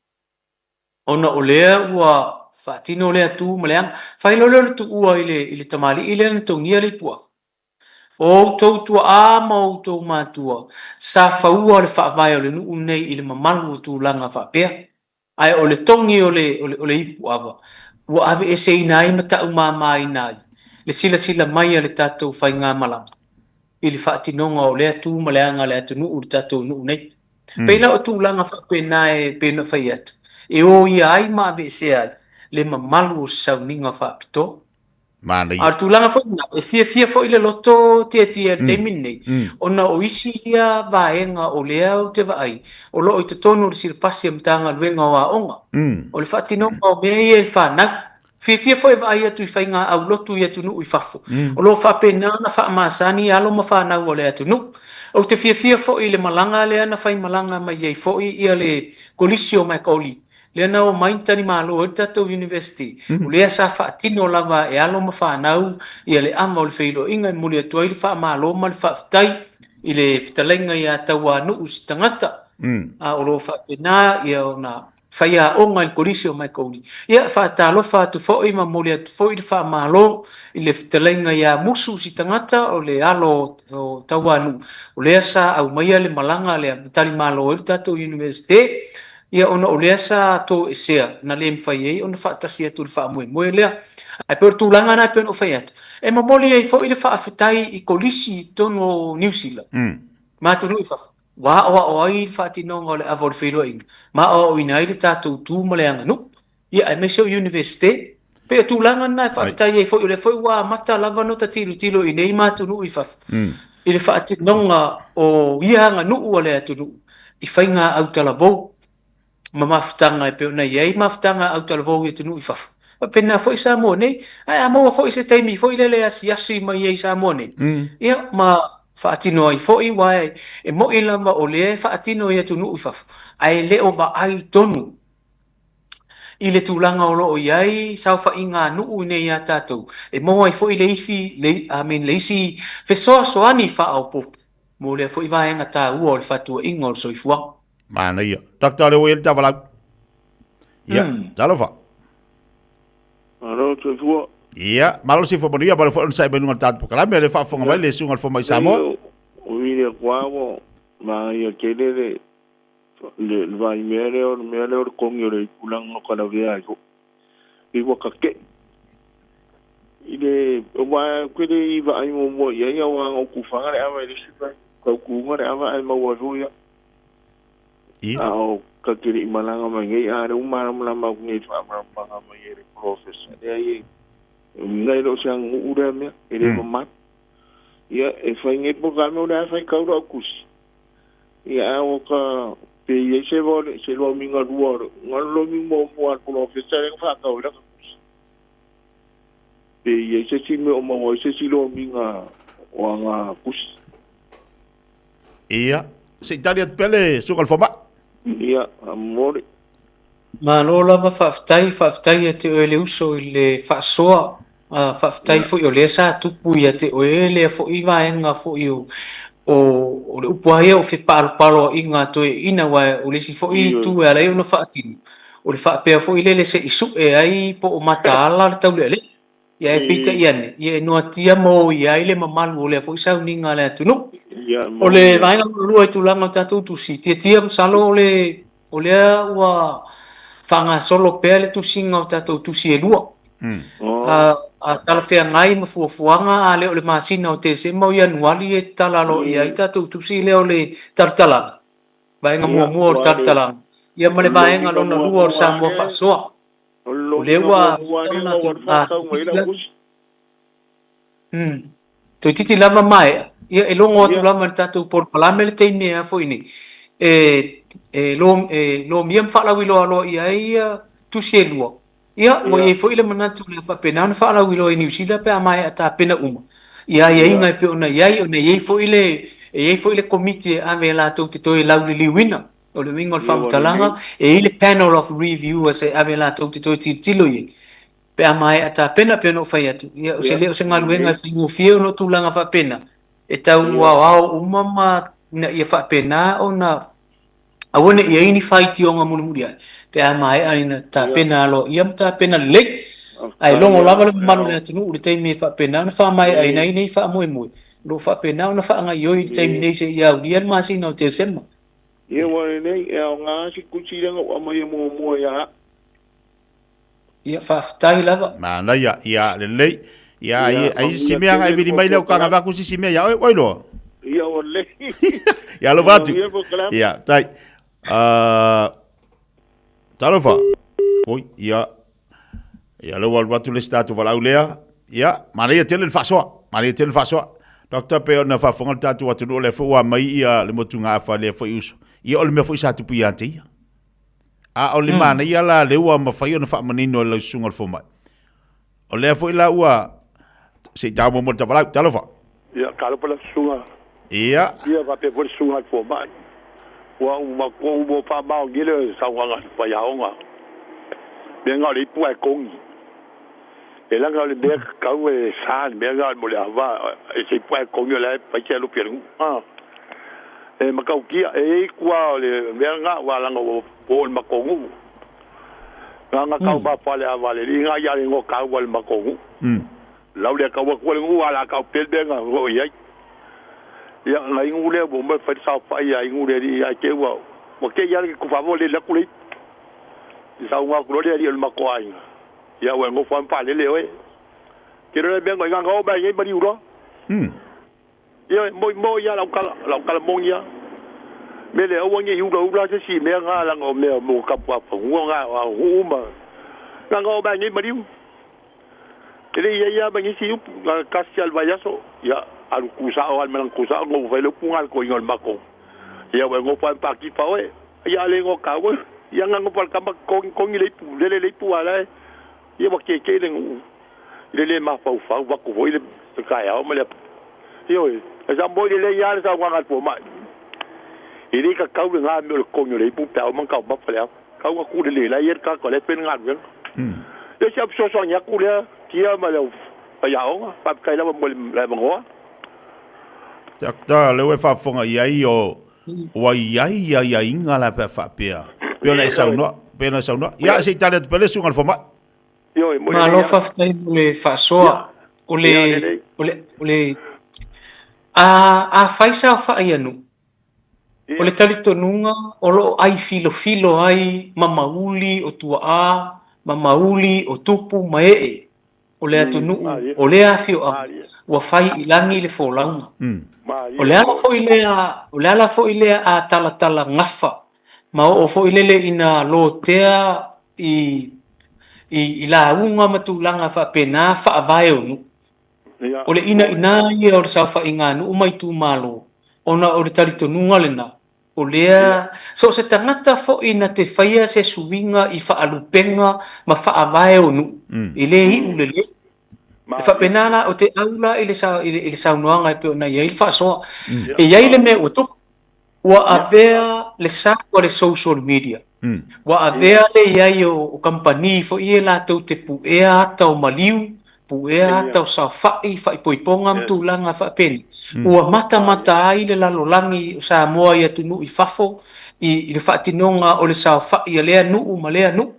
Ona o lea ua whaatino lea tu maleang. Whaino lea tu ua i le tamali i le na tongia le pua. O tau tua a mau tau matua. Sa faua le whaavai o le nuu nei i le mamalu o tūlanga whaapea. Ai o le tongi o le ipu ava. Ua ave e se ina ai matau mama ina ai. Le sila sila mai le tātou whai ngā malanga. I le whaatinonga o le atu maleanga le atu nuu le tātou nuu nei. Peila o tūlanga whaapena e pena whai atu. E o ia ai ma ave e se ai. Le mamalu o sauninga whaapitoa. Ar tūlanga fo na e fia fo ile loto tia te minne ona o isi ia vaenga o lea o te vai o lo i te tonu le sirpasi mtanga luenga o aonga o le fatino o me e fa na fia fo e vai atu i fainga au lotu ia tunu i fafo o lo fa pena na fa masani alo ma fa na o le atu nu o te fia fo ile malanga le ana fai malanga mai ai fo ia le kolisio mai koli Lena o maintani malo o tatou university. O lea sa whaatino lava e alo ma whanau i le ama o le whilo inga i muli atua i le wha malo ma le whaafitai i le whitalenga i a taua nuu si tangata. O lo whaapena i a ona whaia o ngai korisi o mai kauri. Ia whaatalo whaatu fo i ma muli atu fo i le wha malo i le whitalenga i a musu si tangata o le alo o taua nuu. O lea sa au maia le malanga le tali malo i le tatou university. Ia ona o lea sa to esea na le mwhai ei ona whaatasi atu le wha moe moe lea. Ai pēr tūlanga na pēr o whai atu. E mamoli ei fo i le whaafetai i kolisi tono New Zealand. Mātunu i whafu. Wā o ai whaatinonga o le ava o le whiloa inga. Mā o ina i le tātou tū ma le anga nu. Ia ai meseo university. Pēr tūlanga na whaafetai ei fo i le fo i wā mata lava no ta tilo i nei mātunu i whafu. I le whaatinonga o ia anga nu ua le atu nu. I whainga au talavou. Ma mafutanga e peona iei mafutanga au talavou i tunu i fafu. Pena fo i Samoa nei, ai a maua fo i se taimi, fo i lele asi mai iei Samoa nei. Ia ma whaatino ai fo i wae, e mo i lama o lea whaatino i tunu i fafu. Ai le o wa ai tonu. I le tūlanga o loo iei, sau wha inga nuu nei a tātou. E mo ai fo i le ifi, le isi fesoa soani wha au popu. Mo lea fo i waenga tā ua o le whatua inga o le soifua. Mana ia. Dr. Lewel Tavalag. Ia, talofa. Alo, soifua. Ia, malo si fo manuia, malo fo on sai benunga tatu pokalame, le whaafonga mai, le sunga fo mai Samoa. Uile kwao, ma ia kelele, le vai mele o kongi o le kulang no kana vea iko. Iwa kake. Ile, wa kwele iwa ai mo ia wa o kufanga le awa ile sipa. Kau kunga le awa ai maua ruia. Au kakiri i malanga mai ngai are umara mlama ngai fa mlama mai ere professor e ngai lo sang ura me ere mat ia e fa ngai po game ora fa kaura kus ia o ka pe ye se lo minga ruor ngalo mi mo professor e fa kaura kus pe ye se si me o mo se si lo minga o nga kus ia se Italia pele sugal foma. Ia, amore. Ma lo lava whaftai te oe le uso i le whaasoa. Whaftai fo i o lea sa tupu i te oe lea fo i waenga fo i o le upuahia o whi palo i ngā toe ina wai o le si fo i tu e alai o no whaatinu. O le whaapea fo i le se isu e ai po o mata ala le tau le le. Ia e pita i ane. Ia e noa tia mo i ai le mamalu o lea fo i sau ni ngā lea tunu. O le vaenga lua i tūlanga o tātou tusi. Tia msalo o lea ua whanga solo pēr le tusinga o tātou tusi e lua. A tala whea ngai ma fuafuanga a leo le masina o te se mau i anuali e talalo i ai tātou tusi leo le tartalanga. Vaenga mua o tartalanga. Ia ma le vaenga lona lua o Samoa whaasoa. O lea ua toi titi lama mai ia e longo atu lama tātou por palame le teine a fo ini lo miam whalawi loa ia ia tusi e lua ia mo e fo ile manatu le whapena na whalawi loa i New Zealand pe a mai a tā pena uma ia inga pe ona iei fo ile komite a me la tau te toi lau li liwina o le wingo le whamutalanga e ile panel of review a se a me la tau te toi tilo iei pe a mai ata pena no fai atu ia o se leo se ngaluenga fingo fio no tulanga fa pena e tau wow umama na ia fa pena ona awone ia ini fight onga muli pe a mai ana ta pena lo ia ta pena le ai longo lava le manu le tunu le taimi fa pena na fa mai ai nei fa moi lo fa pena na fa nga yo time nei se ya urian ma si no te sema ye wa nei e nga si kuchi nga o mai mo ya ia fa tai lava mana ya le ya ai si me nga vidi mai le ka nga ku si me ya oi lo ia o le ya lo batu ya tai talofa oi ya lo wal batu le statu vala ulea ya mana ya tele faso Doctor pe ona fa fonga tatu watu le fo wa mai ia le motunga fa le fo uso ia o le me fo isa tupu ia te a o le mana ia la le ua ma fa ona fa manino le sunga fo mai o le fo ila ua se ta mo ta vala talofa ia kalo pala sunga ia va pe por sunga fo mai wa uma ko mo fa ba ngile sa wanga fa ya onga benga le pu ai kongi e langa le be ka we sa be ga mo le ava e se pu ai kongi le pa ke lu piru e ma ka ki e kwa le benga wa langa o ma kongu nga ka ba fa le ava le nga ya le ngo ka wa le ma kongu lau le ka wa ko le ngo ala ka pe benga o ye ya la ingule bo me fa sa fa ya ingule ri ya ke wa o ke ya ku fa le la ku le sa wa ku le ri el ma ko ai ya wa ngo fa pa le we ke re ben ngo nga ba ye ba ri uro ya mo ya la ka mo ya me le o ngi uro uro se si me nga la ngo me mo ka pa fa ngo nga wa hu ma nga ngo ba ye ba ri ele ya ba ngi si ka sial va ya so ya al kusa o al melan kusa ngo vai lo pungal ko ngol mako ya we ngo pa ki pa we ya le ngo ka we ya ngo pa ka ko ngi le pu ala ya wa ke le ma fa wa ko voi le ka ya o me le yo ya mo le ya sa wa ngal po ma ili ka ka nga me ko ngi le pu pa o man ka ba fa le ka wa ku le la yer ka ko le pen ngal wen de sa so nya ku le kia ma le ya o pa ka la mo le mo Ta le we fa fonga ia o wa ia inga la pe fa pe. Pe ona sa no. Ya se tale pe le sunga foma. Yo ma lo fa tai le fa so ole a faisa fa ia nu. Ole tali tonunga o lo ai filo ai mamauli o tua mamauli o tupu mae ole atu nu ole afio wa fai ilangi le folaunga. O le ala fo ile a tala ngafa ma o fo ile le ina lotea i la unga matulanga fa pena fa vai onu o le ina ia o sa fa inga nu mai tu malo ona o le tarito nunga lena o lea so se tangata fo ina te faia se suinga i fa alupenga ma fa vai onu ile hi ulele fa penana o te aula ile sa noanga pe ona ia il fa so e ia ile me o to wa avea le sa o le social media wa avea le ia o company fo ia la to te puea ata o maliu puea ata o sa fa ipoiponga mtulanga fa pen ua mata ai le lalolangi o Samoa ia tunu i fafo i le fa tinonga o le sa fa ia lea nu ma lea nu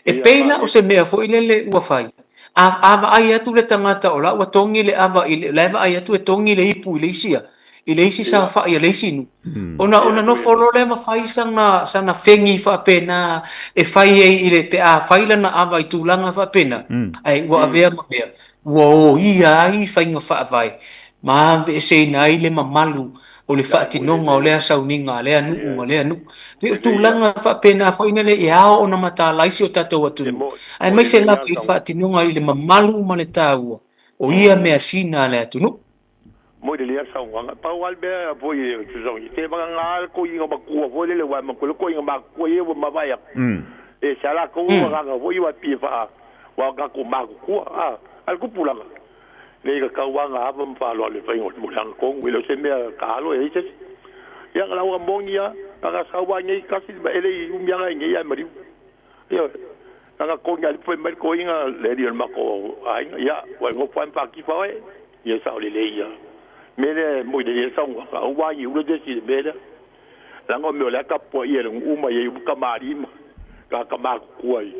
e peina o se mea fo ile le ua fai ava ai atu le tangata o la ua tongi le ava i le ava ai atu e tongi le ipu i le isi sa fa ia le isi nu ona no folo le ma fai sana fengi fa pena e fai i le pe a fai la na ava i tulanga fa pena ai ua avea ma bea ua ia ai fai nga fa vai ma be se nai le mamalu o le fa tinonga o le asauninga le anu le anu pe tulanga fa pena fa ina le ia ona mata laisi o tatou atu ai mai se la i fa tinonga i le mamalu ma le taua o ia me asina le atu no mo le ia sa wanga pa wal be foi so te ba nga ko inga ba ku foi le wa ma ko inga ba ko ye ma ba ya e sa la ko wa ga foi wa pi fa wa ga ko ma ku al ku pula le ka wa nga ba pa lo le fa ngo mo lang ko wi lo se me ka lo e se ya la wa mongia ka sa wa ngi ka si ba ele ya ngi ya mari yo ka ko ngal foi mer ko inga le di ma ko ai ya wa ngo pa ki fa ye sa le ya mele mo de sa wa yu le de si mele la ngo me la ka po ye u ma ye ka mari ka ma ku ai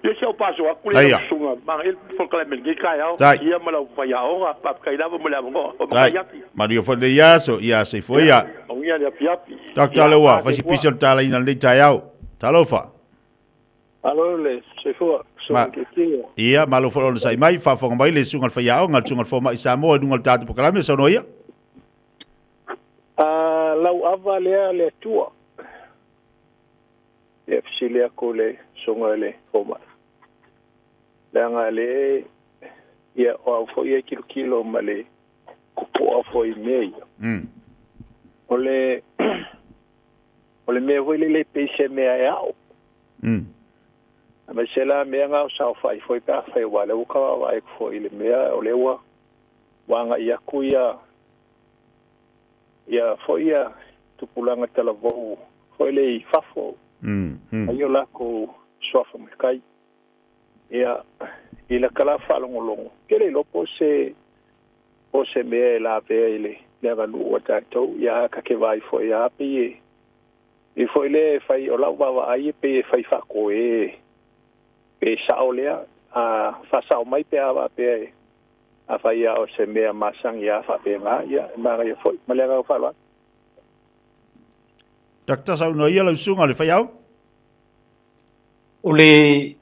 Ia se o paso aku le sunga ma il fo kala men ki kai au ia mala fa ya o pa kai lava mala ngo o ma ya Mario fo de ya so ya se fo ya o ia le piapi Dr. Lewa fa si pisol tala ina le tai au talofa alo le se fo so ke tinga ia malo fo le sai mai fa fo mai le sunga fa ya o ngal sunga fo mai Samoa dungal tatu po kala me so no ia lau ava le tua e fsilia ko le songa le foma langa le ia o fo ia kilo male ko fo i mei ole me vole le pese me ao ama sela me nga sa fa foi ka fa wala u ka wa ek fo ile me ole wa wanga ia kuia ia fo ia tupulanga telavo fo ile fafo ayo la ko sofa me kai ia ila kala fa longo kele lo pose me la ve ile le ga lu wata to ya ka ke vai fo ya pe e fo ile fai o la va ai pe fai fa ko pe sa olea a fa sa o mai pe ava pe a fai ya o se me masang ya fa pe ma ya ma ga fo ma le ga fa la Dr. Sau no ia lo sunga le fai au Ule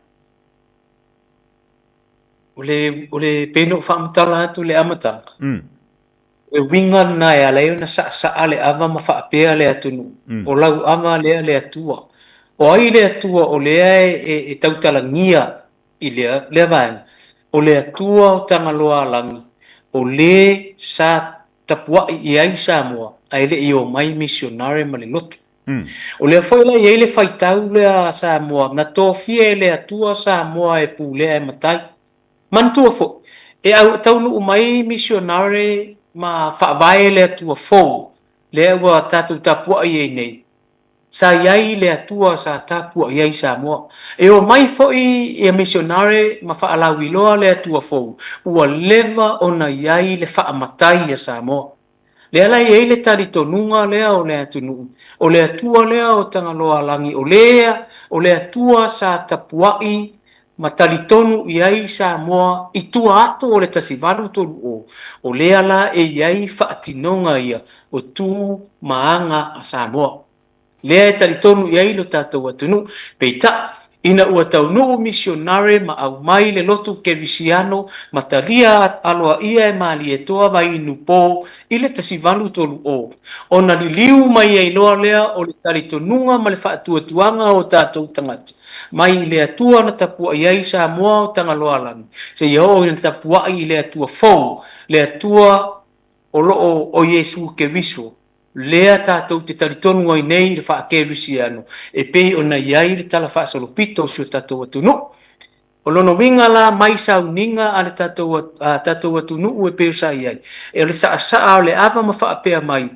peno whaamtala atu le amatanga. E winga na e aleo na sa ale ava ma whaapea le atunu. O lau ava lea le atua. O ai le atua o lea e tautalangia i lea vaenga. O le atua o tangaloa langi. O le sa tapuai i ai Samoa. Ai le i o mai missionare ma le lotu. O le foi la ia le faitau le a Samoa na tofia le atua Samoa e pulea e matai mantua fo e au taunu mai missionare ma faavae le atua fo le ua tatu tapua i nei sa iai le atua sa tapua iai Samoa e o mai fo i missionare ma faalawiloa le atua fo ua leva ona iai le faamatai a Samoa le ala i le talitonunga lea o le atunu. O le atua lea o tangaloa langi o lea, o le atua sa tapuai ma talitonu i ai Samoa i tua ato o le tasivalu tolu o. O lea la e iai whaatinonga ia o tu maanga a Samoa. Lea e talitonu i ai lo tātou atunu. Peita, ina ua taunuu missionare ma au mai le lotu kerisiano ma talia aloa ia e mali e toa vai nupo i le tasivalu tolu o. Ona li liu mai e iloa lea o le talitonunga ma le whaatuatuanga o tātou tangata. Mai le atua na tapua iai Samoa o tangaloa langi. Se iau ina tapua i le atua fau, le atua o loo o Yesu Keriso. Lea tātou te taritonu ai nei le whaakerisiano. E pei o na iai le tala whaasolopito sio tātou atunu. O lono winga la mai sauninga a le tātou atunu e pei o sa iai. E le saa o le ava ma whaapea mai.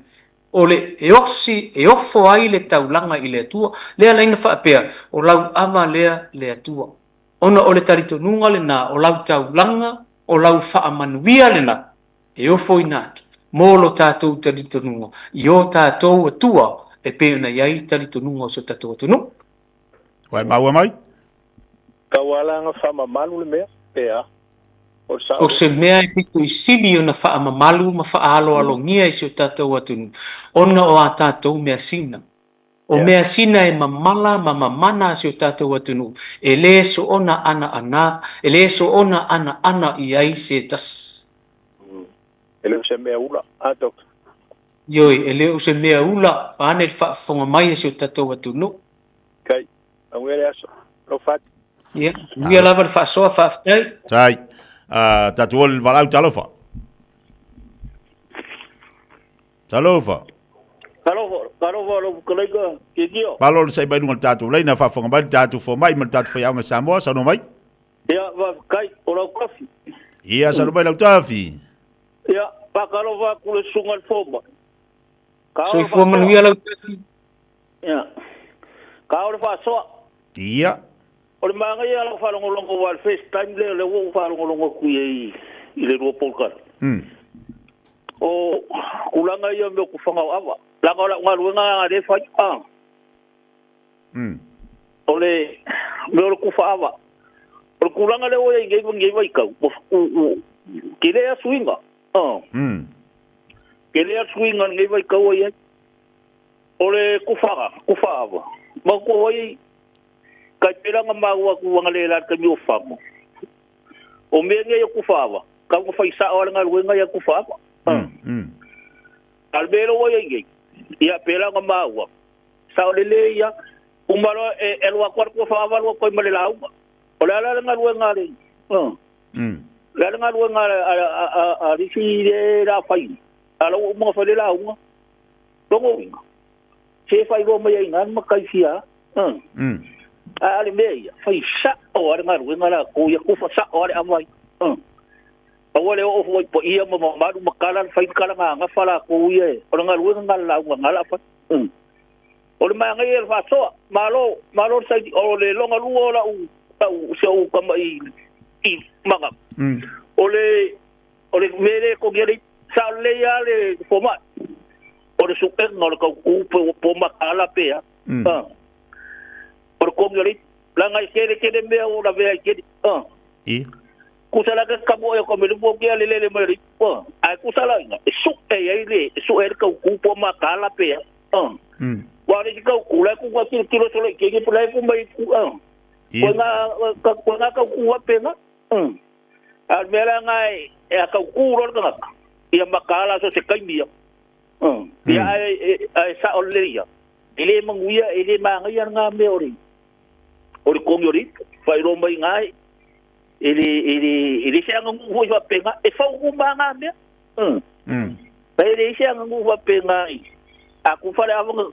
O le e osi, e ofo ai le taulanga i le atua. Lea laina whaapea o lau ava lea le atua. Ona o le taritonunga le na o lau taulanga, o lau whaamanuia le na. E ofo i nātu. Molo tātou talitonunga. I o tātou atua e pēo na iai talitonunga o so tātou atunu. Wai maua mai? Kawalanga whamamalu le mea, pēa. O se mea e pito i sili o na whaamamalu ma whaalo alongia i so tātou atunu. Ona o a tātou mea sina. O mea sina e mamala ma mamana si o tātou atunu. E le so ona ana, e le so ona ana i ai se tas. Ele se mea ula, atok. Yoi, ele se mea ula, ane le whaafonga mai si o tātou atunu. Kai, angwere aso, lo fat. Ia, ia lava le whaasoa whaafitai. Tai, tātou o le walau talofa. Talofa. Talofa, lo kalaika, kikio. Palo le sai bainunga tātou leina whaafonga mai, tātou fo mai, ma tātou whaiaunga Samoa, sano mai? Ia, kai, o lau kafi. Ia, sano mai lau tafi. Ia, pakalova kule sungal foma. So i foma nuia lau tafi. Ia. Kaore whaasoa. Ia. O le maanga ia lau whalongolongo wal FaceTime le wo whalongolongo kuia i le rua polkara. O kulanga ia me ku whangau awa. Langa o la ngaruenga ngā re whai. O le me o le ku whaawa. Por kulanga le oia ngai vai kau. Ke le swinga. Ke le swinga ngai vai kau ia. Ole kufaga. Ma ko oi kai pelanga maua ku ngale la ka mi ofamo. O me ngai kufaga. Ka ko fai sa ora ngal wenga ia kufaga. Albero oia ngai. Ia pelanga maua. Sa ole le ia umaro e lo akwar ko fa va lo ko male la u o la ngal wenga le la ngal wenga a risi de la fai ala u mo fa de la u to go winga se fai go me ngan ma kai fia ale me fai sa o ngal wenga la ko ya ku fa sa o amai o le o foi po ia mo ma du makala fai kala nga fa la ko ye o ngal wenga la u ngala fa o le mai ngai e fa so malo sai o le longa lu o la u se o kama i maga o le mere ko gere sa le ya le format o le su no le ko po makala pe o ko gere la ngai kere me o la ve kere kusala ka mo e ko me lu ke le mari ai kusala nga su e ko po makala pe wala di kau kula ku wa kilo solo ke pulai ku mai ku ko na ka ku wa pena al mera ngai e ka ku ro ka ia makala so se kai mia ia ai sa oleria ele manguia ele manga ia nga me ori ko yori fai ro mai ngai ele se nga ku wa pena e fa ku manga me ele se nga ku wa pena aku fale avanga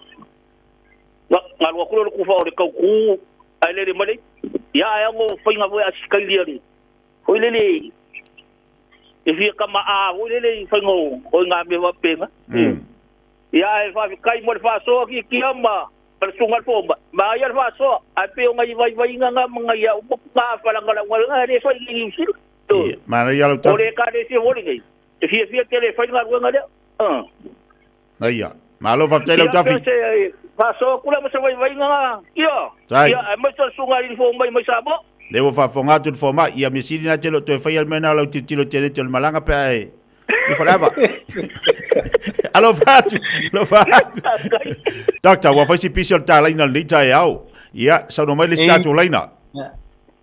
ngal wa kulo ku fa o ka ku ai le mali ya ya mo fa nga wa asikai li o le e fi kama o le fa ngo o nga me wa penga ya ai fa kai mo fa so ki ama per sungal po ba ya fa so ai pe nga vai nga mga ya u pa fa la ngala nga re fa li sil to ma ya lo ta o le ka de si ho ni e fi tele fa nga nga le Aya, malo fa tele tafi. Paso kula mo sa vai nga. Ia. Ia, mo sa sunga ni fo mai sabo. Devo fa fonga tu forma ia misiri na telo to fa mena lo titilo tele tele malanga pe ai. Ni falava. Alo fatu, lo fa. Doctor, wa fa si pisio ta laina lita au. Ia, sa no mai le statu laina.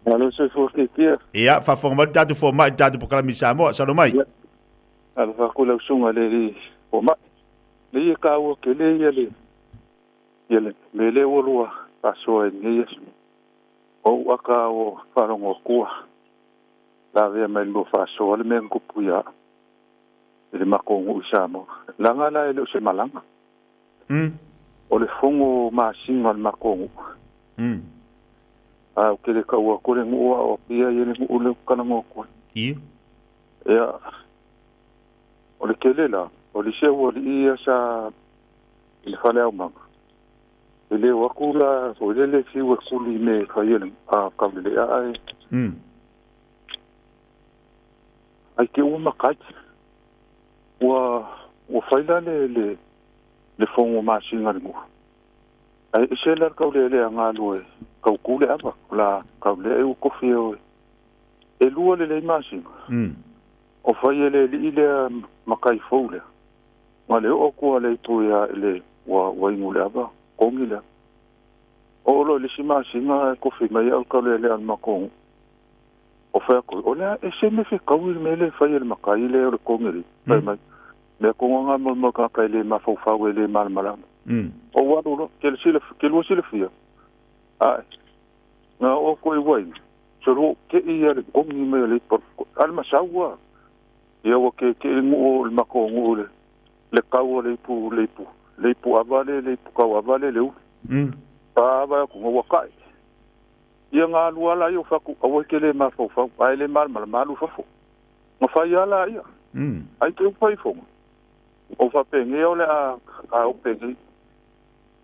Alo se fo ke tia. Ia, fa fonga tatu forma tatu pokala mi Samoa, sa no mai. Alo fa kula sunga le forma. Le ka o ke le yele mele wolua paso ni yesu o aka o farongo kua la ve me lo faso le men kupuya le makongo usamo la ngala ele se malanga o le fongo ma singa le makongo a ke le ka o ko le ngua o pia yele o le kana ngoko ya o le kele la o le se o le sa le fale au manga ele wakula o le fi wakuli me kayele a kable ai ai ke uma kat wa faila le fongo ma singa ngo ai sela kable le ngalo e ka kule aba la kable e ko fio e luo le ma singa o faile le makai foule ngale o ko le tu ya le wa ingule aba kongila o lo le sima singa ko fi mai au ka le an makong o fa ko o la e se me fi ka wi me le fa le makai le o kongili mai mai me ko nga mo ka ka le ma fo fa we le mal malam o wa do ke lo sile fi ai na o ko i wai so ro ke i ya le kongi me le por al masawa ya o ke ngo le makong le ka o le pu avale le pu ka avale le u pa va ku wa kai ia nga lu ala yo fa ku o ke le ma fo fa ai le mal u fa fo ma fa ya la ia ai ke fa fo o fa pe nge o le a o pe nge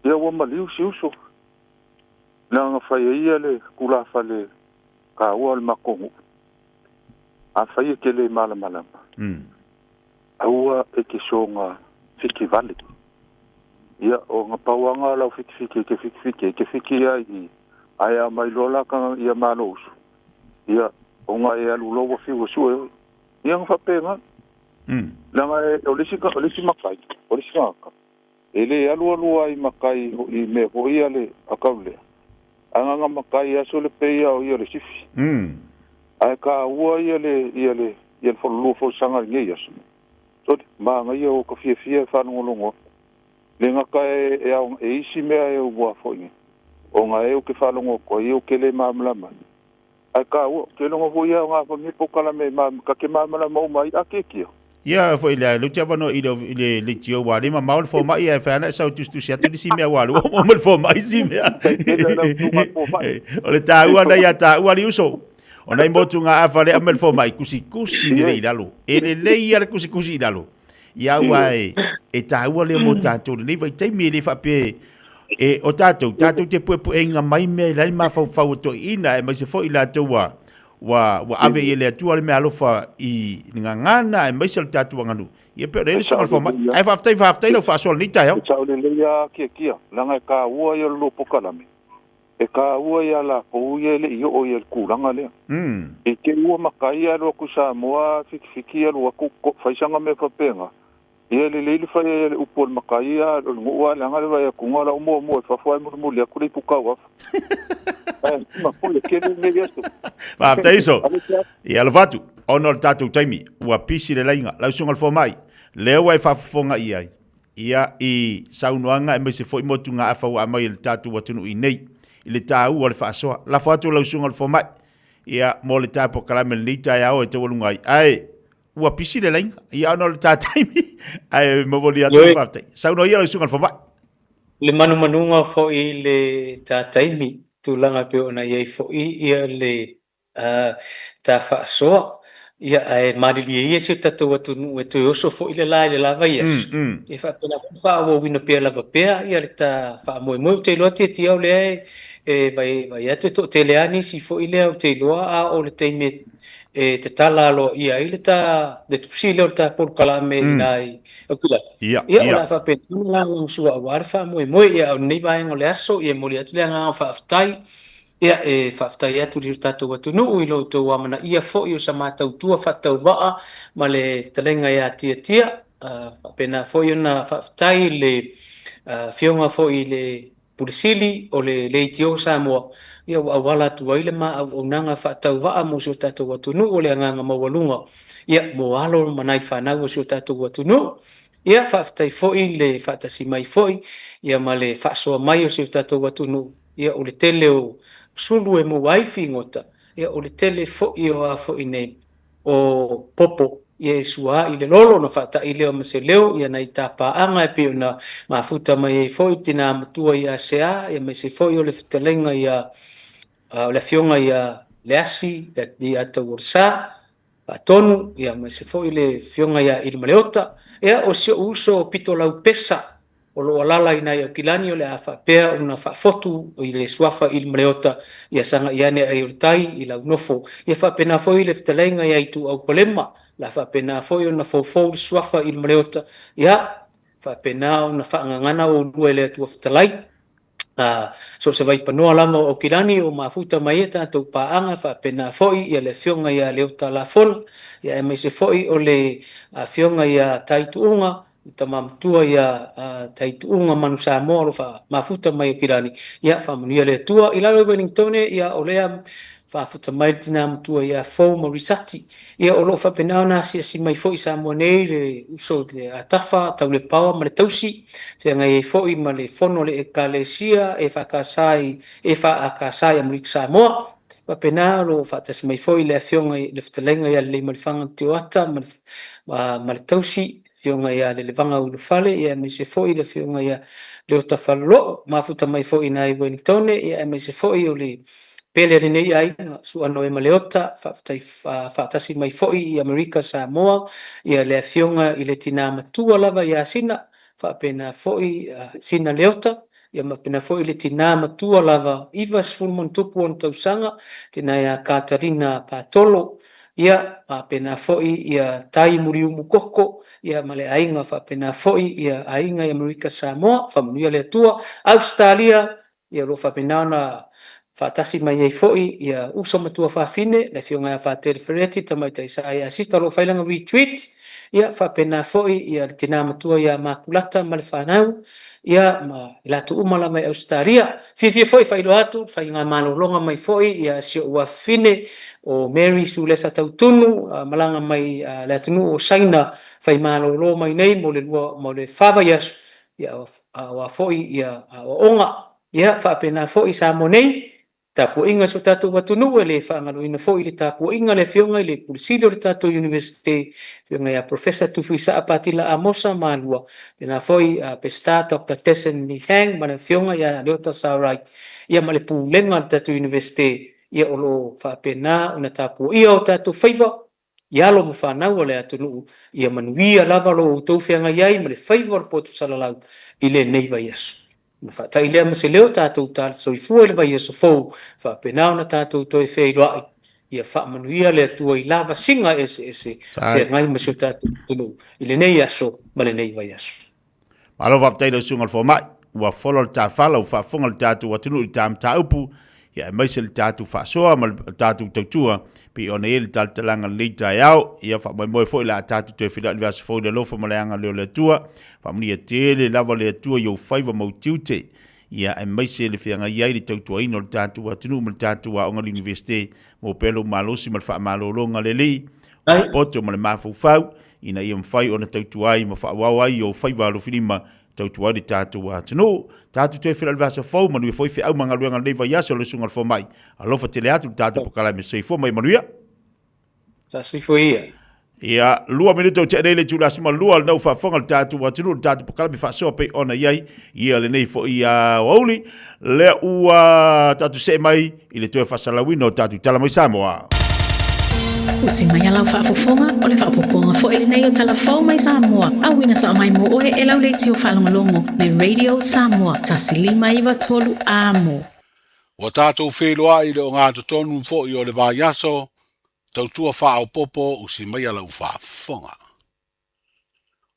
ia o ma liu siu so na nga fa ia le ku la fa le ka o al makongu a fa ia ke le mal aua e ke songa fiki vale ia o nga pawanga la fiki ai ai mai lola ka ia malos ia o nga e alu logo fiu sue ia nga fapenga langa o lesi makai o lesi ngaka ele alu ai makai I me ho ia le akaule anga makai aso le peia o ia le sifi ai ka ua ia le folu fo sanga ngai aso so ma nga ia o ka fia fa ngolongo le ngaka e isi mea e ua fo inga o nga e o ke fa longo ko i o ke le mamlama ai ka ua ke longo fo ia nga fa mi pokala me ka ke mamlama o mai ake kia ia foi le lu tia no le tio wa le ma fo mai e fa na sa tu sia tu si me wa lo mo fo mai si me o le ta ua na ia ta ua li uso o nei mo tu nga fa le amel fo mai kusi le ilalo e le ia le kusi ilalo ia wa e ta ua le mo ta tu le vai tai me le fa pe e o tatou te pue nga mai me la ma fa to ina e mai se fo ila to wa ave ele tu ale me alofa I ngangana e mai se tatou nganu e pe le so alfa mai ai fa lo fa so ni tai o le ia kia langa ka ua ia lo pokalame e ka ua ia la ko ia le io o ia kuranga le e ke ua makai alo ku Samoa fiki alo ku faisanga me fa penga ia le fa ia upol makai ia lo ua langa le vai ku ngala mo fa fa mo le ku le puka wa ma po le ke le gesto ma taiso ia lo fatu ono tatu taimi ua pisi le lainga la sunga fo mai le wa fa fonga ia I saunoanga e mai se foi motunga afa wa mai le tatu wa tunu I nei le tau o le fa so la fatu la sunga fo mai ia mo le tapo kala me lita ia o te wolungai ai ua pisi le lainga ia ono le tataimi ai mo voli atu faftai sauno ia la sunga fo mai le manunga fo I le tataimi tulanga pe ona ia fo ia le ta fa so ia e marili ia se tatu watu nu e to yoso fo ile le lava yes e fa pena fa wo wino pe lava pe ia le ta fa mo te lo te tia le e vai atu to te leani si fo ile o te lo a o le te me e te tala lo ia ile ta de tu si le ta por kala me nai o kula ia o fa pe nga sua war fa mo ia o nei vai ngole aso ia mo le atu le nga fa tai ia e whaftai atu ri tātou atu nuu I lo tō amana ia fo I o sa mātou tua whatau waa ma le talenga ia tia pena fo I ona whaftai le whionga fo I le pulisili o le leitio Samoa ia awala tu waile ma au nanga whatau waa mo si o tātou atu nuu o le anganga mawalunga ia mo alo manai whanau o si o tātou atu nuu ia whaftai fo I le whatasi mai fo I ia ma le whasoa mai o si o tātou atu nuu ia o le tele o sulu e mo waifi ngota ia o le tele fo I o a fo I nei o popo ia sua I le lolo na fata I leo mase leo ia na I tapaanga e pio na mafuta mai e fo I tina matua ia sea ia me se fo I o le fitalenga ia o le fionga ia le asi ia tau ursa tonu ia me se fo I le fionga ia I le maleota ia o se uso pito lau pesa o lo alala ina ia kilani o le afa pea una fa fotu o le swafa I mleota ia sanga iane ai urtai I la nofo ia fa pena foi le ftalenga ia itu au polema la fa pena foi ona fo swafa I mleota ia fa pena ona fa ngana o due le tu ftalai so se vai panoa lama o kilani o mafuta maieta to paanga fa pena foi ia le fionga ia le telefon ia me se foi o le fionga ia taituunga tamamtua ia taituunga manu Samoa lo fa mafuta mai kilani ia fa munia le tua I lalo Wellington ia o lea fa futa mai tina mtua ia fo mo risati ia o lo fa pena na si mai fo Samoa nei le uso de atafa tau le pawa ma le tausi te ngai fo I ma le fono le ekalesia e fa kasai Amerika Samoa pa pena lo fa tas mai fo I le fionga le ftelenga ia le malfanga tioata ma le tausi fionga ia le levanga ulufale ia me se fo I le fionga ia le otafalo mafuta mai fo I nai Wellington ia me se fo I o le pele le nei ai su ano e maleota fa tasi mai fo I Amerika Samoa ia le fionga I le tina matua lava ia sina fa pena fo I sina leota ia ma pena fo I le tina matua lava ivas fulmon tupu on tausanga tina ia Katarina Patolo ia pena fo I ia tai muriu mukoko ia male ainga fa pena fo I ia ainga I Amerika Samoa fa munia le tua Australia ia lo fa pena na Whaatasi mai ei fo'i ia uso matua whawhine, le whionga a pātere whereti, tamai tai sa ia asista lo whailanga retweet, ia whapena fo'i ia tina matua ia makulata ma le whanau, ia ma ilatu umala mai Australia, fia fo'i whailo atu, whainga malolonga mai fo'i, ia sio ua whine o Mary Sulesa tautunu, malanga mai le atunu o Saina, whai malolo mai nei, mo le whawa iasu, ia wa fo'i ia o onga, ia whapena fo'i sa mo nei, tapu inga so tatu watunu le whaangalo ina fo ili tapu inga le whionga le pulisilo le tatu university whionga ya professor tufuisa apatila amosa malua pena foi pesta Dr. Tessen ni hang mana whionga ya leota saurai ia male pulenga le tatu university ia olo whapena una tapu ia o tatu whaiva ia lo mawhanau le atunu ia manuia lava lo utou whianga iai male whaiva o potu salalau ile neiva yasu. Fa ile ma se leo tātou tāle soifua le vai e sofou fa penao na tātou toi fei loai ia fa manuia le atua I lava singa ese fe ngai ma se tātou tunu ile nei aso ma le nei vai aso malo va tailo sungal fo mai wa follow ta follow fa fungal tātou wa tunu tam ta upu ia mai se tātou fa soa ma tātou tautua pe ona ele talanga leita yao ia fa mai fo la tātou toi fila le vas fo le lofa ma le anga le tua fa mni tele lava le tua yo faiva mo tiute ia e mai se le fianga ia le tautua ino le tātou atunu ma le tātou a onga university mo pelo malosi ma fa malolonga le li poto ma le mafufau ina ia mfai ona tautua ai ma fa wawai yo faiva lo filima tautua le tātou atunu tātou toi fila le vas fo ma le foi fi au manga luanga le vai aso le sungal fo mai alofa tele atu tātou pokala me sei fo mai manuia sa sei fo ia ia lua minuto te nei le tula sima lua no fa fonga tatu wa tunu tatu pokala bi fa so pe ona yai ia le nei fo ia wauli le ua tatu se mai ile to fa salawino tatu tala mai Samoa usi mai ala fa fofonga o le fa poponga fo ile nei o tala fo mai Samoa a wina sa mai mo o e lau le tio fa longo le radio Samoa tasili mai va tolu amo o tatu feloa ile o ngā tonu fo i o le va yaso tautua wha o popo usi mai ala uwha fonga.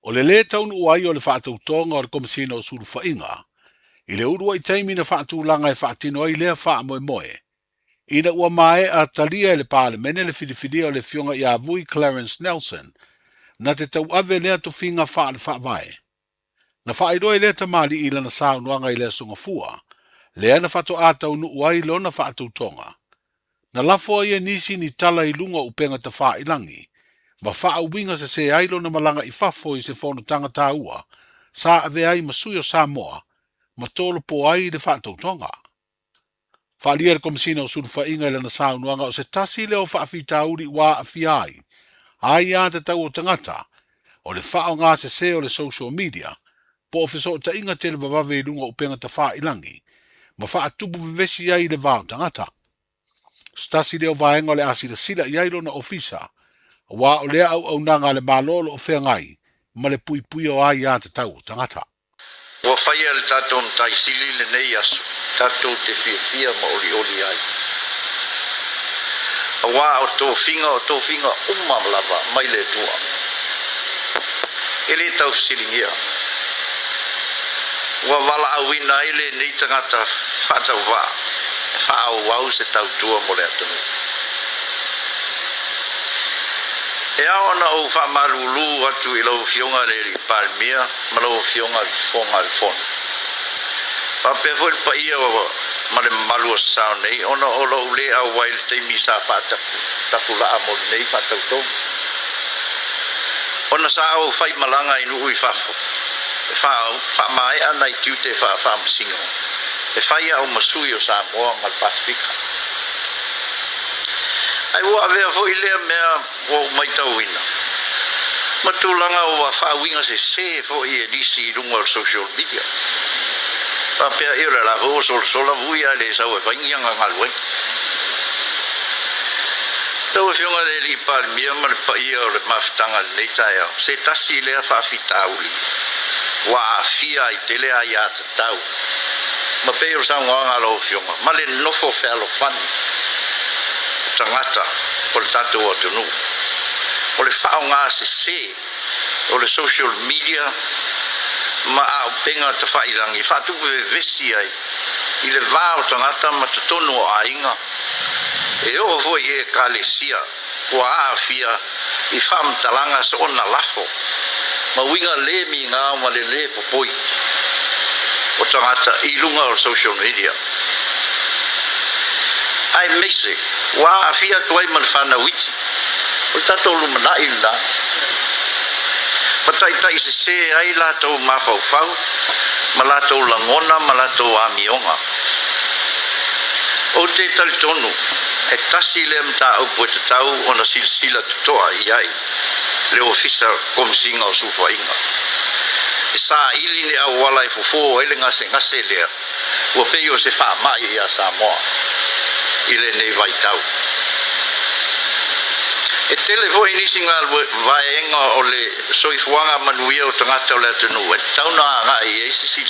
O le taunu uai o le wha tautonga o le komisina o suru whainga, I le urua I taimina wha tūlanga e wha tino ai lea wha moe moe. Ina ua mae a talia le pāle mene le whidiwhidia o le fionga I a vui Clarence Nelson, na te tau ave lea to whinga wha le wha vai. Na wha I roi lea tamali I lana sao nuanga I lea sunga fua, lea na wha to a taunu uai lona wha tautonga. Na lafo ia nisi ni tala I lunga upenga ta wha ilangi, ma wha winga se ailo na malanga I fafo I se whono tanga tā ua, sa ave ai masui o Samoa, ma tolo po ai de wha tautonga. Wha lia le komisina o suru wha inga ila na sao nuanga o se tasi leo wha afi tauri wa afi ai a te tau o tangata, o le wha o ngā se o le social media, po ofiso o ta inga tele vavave I lunga upenga ta wha ilangi, ma wha atubu vivesi ai le vau tangata. Stasi leo vaenga le asira sila iailo na ofisa, wa o lea au nanga le malolo o whengai, ma le pui pui o ai a te tau tangata. Wa whaia le tātou mtai sili le nei asu, tātou te Fiafia ma oli ai. A wā o tō whinga umamlava mai le tua. Ele tau silingia. Wa wala awina ele nei tangata whatau wā. Whao wau se tau tua mo le atunu. E aona o wha marulu atu I lau fionga le li palmia, ma lau fionga li fonga. Pa pefo il pa ia ma le malu o sao nei, ona o lau le au wai le teimi sa tapu la amo nei pa tau tau. Ona sa au whai malanga inu ui fafo. Wha mai ana I tiute wha masingo. E whaia o masui o Samoa mal Pasifika. Ai ua avea fo I lea mea o maitauina. Matulanga o a whawinga se fo I edisi I lunga o social media. Pa pia I ora la ho sola vuia le sau e whaingianga ngaluen. Tau e whionga le li palmia ma le paia o le mawhitanga nei taia. Se tasi lea whawhita uli. Wa a fia I tele ai a tau. Ma peo sa nganga lo fionga ma le nofo felo fani tangata o le tatu o tunu o le whao ngā se o le social media ma a penga te whailangi whatupu e vesi ai I le vā o tangata matatonu o ainga. E o foi e kalesia, o Fiafia, I whamtalanga sa ona lafo. Ma winga le mi ngā ma le popoi. O tangata I lunga o social media. Ai mese, o Fiafia tuai man whana witi. O tato lumana ila. Patai se ai lato mawhauwhau, ma lato langona, ma lato amionga. O te talitonu, e tasi le mta au po te tau o na silsila tutoa iai, le ofisa komisinga o suwhainga. E sa ili ne au wala I fufo ele ngase lea, ua pei o se wha mai I a Samoa, ile nei vai tau. E tele foi nisi ngā vaenga o le soifuanga manuia o tangata o le atunu. E tauna ngā I eisi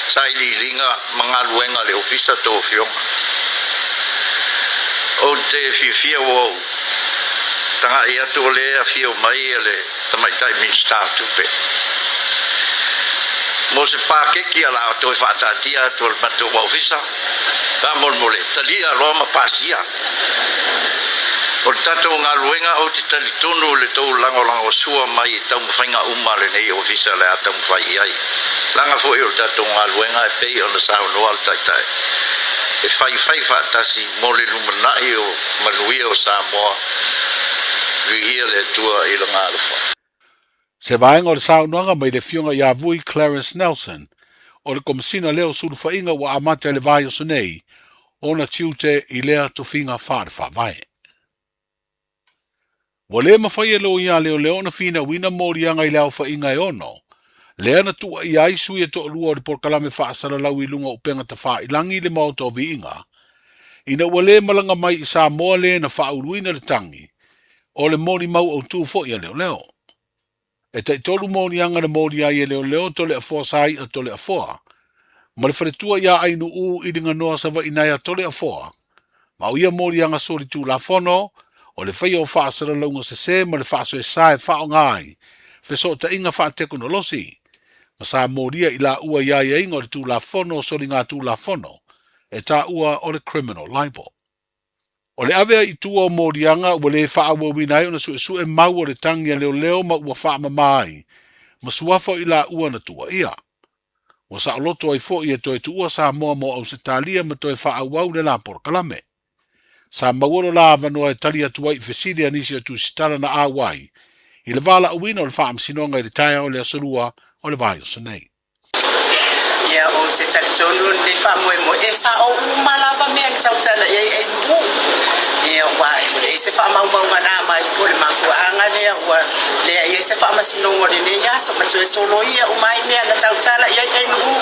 sa ili ringa mga luenga le ofisa tō fionga. O te Fiafia wau, tanga I atu o le Fiafia Mai e le tamaitai minsta tupe. Mo se pākeki ala o toi whaatatia atu o le mato wa ofisa, ka molmole, talia loa ma pasia. O tatou ngā luenga o te talitonu le tau lango sua mai I tau mwhainga le nei ofisa le atau mwhai ai. Langa fo o tatou ngā luenga e pei o na sao noa le taitai. E whai whaatasi mo le lumanai o manuia o Samoa ruhia le tua I la ngā lufa. Se vaenga o le sao noanga mai le fionga I avui Clarence Nelson o le komisina leo suru whainga wa amate le vai o sunei o na tiute I lea tofinga whaare whaavae. Wa le mawhai e lo ia leo na fina wina morianga I leo whainga e ono. Lea na tua I aisu e to lua o le porkalame whaasara lau I lunga upenga ta wha ilangi le mauta o viinga. Ina wa le malanga mai I Samoa le na whauruina le tangi. O le moni mau au tu fo ia leo. E tai tolu morianga na moria I leo to le afoa sai a to le afoa. Ma le wharetua ia ainu u I ringa noa sawa inaya to le afoa. Ma o ia morianga sori tu la fono. O le whai o whaasara launga se ma le whaaso e sae whao ngai. Wheso ta inga wha teknolosi. Ma sa moria I la ua ia inga o le tū la fono sori ngā tū la fono. E tā ua o le criminal libel. O le avea I tua o morianga ua le wha awa winai o na su e mau o le tangia leo ma ua wha mamai. Ma suafo I la ua na tua ia. Ua sa oloto ai fo I e toi tua Samoa mo au se talia ma toi wha awau le la porkalame. Sa maworo la avanoa e talia tuai fesili anisi atu sitara na awai. I le vala uwina o le whaam sinonga I le taia o le asurua o le vai o sanei. Ia o te talitonu le whamoe mo e sa o umalawa mea ni tautala e mu. Ia wai e se whamaumaunga nā mai o le mafuanga lea ua lea e se whamasinonga le ne yaso ma tue solo ia umai mea na tautala ia e mu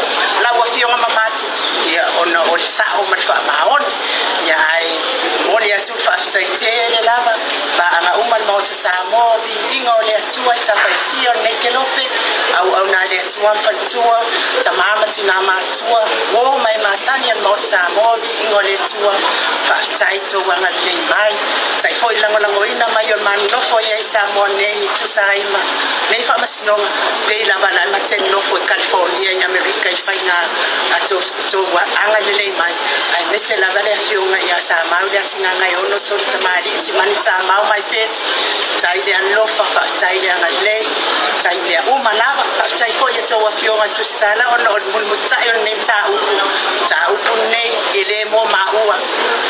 lawa fionga mamatu. Ia ona o le sa o ma le whamaoni. Ia ai mori atu whafisai le lava ba anga umal mo te Samoa vi inga o le atua I tawhai fia o nei kelope au na le atua mwhalitua ta mama tina matua o mai masani an mo te Samoa vi inga o le atua whaftai to wanga lei mai tai foi lango ina mai o manu nofo ia I Samoa nei tu saima nei whamasinonga pei lava na maten nofo I California I Amerika I whainga ato wa anga lei mai ai mese lava le fionga ia Samoa le atinga ngai ono sori tamari iti mani Samoa mai pes tai le alofa tai le anga lei tai le uma lava tai foi e to wa fionga tu stala ono mulmutai o nem ta upu nei ele mo maua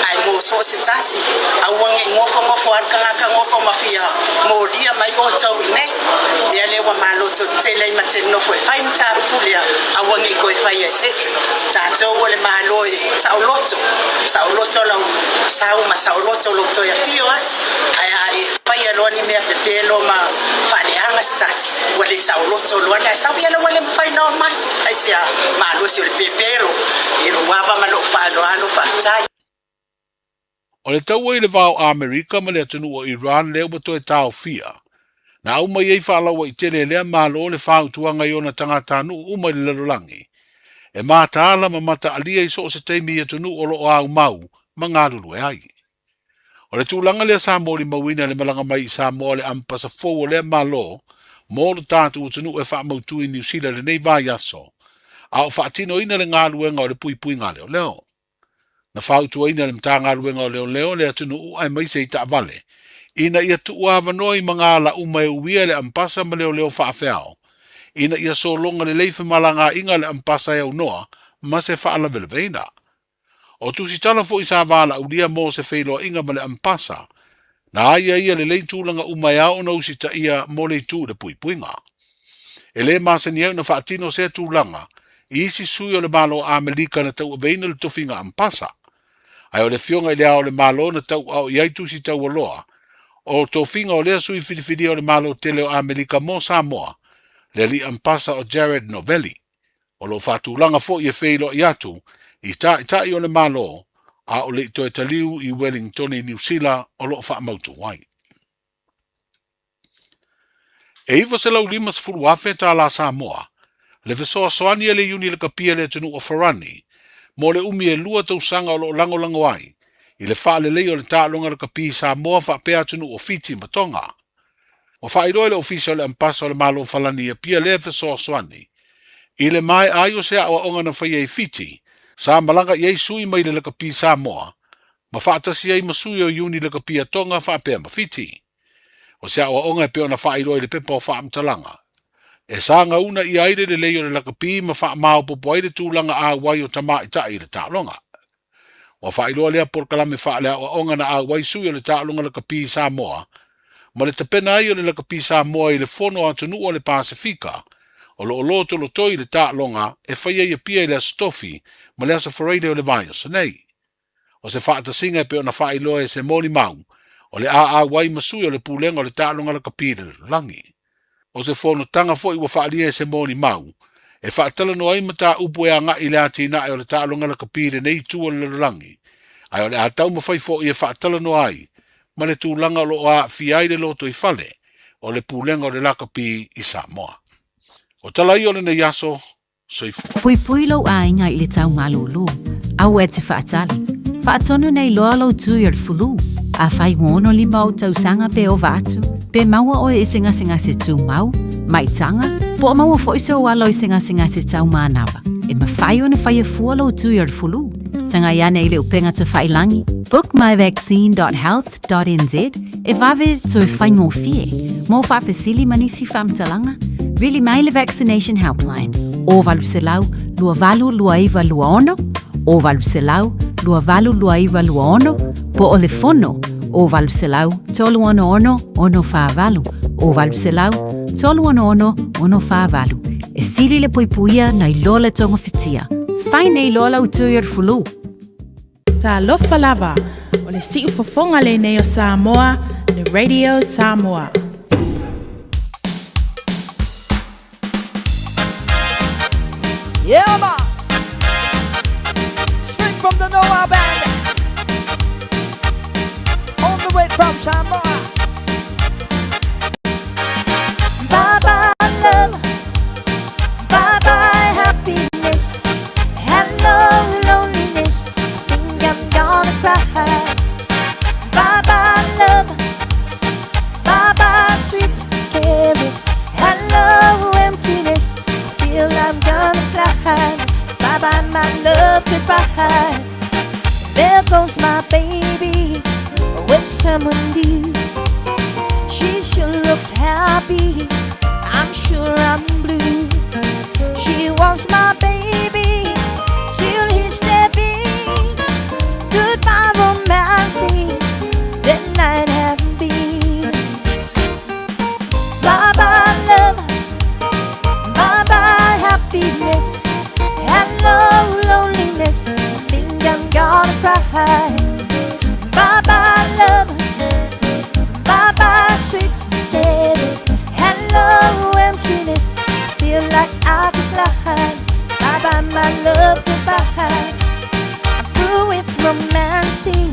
ai mo so se tasi au wange ngofo arka ngofo mafia mo dia mai o to nei ia le wa maloto tele mateno foi fai ta upulia au wange ko fai ses ta to le maloi sauloto la sauloto loto ya fio atu ai fai aloni me pepelo ma fale anga stasi wale sauloto lwana sabia lo wale fai no mai ai sia malo si le pepelo e wava malo falo ano fatai. O le tau ai le vau Amerika ma le atunu o Iran leo bato e tau fia. Na uma iei whaalawa I tele lea malo le whau tuanga I ona tangata anu uma le lalulangi. E mata ala ma mata alia I so se teimi atunu o lo au mau ma ngā lulu e ai. O le tūlanga lea Samoa li mawina le malanga mai I Samoa le ampasa fōua lea malo mo le tātu atunu e wha mautu I New Zealand le nei vai aso. A o whaatino ina le ngā luenga o le pui pui ngā leo leo. Na whautua ina le mta ngā luenga o leo leo le atunu u ai mai se i ta vale. Ina ia tuua vanoi mga la umai uia le ampasa ma leo leo whaafeao. Ina ia so longa le leife malanga inga le ampasa e unoa ma se whaala veleveina. O tusi tala fo i sa wala ulia mo se whailoa inga ma le ampasa. Na aia ia le leitulanga umai au na usita ia mo le tu le pui puinga. E le masani au na whaatino se tūlanga i isi sui o le malo a Amerika na tau aveina le tofinga ampasa. Ai o le fionga i le ao le malo na tau au i aitu si tau aloa. O tofinga o lea sui whidiwhidi o le malo tele o Amerika mo Samoa, le li ampasa o Jared Novelli. O lo whaatulanga fo i e wheilo i atu, i ta i o le malo, a o le toe taliu i Wellington i New Zealand o lo whaamautu wai. E iwa se lau lima sifuru afe ta la Samoa, le fesoa soani e le uni le kapia le tunu o Farani, mo le umi e lua tau sanga o lo lango ai, i le wha le lei o le tālonga le kapi Samoa wha pēa tunu o Fiti Matonga. O wha iroe le ofisa o le ampasa o le malo falani e pia le fesoa soani, i le mai ai o se awa onga na whai e Fiti, sa malanga i ei sui mai le kapi Samoa, ma wha atasi ei masui o uni le kapi Tonga wha pēa ma Fiti. O se awa onga e peo na wha iroe le pepa o wha amtalanga. E sanga una i aire le lei o le lakapi ma wha mao popo aire tūlanga a wai o tama i ta i le tālonga. O wha iroa lea por kalame wha lea o onga na a wai sui o le tālonga lakapi Samoa, ma le tapena ai o le lakapi Samoa i le fono atunu o le Pasifika, o lo loto lo toi le tālonga e whaia i pia i le astofi ma le asa whareide o le vai o sanei. O se wha atasinga e peo na wha iroa e se moni mau, o le a wai masui o le pūlenga o le tālonga lakapi le langi. O se fono tanga fo i wa whaalia e se moni mau, e whaatala no ai mata upu e anga i le atina e o le tālonga la kapire nei tua le langi. Ai o le atau mawhai fo i e whaatala no ai, ma le tūlanga lo a fiaire loto i fale, o le pūlenga o le lakapi i Samoa. O tala i o le ne yaso, soifu. Pui pui lo a inga i le tau malulu, au e te whaatali. Whaatonu nei loa lo tu i ar fulu, a whai wono lima o tau sanga pe o vatu, pe maua o e singa se tu mau, mai tanga, po a maua fo iso walo i singa se tau manawa. E ma whai o na whai a fua lo tu i ar fulu. Tanga iane i le upenga te whai langi, bookmyvaccine.health.nz, e vave to e whai ngō fie, mō whapesili manisi whamtalanga, really mai le vaccination helpline, o valu se lau, lua valu lua iwa lua ono, o valu se lau, lua valu lua iwa lua ono, po o le fono, o valu se lau, tolu ono ono, ono wha valu, o valu se lau, tolu ono ono, ono wha valu. E siri le puipuia na i lola tonga fitia. Whai nei lola utui ar fulu. Ta lofa lava, o le si ufafonga le nei o Samoa, le Radio Samoa. Yeah, man! Straight from the Noah Band. On the way from Samoa. Bye-bye love. Bye-bye happiness. Hello loneliness. I think I'm gonna cry. Bye-bye love. Bye-bye sweet cares. Hello emptiness. I feel I'm gonna fly. Bye-bye my love, goodbye. There goes my baby with someone new. She sure looks happy, I'm sure I'm blue. She was my baby till he's stepping. Goodbye romancing, the night haven't been. Bye-bye love. Bye-bye happiness. Hello loneliness. I think I'm gonna cry. Bye-bye love. Bye-bye sweet ladies. Hello emptiness. Feel like I could fly. Bye-bye my love, goodbye. I'm through with romancing.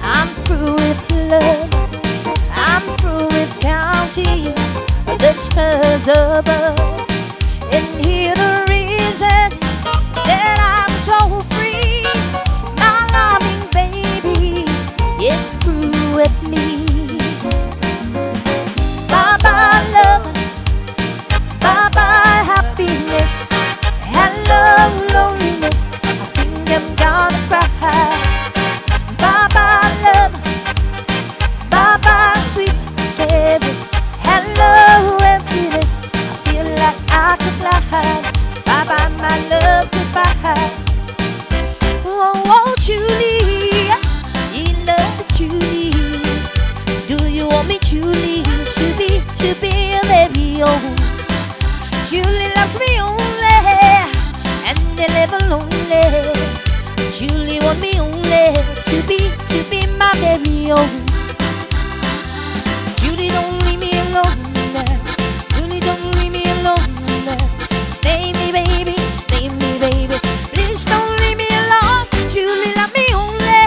I'm through with love. I'm through with counting the stars above. And hear the reason that I'm so free. My loving baby is through with me. Bye-bye love. Bye-bye happiness. Hello Julie, don't leave me alone. Julie, don't leave me alone. Stay me, baby, stay me, baby. Please don't leave me alone. Julie, love me only,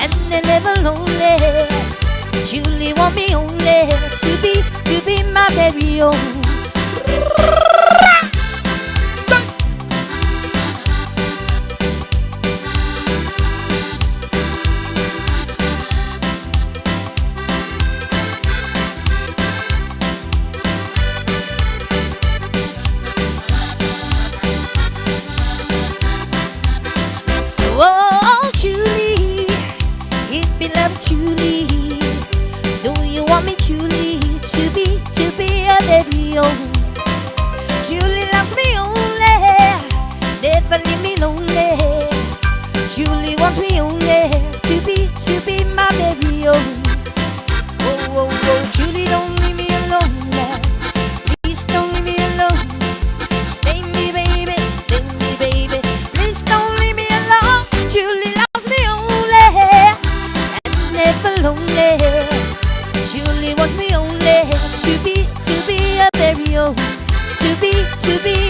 and never lonely. Julie, want me only to be my very own. Oh, Julie, it be love, Julie. Do you want me, Julie, to be a baby? Oh, Julie loves me only, never leave me lonely. Julie wants me only to be my baby. Oh, oh, oh, oh, Julie, don't leave me alone. Please don't leave me alone. Stay me, baby, stay me, baby. Please don't leave me alone. Julie loves me only, and never lonely. Julie wants me only to be a baby. Oh, to be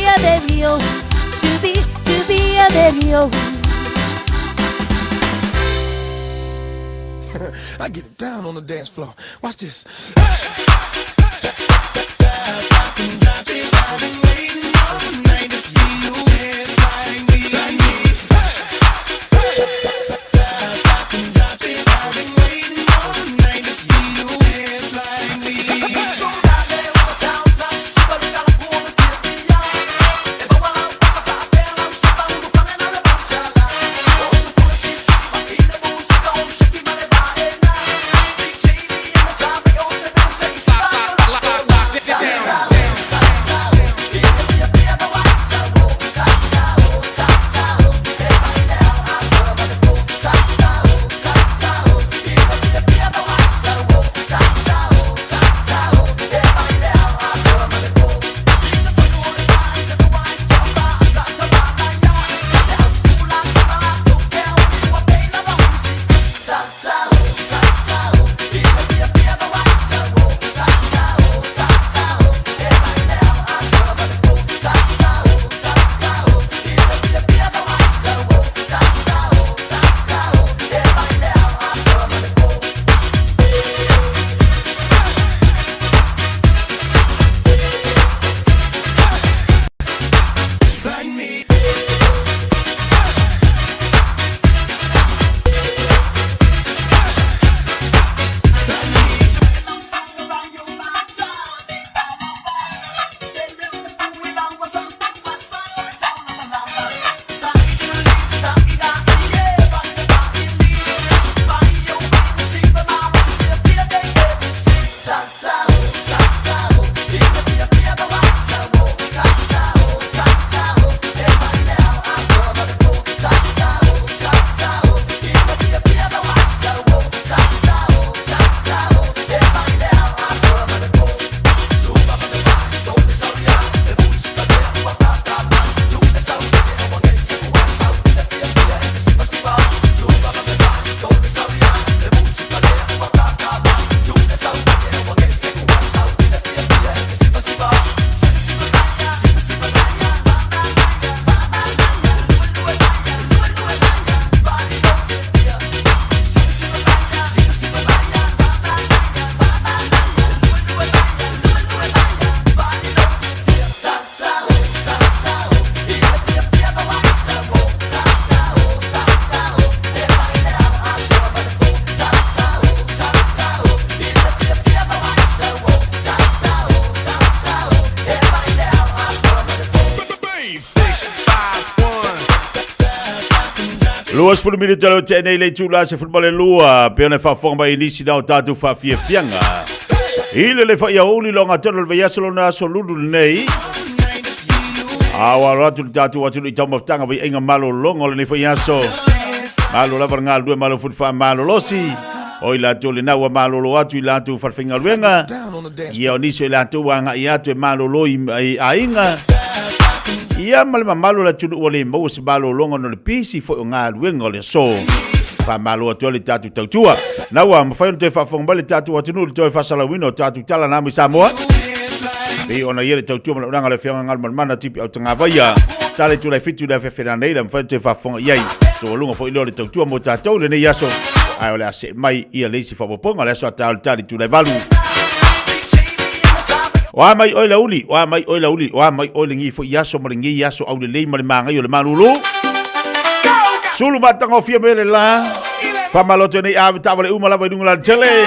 a baby. Oh, to be a baby. Oh. I get it down on the dance floor. Watch this. Luas puluh minit jalo cene le tula se football lua peona fa forma inisi na tatu fa fianga. Ile le fa ya uli longa tono le ya solo na soludu nei. Awa ratu tatu watu le tamo tanga bi enga malo longo le fa ya so. Malo la ngal due malo futfa malo losi. Oi la tole na wa malo lo atu la tu farfinga luenga. Ia ni se la tu wanga ia tu malo lo ainga. Ia malama malo la tulu o le mo se malo longo no le pisi fo nga luenga le so. Fa malo atu le tatu tautua. Na wa mafai te fa fonga le tatu atinu te fa sala wino tatu tala na mi Samoa. Be ona yele tautu mo ranga le fianga ngal mana tipi au tanga vaia. Tale tu le fitu le fefera nei le mafai te fa fonga yai. So lunga fo ile le tautu mo tatu le nei yaso. Ai ole ase mai ia le si fa ponga le so tal tali tu le valu. Wa mai oila uli, wa mai oila uli, wa mai oila ngi fo yaso mo ngi yaso au le le manga yo le malulu. Sulu matanga fia mele la. Pamaloto nei a tawale umala vai dungula tele.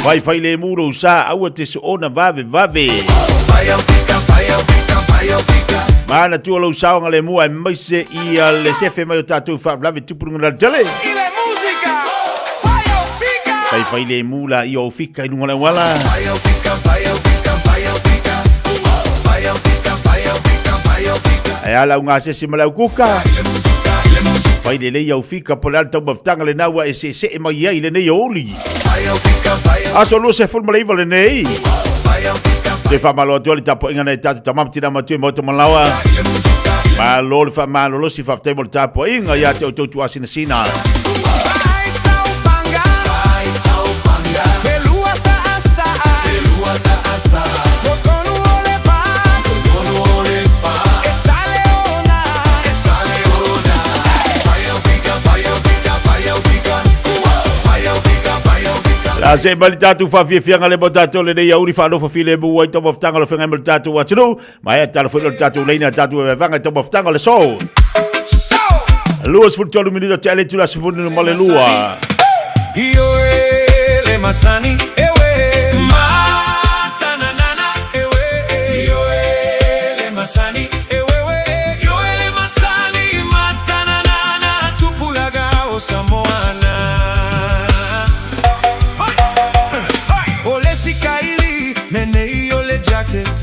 Vai fai le muro sa au te so ona vave. Mana tu lo sa ngale mua mai se ia le sefe mai tatu fa blave tu purunga tele. Fai le mula io fika dungula wala. Ala unga se simala kuka. Pai de le au fika polar tau baftanga le nawa e se mai ai le nei oli. Aso lo se forma le vale nei. Te fa malo toli tapo ingana tatu tamam tina matu moto malawa. Ma lo fa malo lo si fa table tapo inga ya te tu asina sina. Se bali tatu fa Fiafia ngale botato le nei auri fa no fa file bu wai to boftanga lo fenga mel tatu wa tru ma ya talo fo tatu leina tatu ve vanga to boftanga le so Luas fu tolu minuto tele tu la sifuni no male lua io le masani ewe mata nanana ewe io le masani ewe io le masani mata nanana tupulaga o Samoana.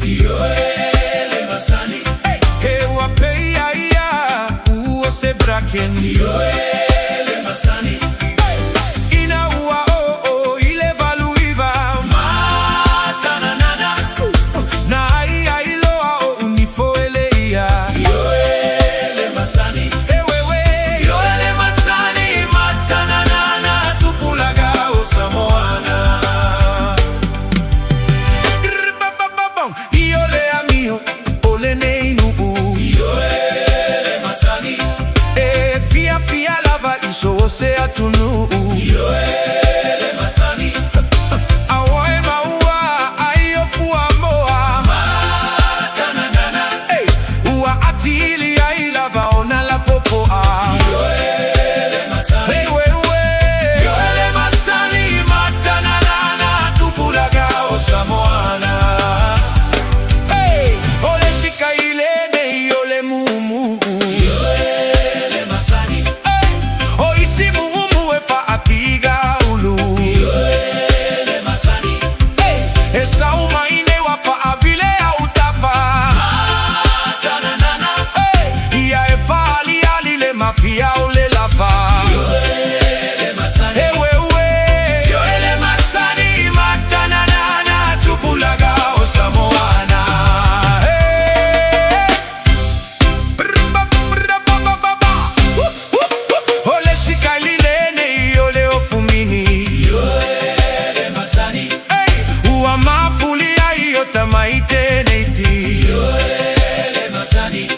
Io le masani e wa peia ia uo se braken io le masani ina ua o ile valuiva mata nanana na ai loa o unifo eleia io le masani e wewe io le masani mata nanana tupulaga o Samoana. Fiafia lava iso se atunu io le masani awe maua ayo fuamoa mata nanana ua atili ai lava ona la popoa io le masani io le masani mata nanana tupulaga o Samoana. Ole sika ile ne io le mumu Mafia ole lava io le masani ewe io le masani mata nanana tupulaga o Samoana. Ole sikaililene io le ofumini io le masani ua mafulia io tamaite neiti io le masani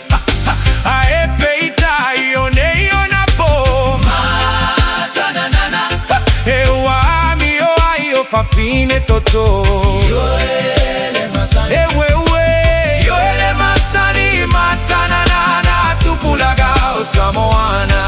fa fine toto io le masani io le masani mata nanana tupulaga o Samoana.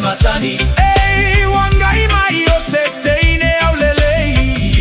Masani wangai mai o se teine au lelei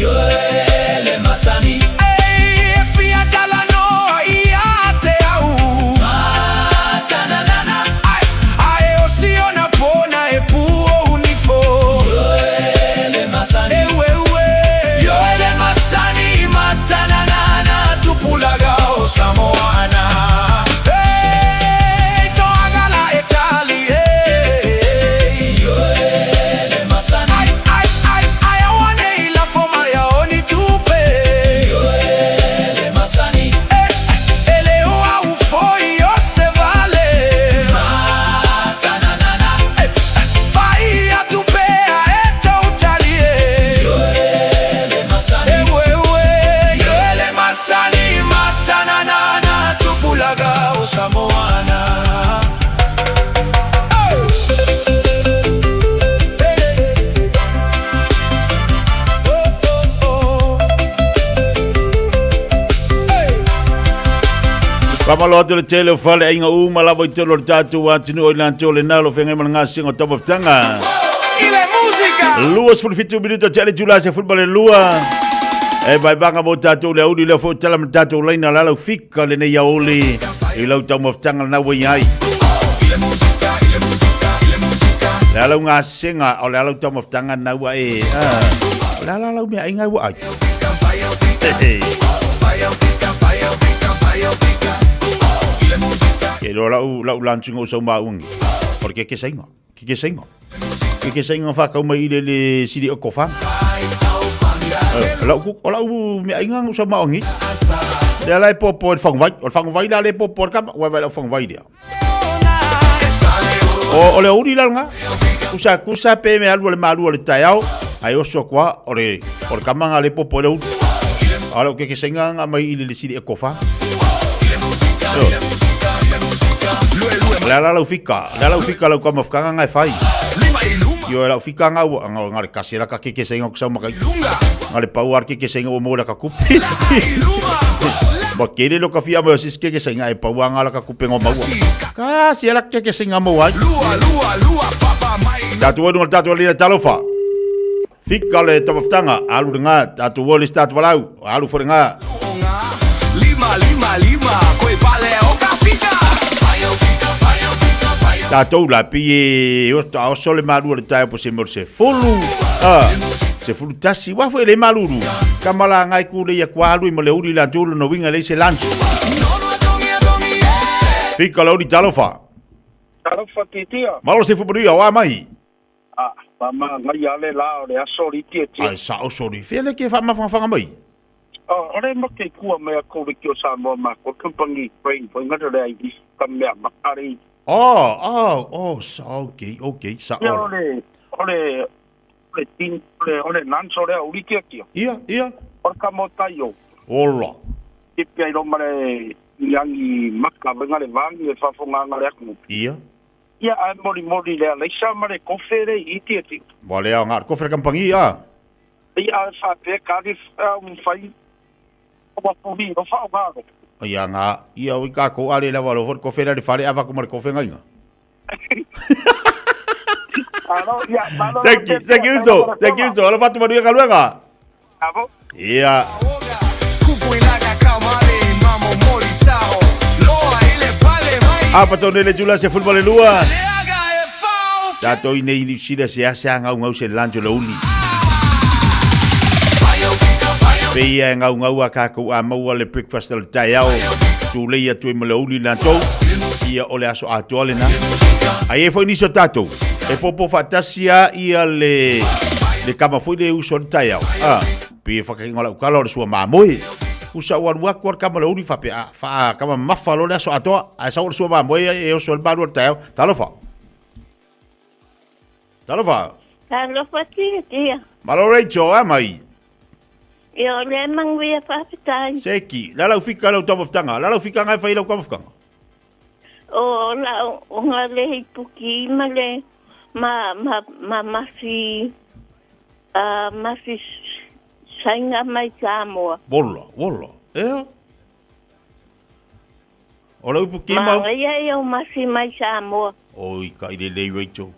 Pamalo atu le tele fale ai nga uma la voi tolo tatu wa tinu o lan tole nalo fenga manga singo top of tanga. Ile música. Luas for 5 minutos tele jula se football lua. E vai banga mo tatu le udi le fo tala tatu le na la fika le nei yaoli. I lau top of tanga na wo yai. La lau nga singa o la lau top of tanga na wa e. La lau me ai nga wa ai. Que lo lau lancing o sa maungi. Porque que senga. Que senga fa ka mai le sidi o kofa. Lau me ai nga sa maungi. Dia lai popo fang vai la le popo ka wa vai la fang vai dia. O le uri la nga. Kusa pe me algo le malu le taiao. Ai o so kwa ore kamanga le popo le uri. Alo que senga nga mai le sidi o kofa. La fika lau kama fkanga ngai fai. Yo la fika nga ngale kasira ka keke senga kusa makai. Ngale pauar keke senga o mola ka kupi. Ba kere lo ka fia mo sis keke senga e pauar ngala ka kupi ngo maua. Kasira keke senga mo ai. Tatu wadu tatu lina talofa. Fika le tapaftanga alu nga tatu woli statu walau alu forenga. Lima koi pale o ka fika. Tatou la pie o sole malu le tai po se mo se fulu. Se fulu tasi wa foi le maluru. Kamala ngai ku le kwa lu mo le uri la julu no winga le se lancho. Fika lo di talofa. Talofa titia. Malo se fubri wa mai. Mama ngai ale la o le asori titia. Ai sa o sori. Fele ke fa mafanga mai. Ore mo ke kua me ko le kio Samoa ma ko kumpangi brain po ngata le ai kamea makari. Okay, sa ora. Ole tin ole nanso le uri kia. Ia. Por kamotayo. Ola. Ipe ro mare yangi makka ngale vangi fa fonga ngale aku. Ia. Ia ai mori le le sa mare kofere itieti. Vale a ngar kofere kampangi ia. Ia fa pe kadi fai. Wa puli no fa ga. Ia nga, ia ui kako ale la walo hor kofera de fare ava kumar kofe ngainga. Thank you so. Ala patu maduya kaluenga. Abo. Ia. Apa tone le jula se football lua. Tato ine ili sida se asa ngau se lanjo le uli. Pea ngau kako a maua le breakfast le taiao. Tu leia tu mo le uli na tou. Ia ole aso atoale na. Ai foi niso tato. E popo fantasia ia le kama foi le uso taiao. Pe fa ka ngola kala le sua mamoi. Usa wa kwar kama le uli fa pe fa kama mafalo le aso atoa. Ai sa o sua mamoi e o sol baru taiao. Talofa. Talofa tia. Malo Rachel mai. Yo le mangwea papitai. Seki, la fika la top of tanga. La fika ngai fai la kwa fika. O la o ngale puki male mafi sainga mai Samoa. Bola. O la puki ma. Ma ia mafi mai Samoa. Oi, ka ile le wecho.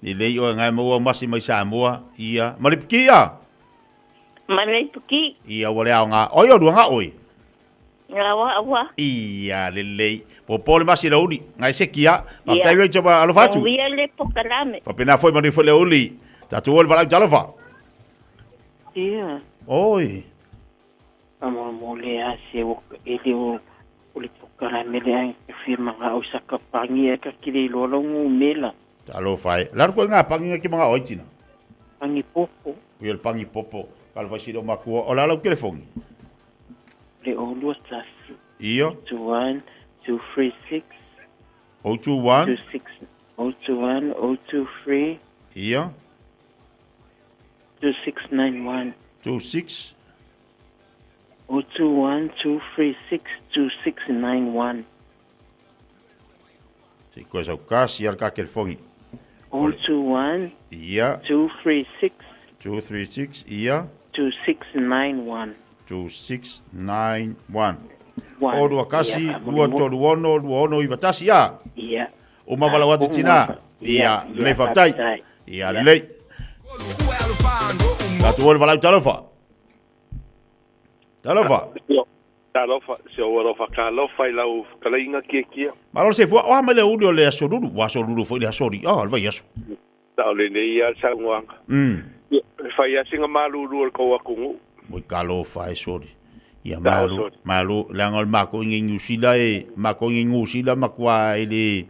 Le yo ngai mo mafi mai Samoa. Ia, mali puki ia. Malay puki. Ia wale au nga. Oi o nga oi. Awa. Ia lelei. Popole masi la uli. Ngai sekia. Papai we choba alo fatu. Ia le pokalame. Papena foi mari foi le uli. Tatu wol bala jalofa. Ia. Oi. Amo mole ase o ele o le pokalame le ai firma nga o saka pangi e ka kile lolo mela. Talo fai. Lar ko nga pangi ki mga oitina. Pangi popo. Kuel pangi popo. Kalau vai sido makua, olha lá o telefone. Le olu tas. Iyo. 21 236. 021. 21 023. Iyo. 2691. 26. 021 236 2691. Se coisa o caso e arcar aquele fone. 021. Iya. 236. 236. Iya. 2691. 2691. O rua kasi, rua tolu ono i vatasi ia. Ia. O mawala watu tina. Ia, le fatai. Ia, le. Tatu ole walau talofa. Talofa. Talofa, se o rofa kalofa i lau kalainga kia. Malo se fua, oa mele uli o le asoruru. Wa asoruru fo le asori. Ah, alvai aso. Tau le nei al sanguanga. Fai asinga malulu al kaua kungu. Moi kalofa e sori. Ia malu langol mako ingi ngusila mako ingi ngusila makwa ele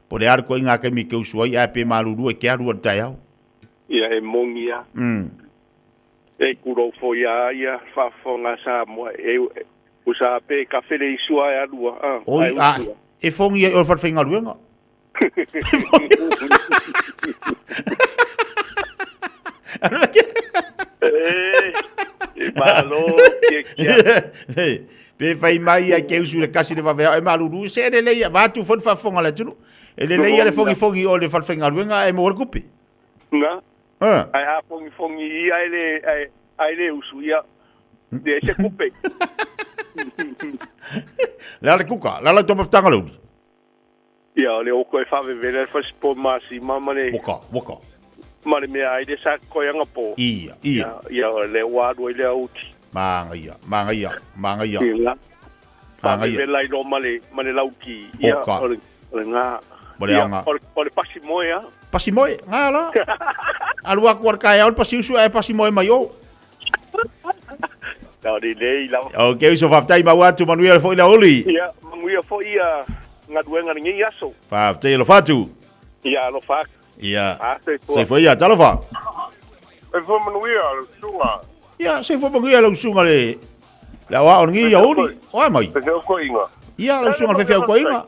pole arko inga ke mi ke usua ia pe malulu e ke aru tai au. Ia e mongia. E kuro fo ia fa fonga Samoa e usa pe kafe le isua e alua. Oi e fongi e o fa finga luenga. Malo pe fai mai ai ke usu le kasi le vavea e malulu se le leia vatu fon fa fonga la tunu e le leia le fongi o le falfenga luenga e mo kupi nga ai ha fongi ai le usu ia de se kupe la kuka la to tanga lu ia le o ko fa vele fa spo masi mama le boka mare me ai de sa ko yanga po ia le wadu le uti manga ia le lai do male lauki ia nga ole pasimoe nga la alua kuar kai on pasiusu e pasimoe mai o da di lei la okay so faftai ma watu manuel foi la oli ia manguia foi ia nga duenga ngi yaso faftai lo fatu ia lo fak ia se foi ia talofa e foi manuia sunga ia se foi manuia lo sunga le la wa on ngi ya oli o mai se ko inga ia lo sunga fe ko inga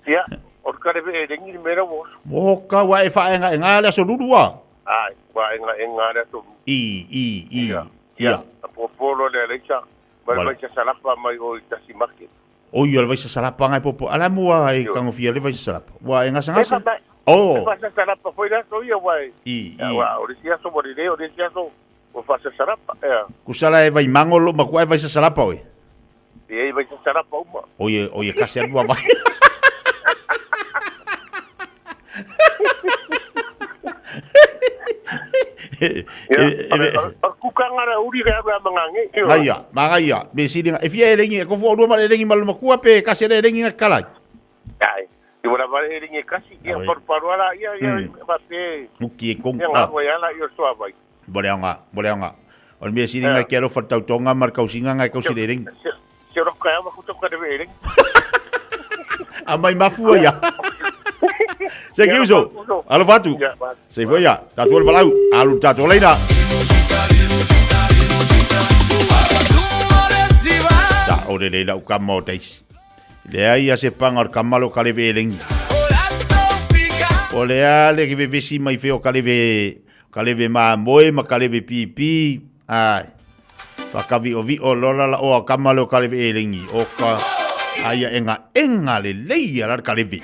ia or kare be de ngi mera wo moka wa e fa nga la so lulua ai wa nga la so ia popolo le lecha vai se salapa mai o tasimaki o ia vai se salapa ngai popo ala mua e kango fia le vai se salapa wa nga sanga oh vai se salapa foi da so ia vai wa o sia so bori o sia so o fa se salapa kusala e vai mangolo ma vai se salapa we e vai se salapa uma oye kasi alua vai kukangara uri ga mangange ia be silinga e fia elengi ko fo do ma elengi mal makua pe kasi elengi ngakala ai e ora vale elengi kasi ia por parola ia pa pe uki kong ia ala ia so vai boleanga on be silinga kero fatau tonga mar kausinga ngai kausi elengi se ro ka ma kuto ka de elengi amai mafua ia Seguiu so. Alo fatu. Se foi ya. Tatu el balau. Alu tatu leina. Sa ore leila u kamo tais. Le ai se pangar kamalo kaleve elengi. Ole ale que bebesi mai feo kaleve ma moe ma kaleve pipi. Ai. Wakavi o vi o lola la o kamalo kaleve elengi. Oka aya enga le leia la kaleve.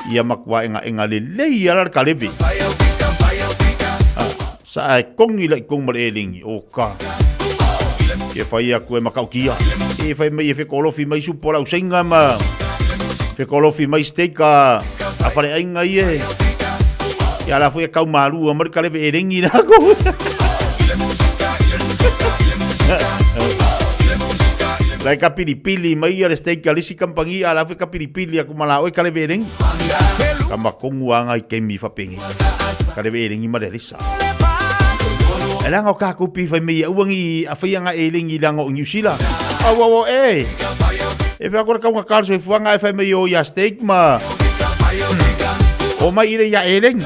Ia makwa enga le leia la kaleve. Sa kongi la kong male elingi oka. E fai aku e makaukia. E fai mai e fe kolofi mai supola usenga ma. Fe kolofi mai steika. A pare ainga ie. Ia la foi kau malu amar kaleve elingi na ko. Lai kapiripili mai ala steak alisi kampangi ala fe kapiripili aku mala oi kale bereng. Kama konguanga i kemi fa pengi. Kale bereng i madelisa. Elanga ka ku pi fa mai uangi afia nga elingi lango New Zealand. Awo e fe agora ka nga kalso e fuanga fa mai o ya steak ma. O mai ire ya eleng.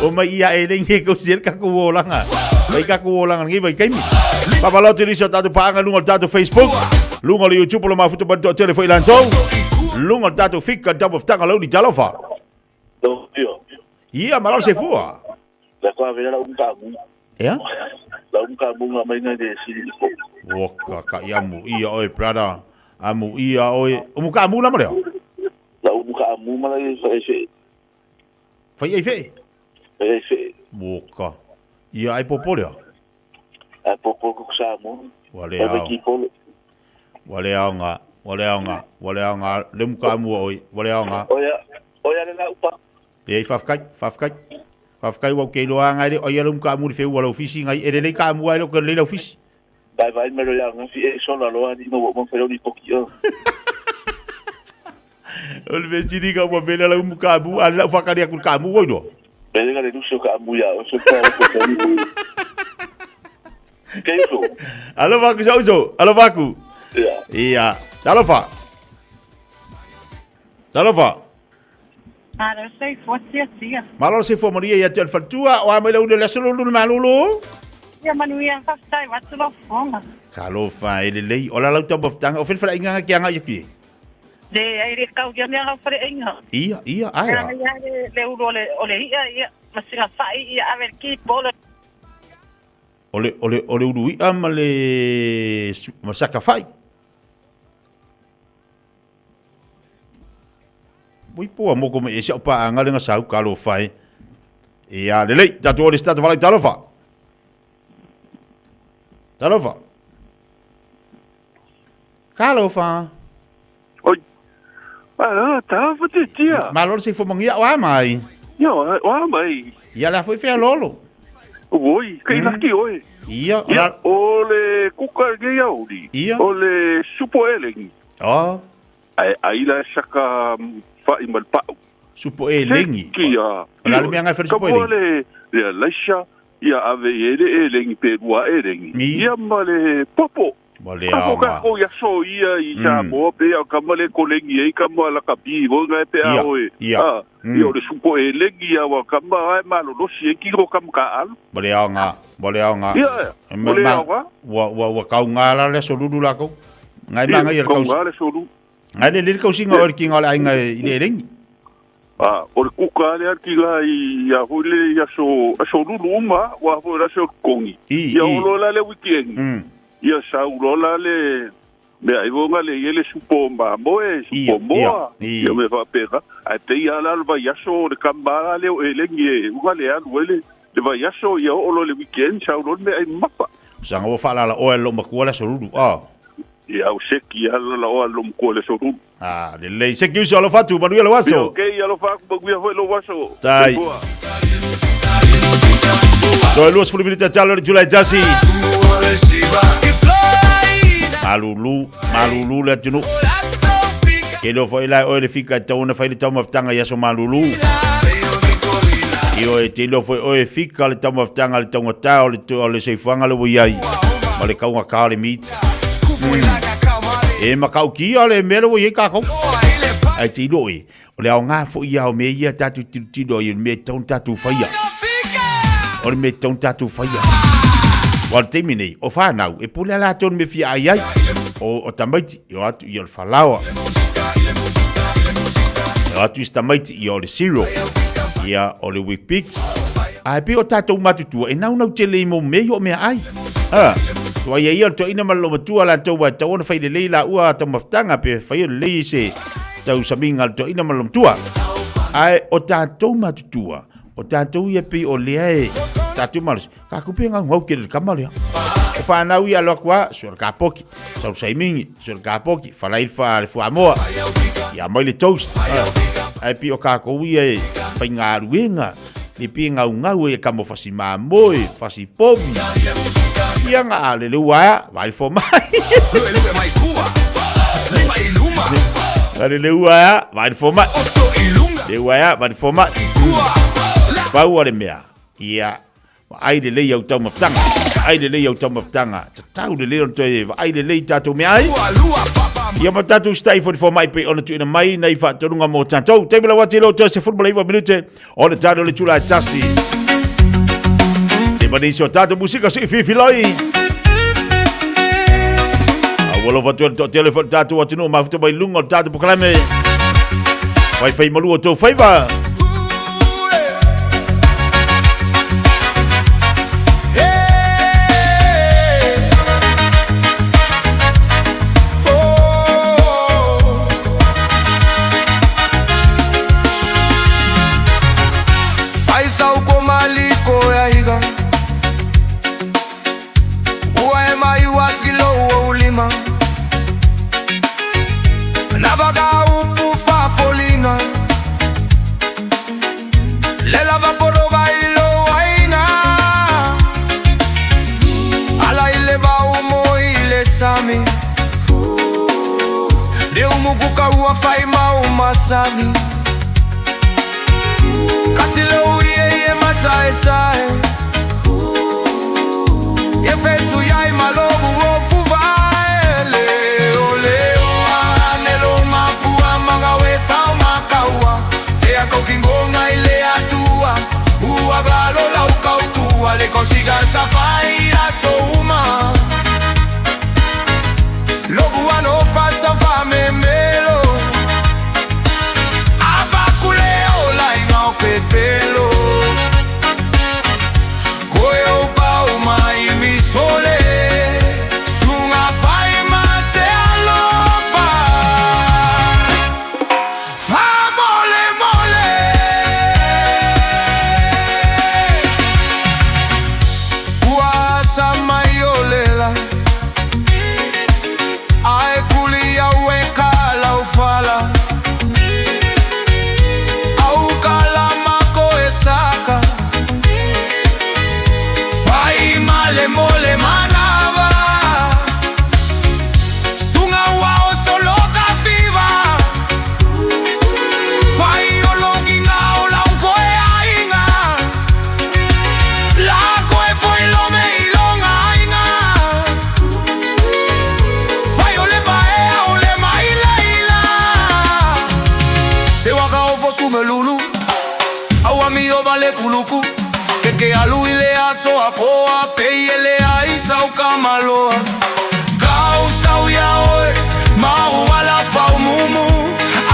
O mai ia eleng e ko sir ka ku olanga. Vai ka ku olang ngi vai kaimi. Papalo tiri sa tatu paanga lunga tatu Facebook. Lunga li YouTube lo mafuto bantu telefone lanto. Lunga tatu fika double tanga lo di jalofa. Ia malal se fua. La kwa vela la unkabu. Ya? La unkabu nga mai nga de sili ko. Woka ka yamu ia oi brother. Amu ia oi. Umu ka amu la mo. La umu ka amu mala fa efe. Fa efe. Efe. Woka. Ia ai popolea. a popo ko Samoa Wale aonga le muka mu oi wale aonga oya na upa e fafkai wa ke lo anga le oya le muka mu fe wala ofisi ngai e le ka mu ai lo ke le ofisi vai me lo ya ngi e solo lo ani no mo fe ni tokio o le vestidi ka mo vela la muka mu ala fakari ku ka mu oi do pele ga le duso ka mu ya o so ka ko que isso alo vaku iya talofa Ara sei fotia tia. Malo se fo moria ia tel fatua o amele u le solo lu malulu. Ia manuia fastai watu lo fonga. Kalo fa ele lei ola lau tau boftanga o fel fra inga ki anga yuki. De aire kau dia me ha fra inga. Ia ai. Ia le u ole ia masinga fai ia aver ki bola. Ole uru ia male masaka fai. Mui po mo ko me e sa pa anga le sa kalo fai. Ia le lei tatu ole sta vale talofa. Kalofa. Oi. Ala, tava te tia. Malo se fo mangia wa mai. Yo, wa mai. Ia la foi fe lolo. Oi, kai laki oi. Ia, ole kuka ge yauri. Ole supo elengi. Oh. Ai la saka fa imal pa. Supo elengi. Kia. Ala le mianga fer supo elengi. Ole le laisha ia ave elengi perua elengi. Ia male popo. Male ka ko ya so ia I Samoa pe ka male kolengi e ka mala ka pi go ngai pe a oi. Ia le supo elengi ia wa ka mai malo lo si ki ro kam ka al. Male anga. Ia. Male anga. Wa ka ngala le solulu la ko. Ngai manga ia ka. Ngala solu. Ngai le ka singa or ki ngala inga ile elengi. Ore kuka le ki la ia hole ia so lulu ma wa ho la so kongi. Ia lo la le weekend. Ia saurola le me ai vonga le ele supo moe supo moa ia me va pega a te ia la va yaso de kambara le elengi uga le alu ele le va yaso ia olo le weekend saurol me ai mapa sanga o fala la o lo makuala sorulu ia o seki ala o lo makuala sorulu le le seki uso lo fatu ba lo waso okay ia lo fa ba ia lo waso tai so luas fulminita talo de July Jasi Malulu le tunu ke lo foi la o le fika tona fai le tama ftanga ya so malulu io e te lo foi o e fika le tama ftanga le tonga ta o le seifanga le wiai ma le kaunga ka le meat e ma kau ki ale melo wiai ka ko ai te do e o le nga fo ia o me ia tatu tito i me ton tatu faia o me ton tatu faia wal temini o fa nau e pula la ton me fi ai o tamaiti yo atu i o falawa yo atu istamaiti i o le zero ia o le week pigs ai pe o tatou matutua e nau tele mo me o me ai to ia ia to ina malo matua la to wa tau na fai le leila ua ta maftanga pe fai le se tau saminga to ina malo matua ai o tatou matutua o tatou ia pe o le tatu malos ka kupenga ngau ke le kamale o fa na wi alo kwa sur ka poki so saimingi sur ka poki fa lai fa le fuamoa ya mai le toast ai pi o ka ko wi e pinga ruenga ni pinga ngau e kamo fasi mamoi fasi pobi ia nga le lua vai fo mai le lua vai fo mai le lua vai fo mai pa ua mea ia ai le lei au tau maftanga ai le lei au tau maftanga tau le lei to ai le lei tatu me ai ia ma tatu stai for mai pe ona tu ina mai nei fa torunga mo tanto te bila wati lo to se football iva minute ona tatu le chula tasi se bani so tatu musika se fi loi awolo va to telefone tatu wati no ma futo bai lungo tatu poklame vai fai malu to faiva vaga upu fa polina le lava poroga ilo aina ala ile ba umo ile sami de umugu ka ua fai mau masami kasile uye masae sae ye fesu yai malogu ofu vaele ole anelo mapua magawe sao makaua sea kokingonga ile atua ua galo la ukautua le consiga safai asouma logu ano fasa fame melo avakule ola inao pepelo koyo pau mai mi sole sunga fai ma se alofa fa mole mole uasa maiolela ai kulia weka la ufala au kala mako esaka fai male mole manava sunga wao solo ka viva fai ologinga ola unkoe ainga la koe foi lo me ilonga ainga fai ole bae ole mai leila se waka ofo sumelulu au amio vale kuluku que alu ile aso apoa peyele aisa ukamaloa kausa uya oe mahu wala faumumu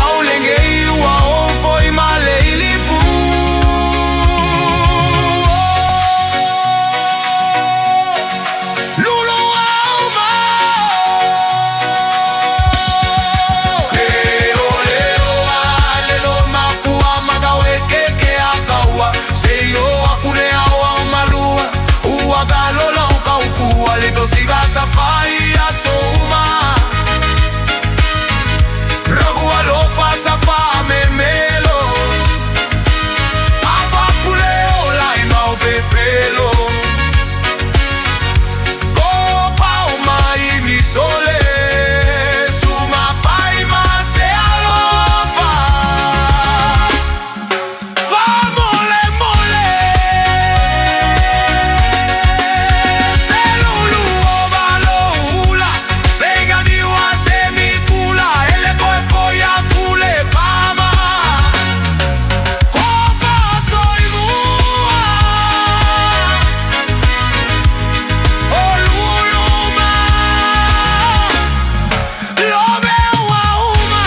au lenge iwa ofo imale ilipu lulu auma leo leo alelo mapua magawe keke akaua seyo akune awa malua uagalo la ukaukua litosiga safari asouma ragu alofa safame melo avakule ola inao pepelo kopa umai mi sole suma fai ma se alofa fa mole mole selulu ovalo ula venga di wa semicula ele koe foia kule pama kofa soy mua oluluma lo veo auma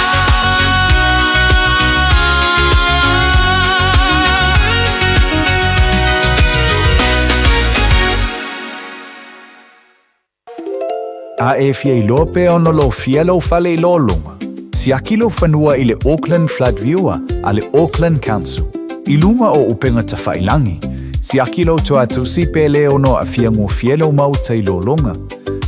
A e fia I lope ono lo fielo fale I lolunga. Si akilo fanua I le Auckland Flood Viewer a le Auckland Council. I lunga o upenga tawhailangi. Si akilo toa tusi pele ono a fia ngō fielo mauta I lolunga.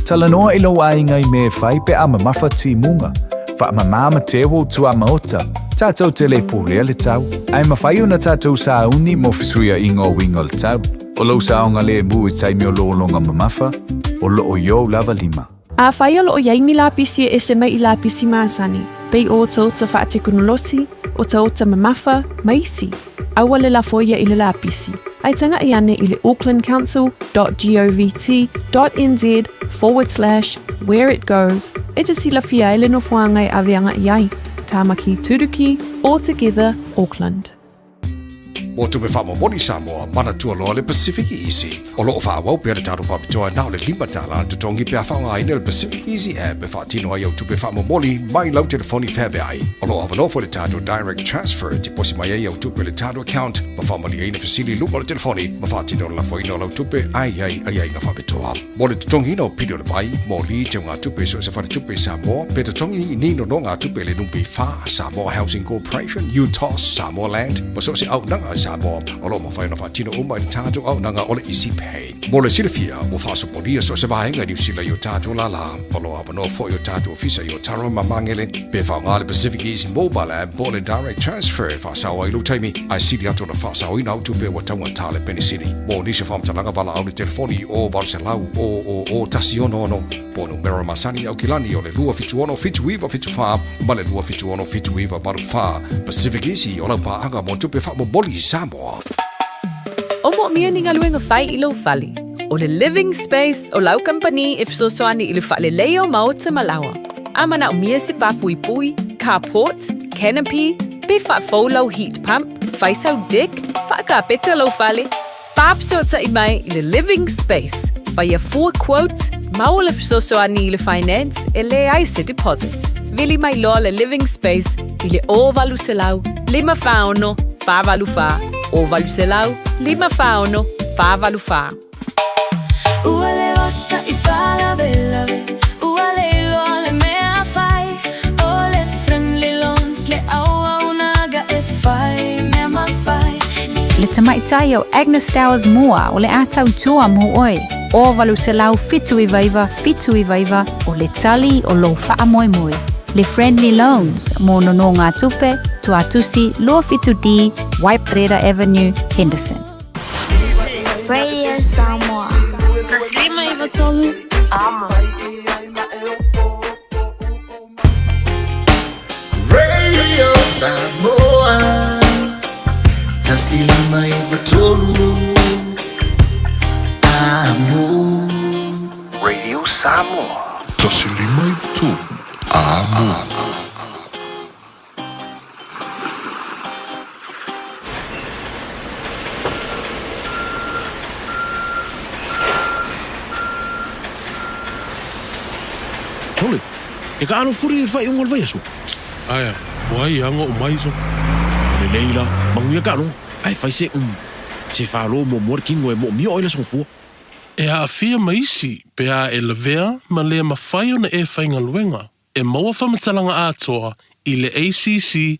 Talanoa I lo ainga I me fai pe ama mawhati munga. Fa ama mama tewo tua maota. Tātou tele pōlea le tau. Ai mawhai ona tātou sa uni mo fisuia I ngō winga le tau. O lo saonga le mu I taimi o lolunga mamafa. O lo o yo lava lima. A whaia lo o yaimi la pisi e se mai I la pisi maasani. Pei o tau ta wha te kunolosi, o tau ta mamafa, maisi. Aua le la foia I le la pisi. Ai tanga I ane I le aucklandcouncil.govt.nz/where it goes. E te sila fia ele no fuangai avianga I ai. Tāmaki Turuki, All Together, Auckland. O tupe whamomoni Samoa, mana tua loa le Pacific Easy. O loo whaawau pia le tātou papitoa nao le limbatala te tongi pia whaunga aina le Pacific Easy app e whaatino ai au tupe whamomoni mai lau telefoni whebe ai. O loo awanofo le tātou direct transfer te posi mai ai au tupe le tātou account ma whamani aina fasili lupa le telefoni ma whaatino la whaino lau tupe ai na whapitoa. Mo le tutongi ina o pidio le pai, mo li te ngā tupe so se whare tupe Samoa, pe tutongi ni nino no ngā tupe le numpi wha Samoa Housing Corporation, UTOS, Samoa Land, ma so se au nanga Samoa o lo mawhai na whatino o mai tātou au nanga ole isi pay. Mo le Fiafia o whasoporia so se vahenga New Zealand yo tātou lala o lo avano fo yo tātou ofisa yo taro mamangele pe whaongale Pacific Easy Mobile App bo le direct transfer whasawa ilu taimi ai sili ato na whasawa ina autu pe wa taunga tale Penny City. Mo nisi whamtalanga wala au le telefoni o Valselau o Tasiono ono po numero masani au kilani o le lua fitu ono fitu iwa fitu wha ma le lua fitu ono fitu iwa baru wha Pacific Easy o lau paanga mo tupe wha mo boli Samoa. O mo mia ni ngaluenga whai ilo whali. O le living space o lau company if so soani ilu whale leo maota malawa. Amana o mia se papui pui, carport, canopy, pe wha faulau heat pump, whaisau deck, whaka peta lau whale. Whaapsota I mai I le living space. Whaia 4 quotes, mau le so soani ilu finance e le aise deposit. Vili mai loa le living space I le o valu se lau, 5 whaono, 5 valu wha. O valu se lau, 5 whaono, 5 valu wha. Ua le osa I whala vela ve, ua le loa le mea whai, o le friendly loans le au naga e whai, mea ma whai. Le tamaitai o Agnes Towers mua o le atau tua mo oi. O valu se lau fitu I vaiva o le tali o lo wha moi moi. Le friendly loans mo nono ngā tupe, tuatusi, lua fitu di, Waiparera Avenue, Henderson. Radio Samoa. Taslima ivatolu. Amo. Radio Samoa. Taslima ivatolu. Amo. Radio Samoa. Taslima ivatolu. Amo. Tole, e ka ano furi fai ungol vai aso. Aya, wai anga o mai so. Le leila, manguia ka ano, ai fai se se falo mo morkingo e mo mio oile son fu. E a fia maisi pe a e levea ma lea mawhai ona e whainga luenga. E maua whamatalanga atoa I le acc.co.nz.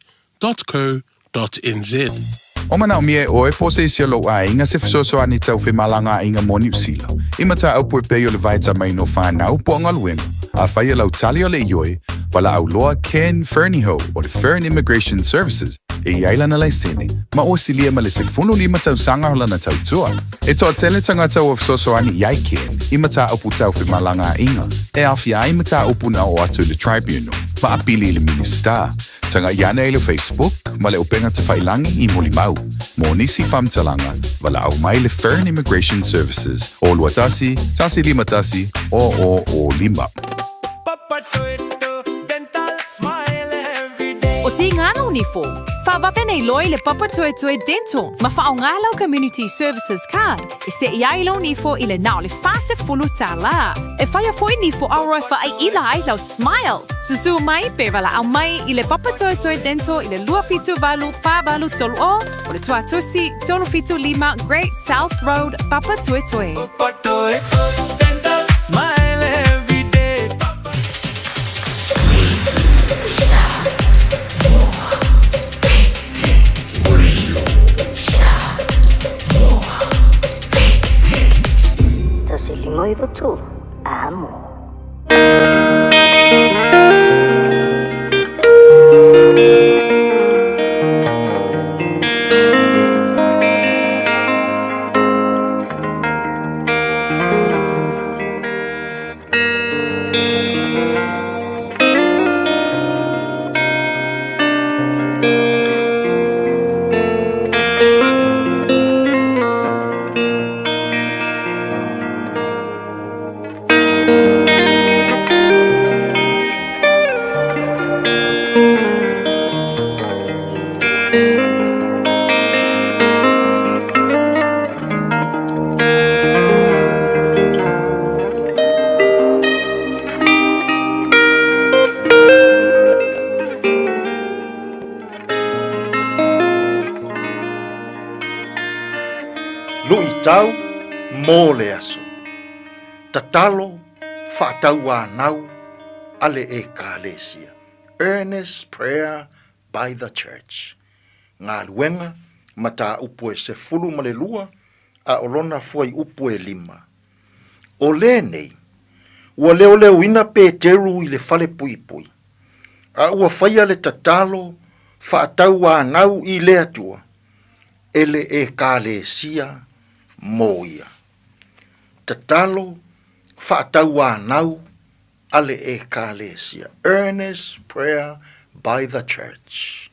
O mana o mie oe po se isia lo a inga se fisoso ani tau whi malanga inga mo New Zealand. Ima ta au poe peo le vaita mai no whanau po anga luenga. A whaia lau tali o le ioi, wala au loa Ken Ferniho o le Fern Immigration Services. E iaila na lai sene, ma o silia ma le se funu lima tau sanga hola na tau tua. E toa tele tangata o fisoso ani iai Ken, ima ta upu tau whi malanga inga. E awhia ima ta upu na o atu le tribunal, ma apili le minister. Tanga iana e le Facebook, ma le openga te whailangi I Molimau. Mo nisi whamtalanga, wala au mai le Fern Immigration Services. O luatasi, tasi lima tasi, o lima. O ti ngano ni fo. Whawawe nei loi le Papa Toe Toe Dental. Ma whaongalau Community Services card. E se iailo ni fo I le nao le fase fulu ta la. E whaia foi ni fo auroi wha ai ila ai lau smile. Susu mai pe wala au mai I le Papa Toe Toe Dental I le lua fitu valu wha valu tolu o le tua tusi tolu fitu lima Great South Road Papa Toe Toe. Papa Toe Toe Dental smile every day. Taslima ivatolu. Amo. Tau mō le aso. Tatalo whaatau anau ale ekalesia. Earnest prayer by the church. Ngā luenga mata upu e se fulu ma le lua, a olona fuai upu e 5. O le nei, ua leo ina Peteru i le fale pui pui. A ua faia le tatalo, whaatau a nau i le atua, ele e ka le sia moia. Tatalo, whaatau a nau, ale e ka le sia. Earnest prayer by the church.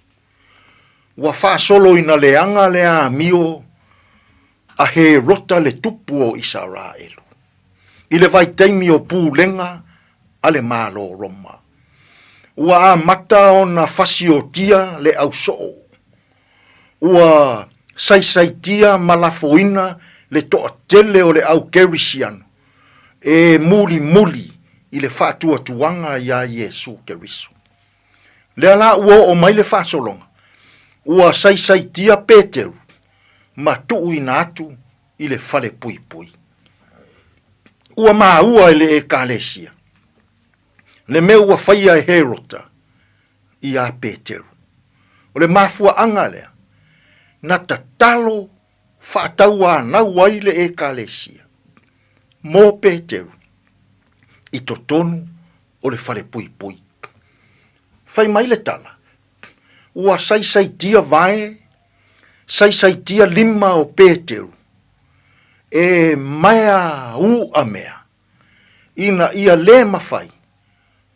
Ua whaasolo ina leanga lea mio, a he rota le tupu o Israelu. I le vai taimi o pūlenga, ale malo Roma. Ua a mata o na fasi o tia le au soo. Ua sai tia malafoina le toa tele o le au kerisiano. E muli i le whaatua tuanga ia Yesu Keriso. Le ala ua o mai le whaasolonga. Ua sai tia Peteru. Ma tuu ina atu i le fale pui pui. Ua maua ele e kalesia. Le mea ua whaia e herota i a Peteru. O le mafua angalea. Na tatalo whaataua nau waile e kalesia. Mō Peteru. I totonu o le whare pui pui. Whai mai le tala. Ua sai tia vae. Sai tia 5 o Peteru. E mea u a mea. Ina ia le mawhai.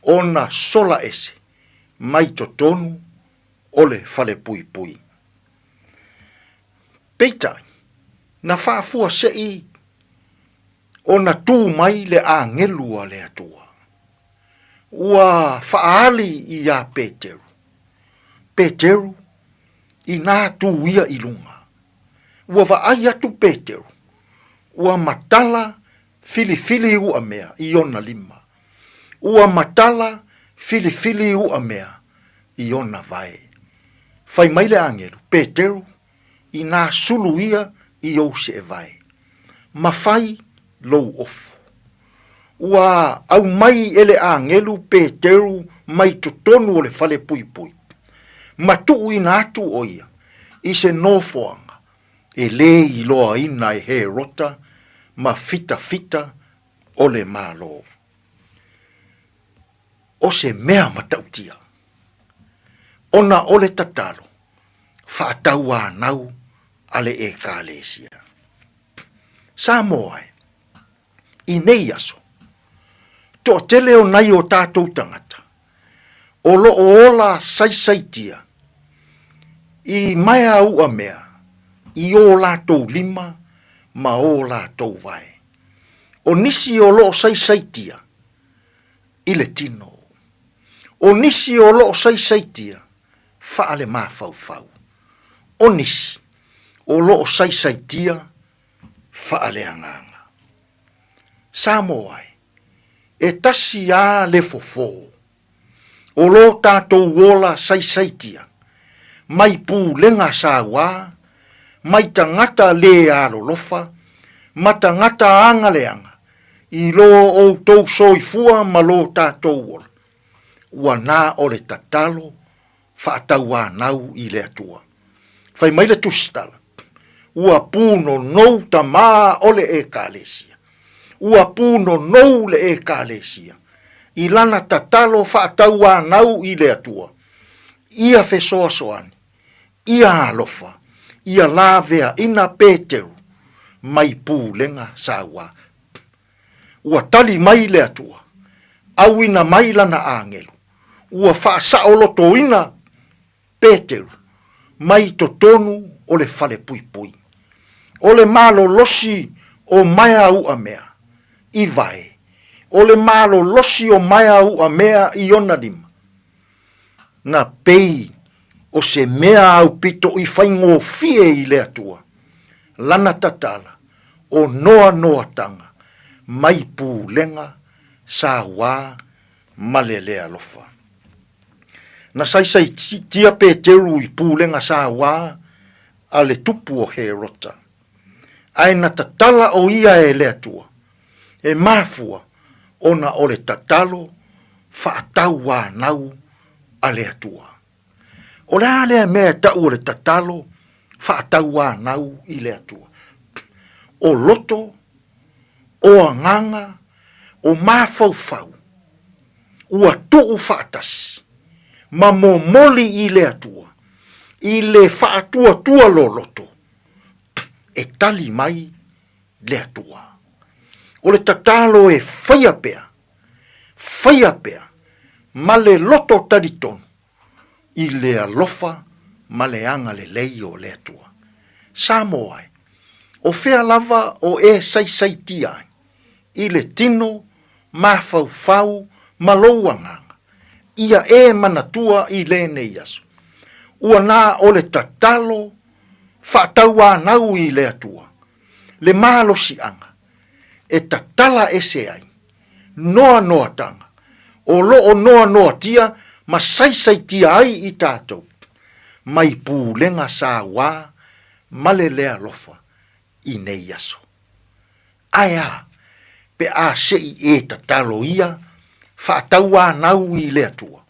Ona sola ese. Mai totonu o le whale pui pui. Peitai. Na whaafua sei. Ona tū mai le a ngelua le atua. Ua whaali i a Peteru. Peteru. I nā tū ia i lunga. Ua vaai atu Peteru. Ua matala fili ua mea i ona 5. Ua matala fili ua mea i ona vae. Whai maile angelu, Peteru, i nā sulu ia i au se e vae. Mawhai lou ofu. Ua au mai ele angelu Peteru mai tutonu o le fale pui pui. Matuu ina atu o ia, i se nofoanga, e le i loa ina e he rota, ma fita o le malo. O se mea matautia. Ona o le tatalo, whaataua nau ale e kālesia. Samoa, i nei aso, to tele o nai o tātou tangata, o lo o ola sai tia, i mai au a mea, i o lātou 5, ma o lātou vai. O nisi o lo sai tia, i le tino. O nisi o lo sai tia, whaale mā fau. O nisi, o lo sai tia, whaale anganga. Samoa, e tasi a le fofo. O lo tātou wola sai tia, mai pū lenga sāwā, mai tangata le alolofa, ma tangata anga leanga, i lo o tau soifua ma lo tātou wola. Ua nā o le tatalo, whaataua nau i le atua. Whai mai le tusitala, ua pūno nou ta maa o le e kālesia. Ua pūno nou le e kālesia. I lana tatalo whaataua nau i le atua. Ia fesoa soani. Ia alofa, ia lavea ina Peteru, mai pūlenga sāwa. Ua tali mai le atua, au ina mai lana angelu, ua whaasa o loto ina Peteru, mai totonu o le fale pui pui. O le malo losi o maia ua mea, i vai. O le malo losi o maia ua mea i ona 5. Na pei, o se mea au pito i whaingo fie i le atua. Lana tatala, o noa tanga, mai pūlenga, sa wā, malelea lofa. Na sai tia Peteru i pūlenga sa wā, a le tupu o he rota. Ai na tatala o ia e le atua. E mafua, ona o le tatalo, whaatau wā nau, a le atua. O le alea mea tau o le tatalo, whaatau nau i le atua. O loto, o anganga, o mawhauwhau, ua tuu whaatasi, ma momoli i le atua, i le whaatua tua lo loto, e tali mai le atua. O le tatalo e whaia pea, ma le loto taritonu, i le alofa, ma le anga le lei o le atua. Samoa, o whea lava o e sai tia, i le tino, ma fau, ma louanganga, ia e manatua i le nei aso. Ua nā o le tatalo, whaataua nau i le atua, le malo si anga, e tatala e se ai, noa tanga, o loo noa tia, ma sai tia ai i tātou, mai pūlenga sā wā, male lea lofa, i nei aso. Aia, pe a sei e tatalo ia, whaataua nau i le atua,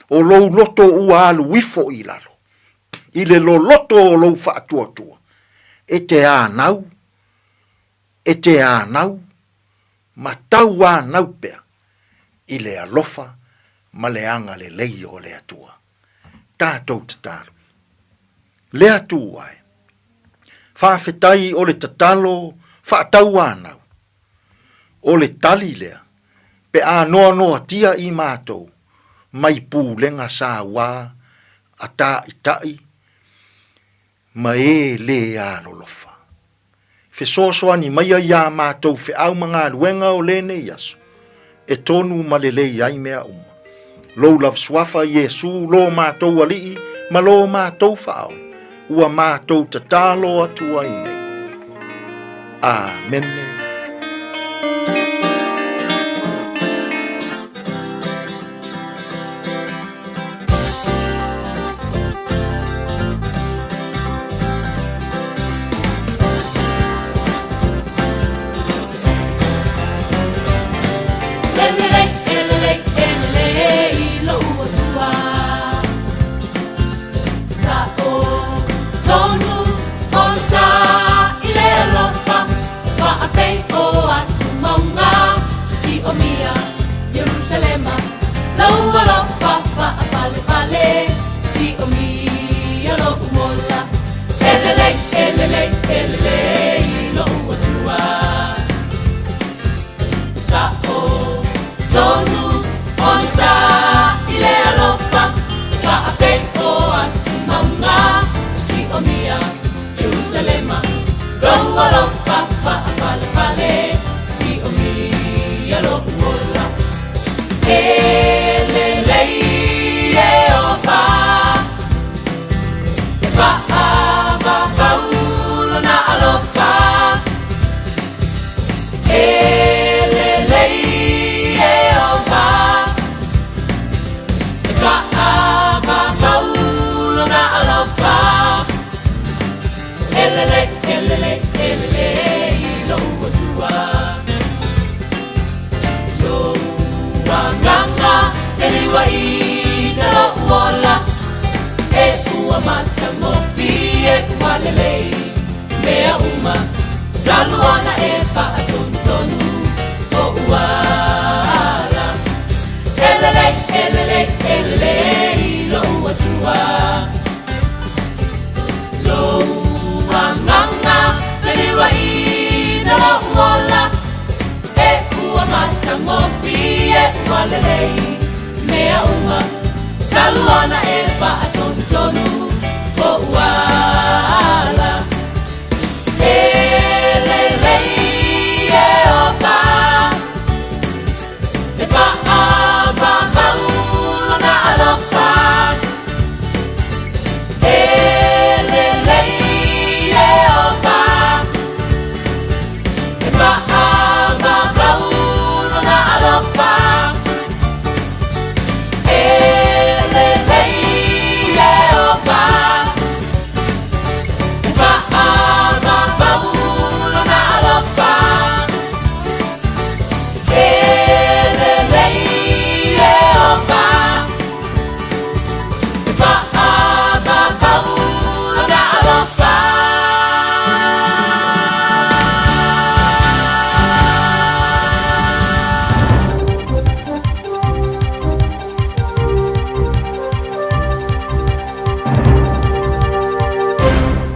o lou loto ua alu wifo i lalo, i le lo loto o lou whaatua, e te a nau, ma tau a nau pea, i le alofa, ma le anga le lei o le atua. Tātou tatalo. Le atua e. Whawhetai o le tatalo, whaatau anau. O le tali lea, pe a noa tia i mātou, mai pūlenga sā wā, a tā i tai, ma e le a lolofa. Fesoasoa ni maia ia mātou fe au mga luenga o le nei aso, e tonu ma le lei ai mea uma. Lou lav swafa Yesu lo mātou alii, ma lo mātou whao, ua mātou tatalo atua i nei. Amen.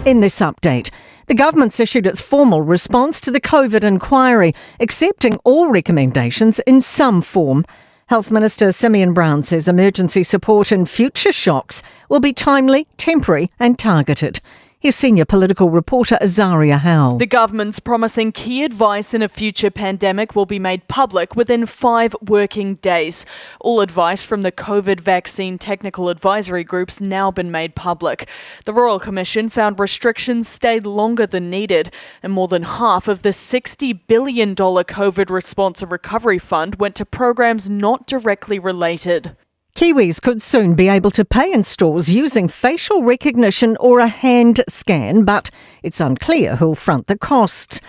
In this update, the government's issued its formal response to the COVID inquiry, accepting all recommendations in some form. Health Minister Simeon Brown says emergency support in future shocks will be timely, temporary and targeted. Here's senior political reporter Azaria Howell. The government's promising key advice in a future pandemic will be made public within 5 working days. All advice from the COVID vaccine technical advisory group's now been made public. The Royal Commission found restrictions stayed longer than needed, and more than half of the $60 billion COVID Response and Recovery Fund went to programs not directly related. Kiwis could soon be able to pay in stores using facial recognition or a hand scan, but it's unclear who'll front the costs.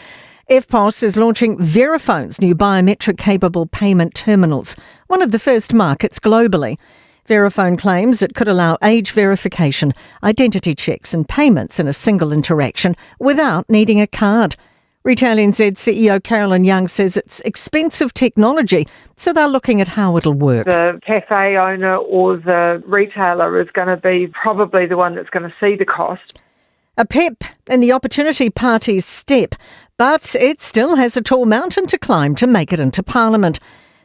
EFTPOS is launching Verifone's new biometric-capable payment terminals, one of the first markets globally. Verifone claims it could allow age verification, identity checks and payments in a single interaction without needing a card. Retail NZ CEO Carolyn Young says it's expensive technology, so they're looking at how it'll work. The cafe owner or the retailer is going to be probably the one that's going to see the cost. A pep in the Opportunity Party's step, but it still has a tall mountain to climb to make it into Parliament.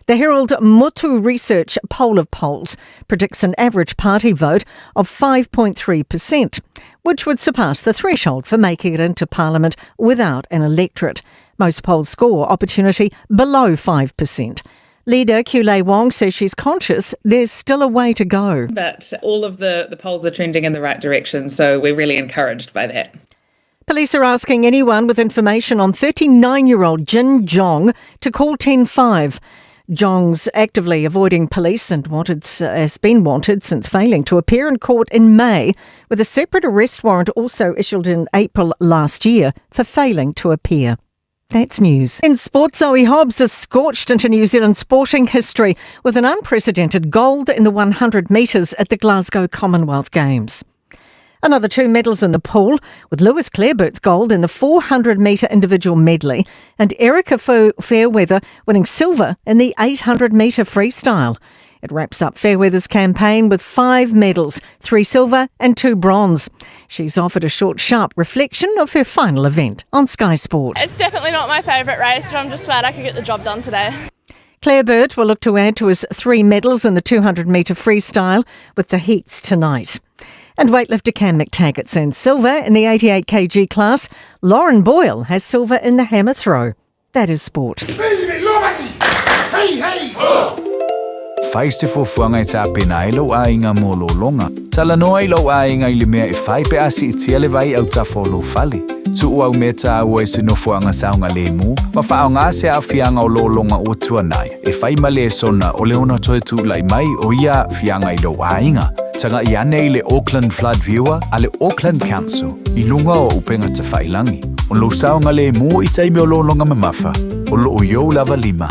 The Herald Motu Research poll of polls predicts an average party vote of 5.3%, which would surpass the threshold for making it into Parliament without an electorate. Most polls score Opportunity below 5%. Leader Kulei Wong says she's conscious there's still a way to go. But all of the polls are trending in the right direction, so we're really encouraged by that. Police are asking anyone with information on 39-year-old Jin Jong to call 105. Jong's actively avoiding police and has been wanted since failing to appear in court in May, with a separate arrest warrant also issued in April last year for failing to appear. That's news. In sports, Zoe Hobbs has scorched into New Zealand sporting history with an unprecedented gold in the 100 metres at the Glasgow Commonwealth Games. Another 2 medals in the pool, with Lewis Clarebert's gold in the 400-metre individual medley and Erica Fairweather winning silver in the 800-metre freestyle. It wraps up Fairweather's campaign with 5 medals, 3 silver and 2 bronze. She's offered a short, sharp reflection of her final event on Sky Sport. It's definitely not my favourite race, but I'm just glad I could get the job done today. Clarebert will look to add to his 3 medals in the 200-metre freestyle with the heats tonight. And weightlifter Cam McTaggart's earned silver in the 88 kg class. Lauren Boyle has silver in the hammer throw. That is sport. Fais te fuanga I ta pena I lo ainga mo lo longa. Tala no I lo ainga I le mea I fai pe asi I tia le vai au ta folo fale. Tu au meta au e se no fuanga saunga le mu. Ma whaonga se a fianga o lo longa o tuanai. E fai male sona o leona toe tu lai mai o ia fianga I lo ainga. Tanga I ane I le Auckland Flood Viewer a le Auckland Council. I lunga o upenga te whailangi. O lo saunga le mu I taime o lo longa mamafa. O lo o yo lava lima.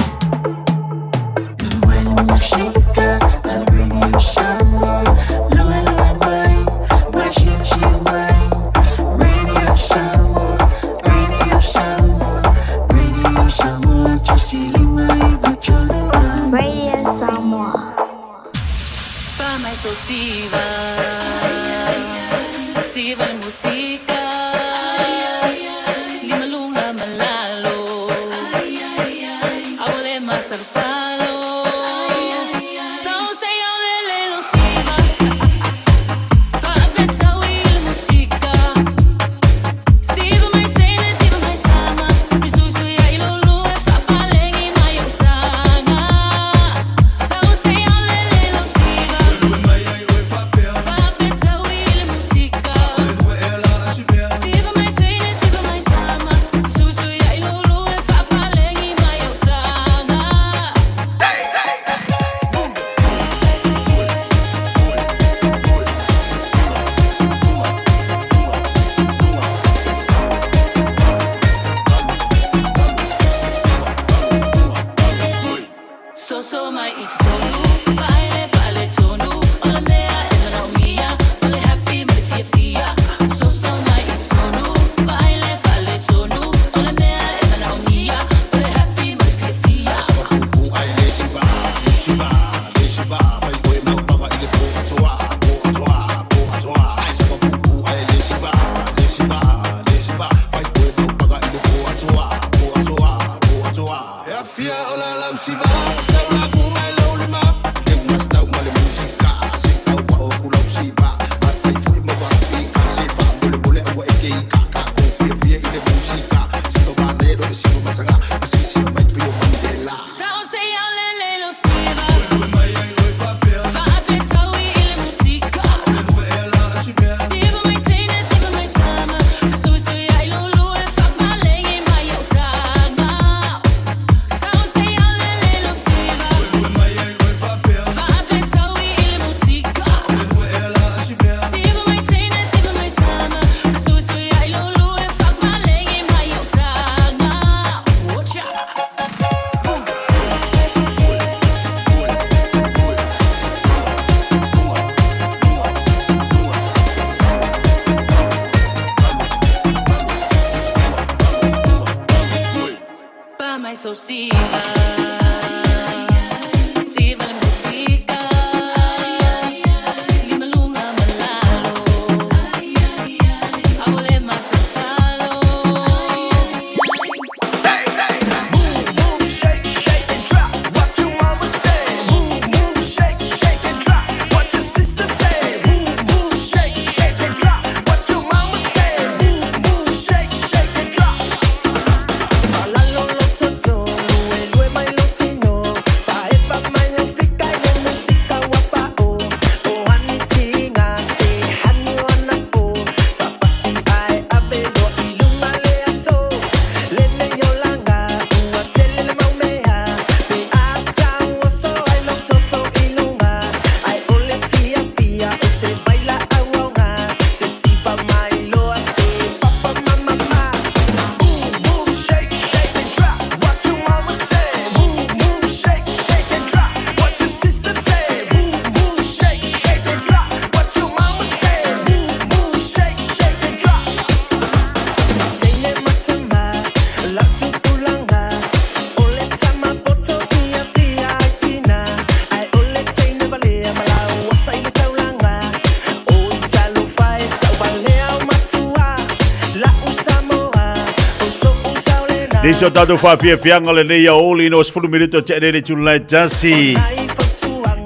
Niso tatu Fiafia Mai le ia oli no 10 minuto te ele tulai tasi.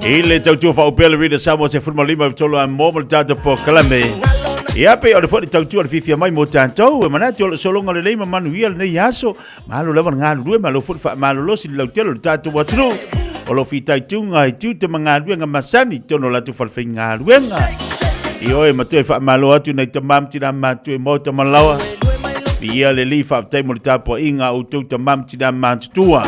Ile tautua whaupele rida Samoa se 45 tolo a momal tata po kalame. Ia pe o le fo tautua le Fiafia Mai mo tantou e mana tolo solonga le leima manuia le yaso. Malo lava ngā rue malo fo malo losi le telo le tatu watru. O lo fitai tunga i tu manga ruenga masani tono la tu falfenga ruenga. I oe matue wha malo atu nei tamam tina matue mota malawa. Ia le li wha tai mo le tapo inga o tau tamam tina matutua.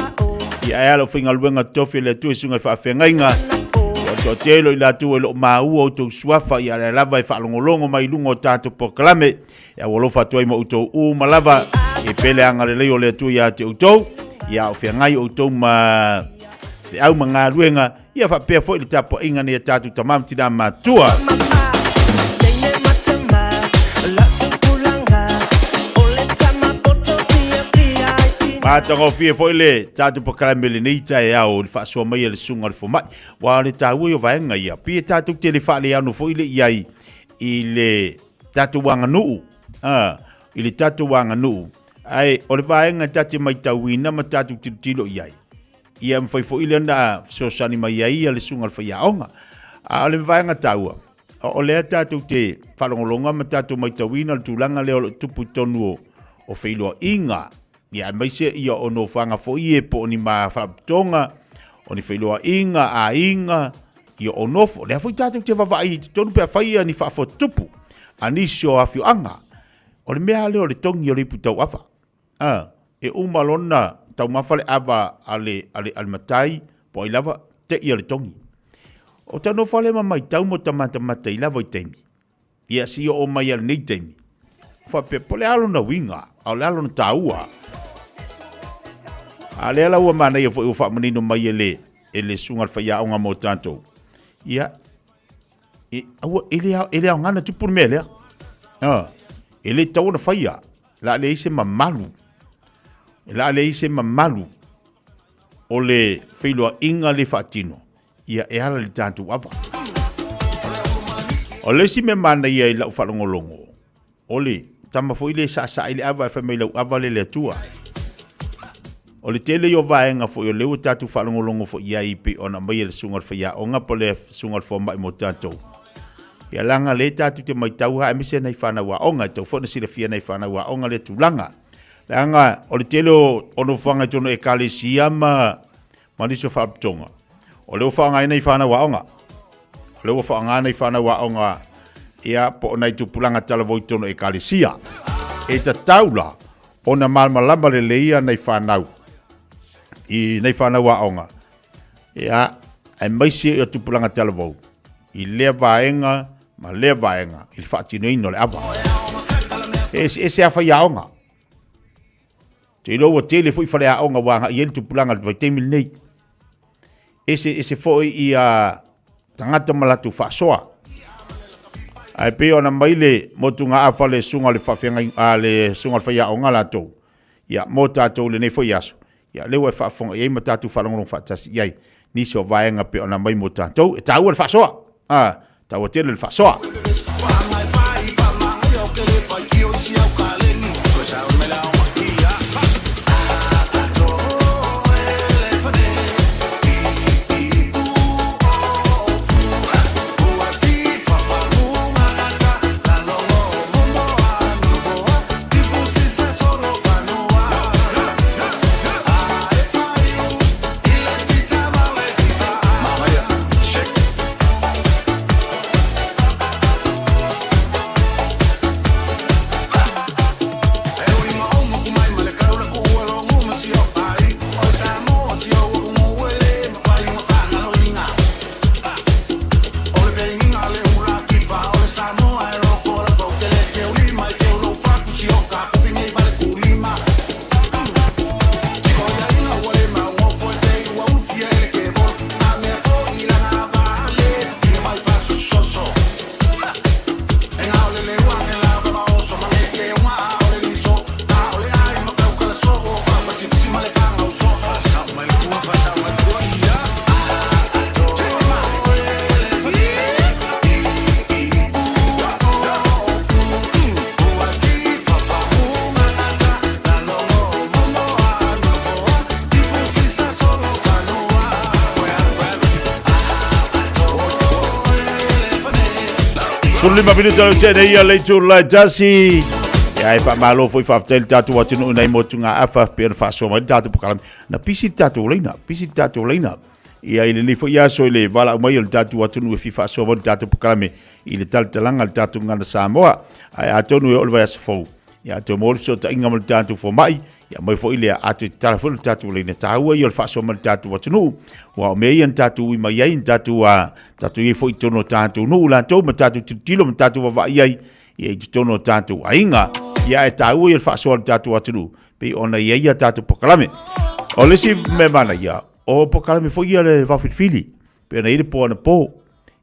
Ia e alo whinga ruenga tofi le tue sunga wha whengainga. Ia o telo i la tu e lo maua o tau suafa ia le lava e wha longolongo mai lungo tato po kalame. Ia walofa tuai mo utou u malava. E pele anga le leo le tu ia te utou. Ia o whengai o tau ma... Te au mga ruenga, ia whapea fo i le tapo inga ni a tātu tamam tina matua. Mātango fia fo i le tātu pakalamele nei tae au le whaasua mai le sunga le fomai. Wa le tāu i o vaenga ia, pia tātu te le whaale anu fo i le iai i le tātu wanga nuu. I le tātu wanga nuu. Ai, o le vaenga tate mai tauina ma tātu tilo iai. Ia mwhai fo ile na sosani mai ia le sunga le whaiaonga. A le vaenga taua. O lea tātou te whalongolonga ma tātou mai tawina le tūlanga leo le tupu tonu o whailoa inga. Ia mai se ia o no whanga fo ie po ni ma whaputonga o ni whailoa inga a inga ia o nofo. Lea fo i tātou te wawai tonu pia whaia ni whafo tupu. Anisio a whio anga. O le mea leo le tongi o le putau awa. E umalona tau mawhale awa ale matai, po i lava te ia le tongi. O tano whale mai tau mo tamata mata i lava i teimi. Ia si o mai ale nei teimi. Whape, po le alo na winga, au le alo na taua. A le ala ua mana ia fo i wha manino mai ele sungal whaia o ngā mo tantou. Ia, ele au ngana tupur mea lea. Ele tau na whaia, la le ise mamalu. La le ise mamalu o le whailoa inga le whaatino. Ia e hala le tātu awa. O le si me mana ia i lau whalongolongo. O le tama fo i le sa i le awa e whamei lau awa le atua. O le tele i o vaenga fo i o leo tātu whalongolongo fo ia i pe ona mai le sungal whaia o nga po le sungal fo mai mo tātou. Ia langa le tātu te mai tau ha emise nei whanaua onga. Tau fona sila fia nei whanaua onga le tūlanga. Langa, o le telo ono whanga tono e kalesia ma niso whaaptonga. O leo whanga inai whana waonga. O leo whanga inai whana waonga ia po nai tupulanga talavoi tono e kalesia. E ta taula o na malmalamba le leia nei whanau. I nei whana waonga. Ia, ai maisi e tupulanga talavoi. I lea vaenga, ma lea vaenga. I le whaatino ino le awa. E se a whaiaonga. Te loa tele fo i whare a onga wanga i tu pulanga vai teimil nei. Ese fo i a tangata malatu whaasoa. Ai pe ona maile motu ngā awhale sunga le whawhenga le sunga le whaia o ngā latou. Ia mo tātou le nei fo i aso. Ia lewa e whaafonga i eima tātou whalongolong whaatasi iai. Nisi o vaenga pe ona mai mo tātou. E tāua le whaasoa. Tāua tele le whaasoa. Sulima minuta tena ia leitu la jasi. Ya e malo foi fa tel tatu wa tunu nei motunga afa per fa so mai tatu pokalam. Na pisi tatu leina. Ia ile li fo ia so ile vala mai il tatu wa tunu fi fa so mai tatu pokalam. Ile tal talanga il tatu ngana Samoa. Ai atonu e olva yasfo. Ya to mo so ta inga mal tatu fo mai. Ya mai fo ile atu telefon tatu leina taua il fa so mai tatu wa tunu. Wa me ia tatu i mai ia tatu wa tatu i fo itono tatu no la to tatu tilo tatu wa ia ia itono tatu ainga. Ya e tau i whaasua tatu atunu. Pe ona ia tatu pokalame. O lesi me mana ia. O pokalame fo ia le whawhitwhili. Pe ona ire po ana po.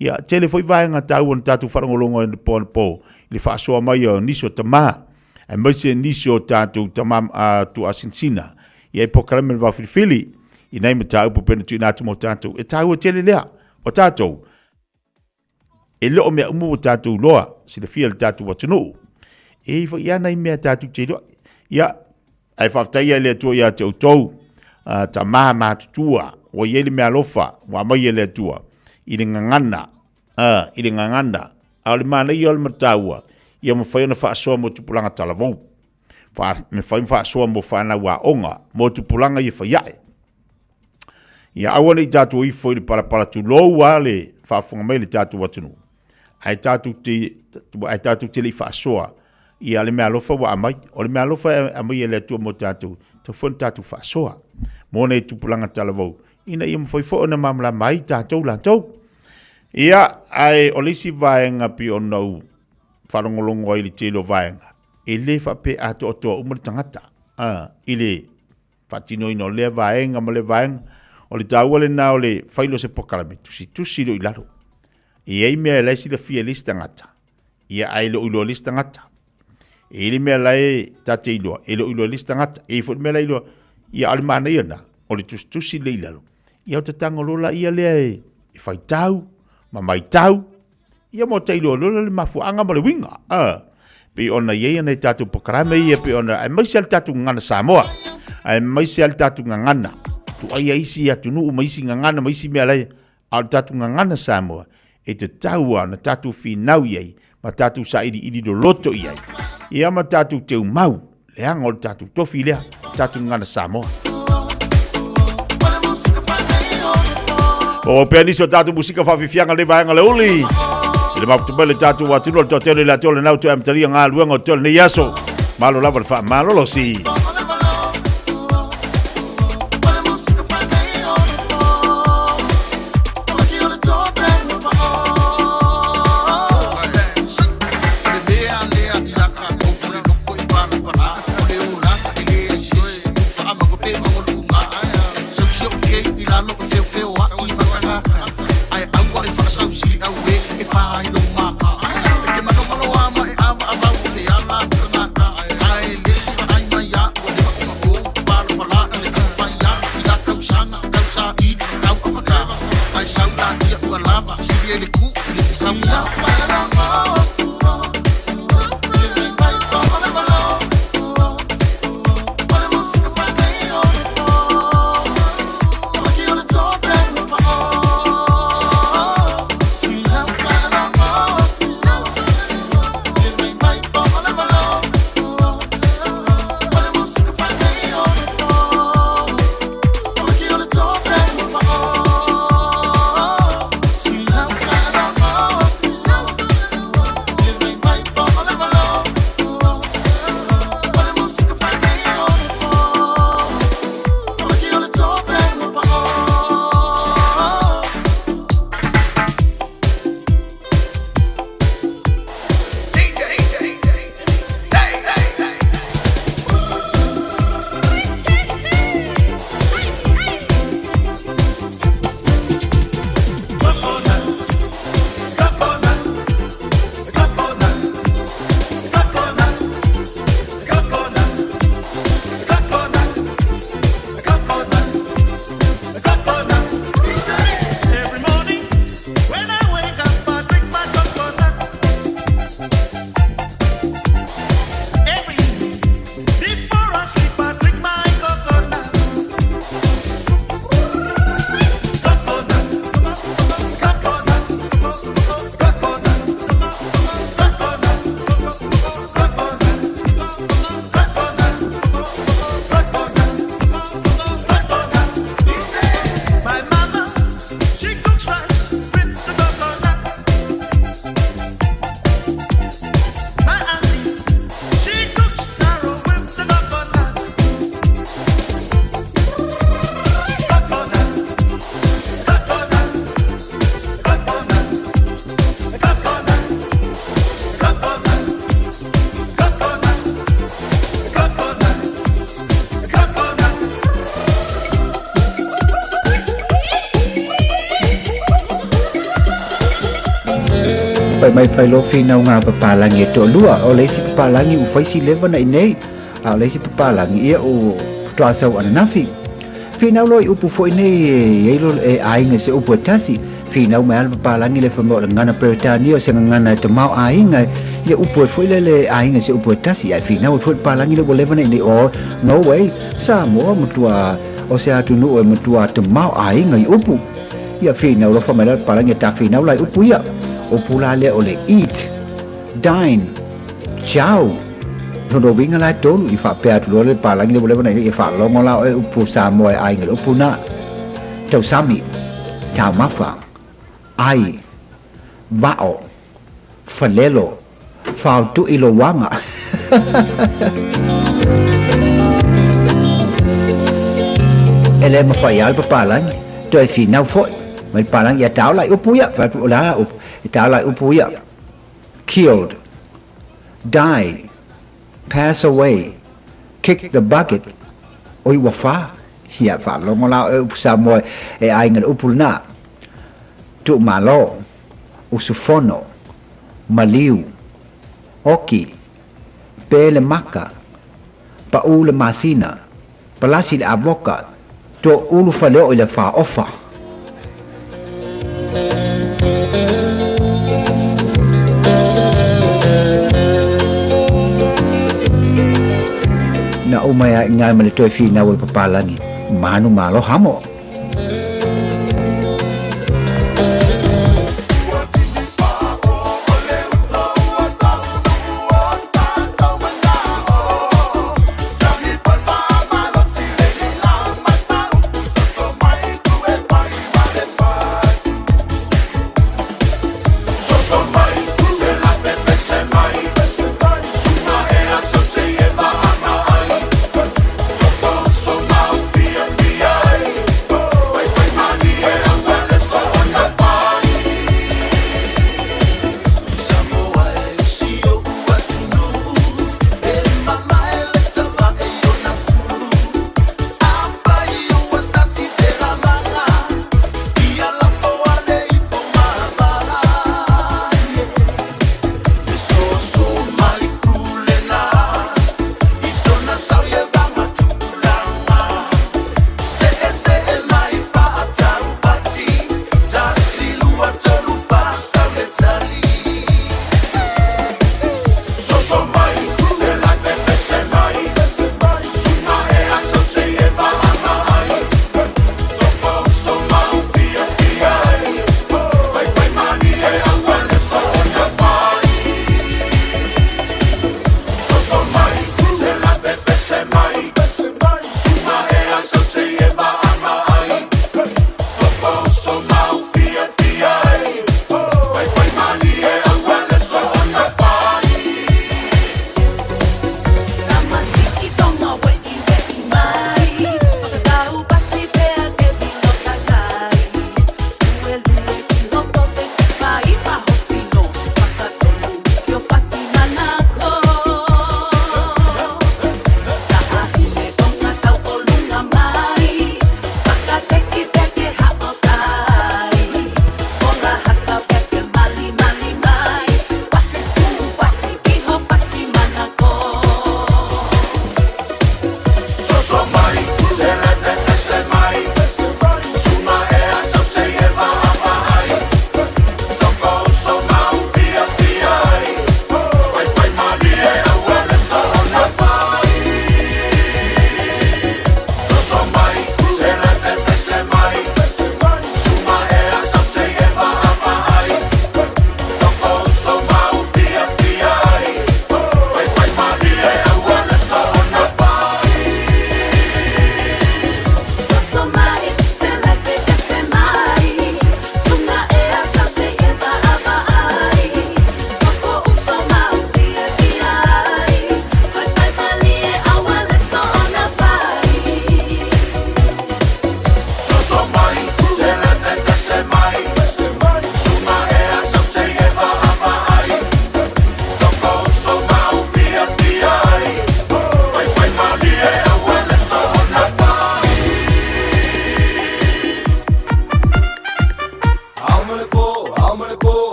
Ia tele fo i vaenga tau ana tatu wharangolongo ana po ana po. Ile whaasua mai o niso tama. E maise niso tatu tama tu asinsina. Ia e pokalame le whawhitwhili. I nei me tau po pena tui natu mo tatu. E tau a tele lea. O tatu. E leo mea umu o tatu loa. Sila fia le tatu atunu. E fo ia nei mea tatu te loa. Ia, ai whaftaia lea tua ia te utou. Ta maha mātutua. O iele mea lofa. Wa mai lea tua. I le ngangana. I le ngangana. A le mana i ole mataua. Ia mo whaiona whaasoa mo tupulanga talavou. Me whaiona whaasoa mo whana wa onga. Mo tupulanga i whaiae. Ia awane i tatu i fo i le parapara tu lou a le whaafunga mai le tatu watunu. Ai tatu te le whaasoa. Ia le mea lofa wa amai. O le mea lofa amai e le tua mo tatu. Te whon tatu whaasoa. Mōne i tupulanga talavou. Ina ia mwhaifo na mamla mai tātou lātou. Ia ai o lisi vaenga pi o nau wharongolongo i le telo vaenga. E le whape ato o toa umari tangata. I le whatino ino le vaenga ma le vaenga. O le tāua le nao le whailo se pokarame. Tusi do i laro. I ei mea laisi le fia lista ngata. Ia ai le ulo lista ngata. E le mea lai tate iloa. E le ulo lista ngata. E fo mea lai iloa. Ia ale mana ia na. O le tusi le ilalo. Ia o te tango lola ia lea e whai tau. Ma mai tau. Ia mo te iloa lola le mafuanga ma le winga. Pe ona ia nei tatu pokarame ia pe ona. Ai maisi al tatu ngana Samoa. Ai maisi al tatu ngana. Tu ai isi atu nuu maisi ngana maisi mea lai. Al tatu ngana Samoa. E te taua na tatu whinau iai. Ma tatu sa iri do loto iai. Ia ma tatu te umau. Leanga o tatu tofi lea. Tatu ngana Samoa. O pea nisi o tatu musika whawhiwhianga le vaenga le uli. Ile mafutubele tatu watino le totele la tole nau tu amtaria ngā luenga o tole ne yaso. Malo lava le wha malolo si. pai mai fai lo fina ngā papalangi e to lua o leisi papalangi u faisi lewa na inei a leisi papalangi ia o toa sau ananafi fina lo i upu fo inei e ilo e ainga se upu atasi fina mai ala papalangi le whango le ngana Peretania o se ngana te mau ainga ia upu e fo le ainga se upu atasi ai fina o fo papalangi le lewa na inei o no way Samoa mutua o se atu nu e mutua te mau ainga i upu ia fina lo fa mai la papalangi ta fina la upu ia o pula le ole eat dine ciao no winga la tolu i fa pe atu le palangi le boleh i fa longo la e upu Samoa ai ngel upu na tau sami tau mafa ai vao falelo fa tu ilo wanga ele ma fa ya palangi to e fina fo mai palangi ya tau la upu ya fa la upu tau la upu ya killed died pass away kick the bucket oi wafa hia fa longo la Samoa e ai ngel upu na tu malo usufono maliu oki pele maka pa ule masina palasi le avoka to ulu faleo ile fa ofa na umaya ngai male toi fina o papalangi manu malo hamo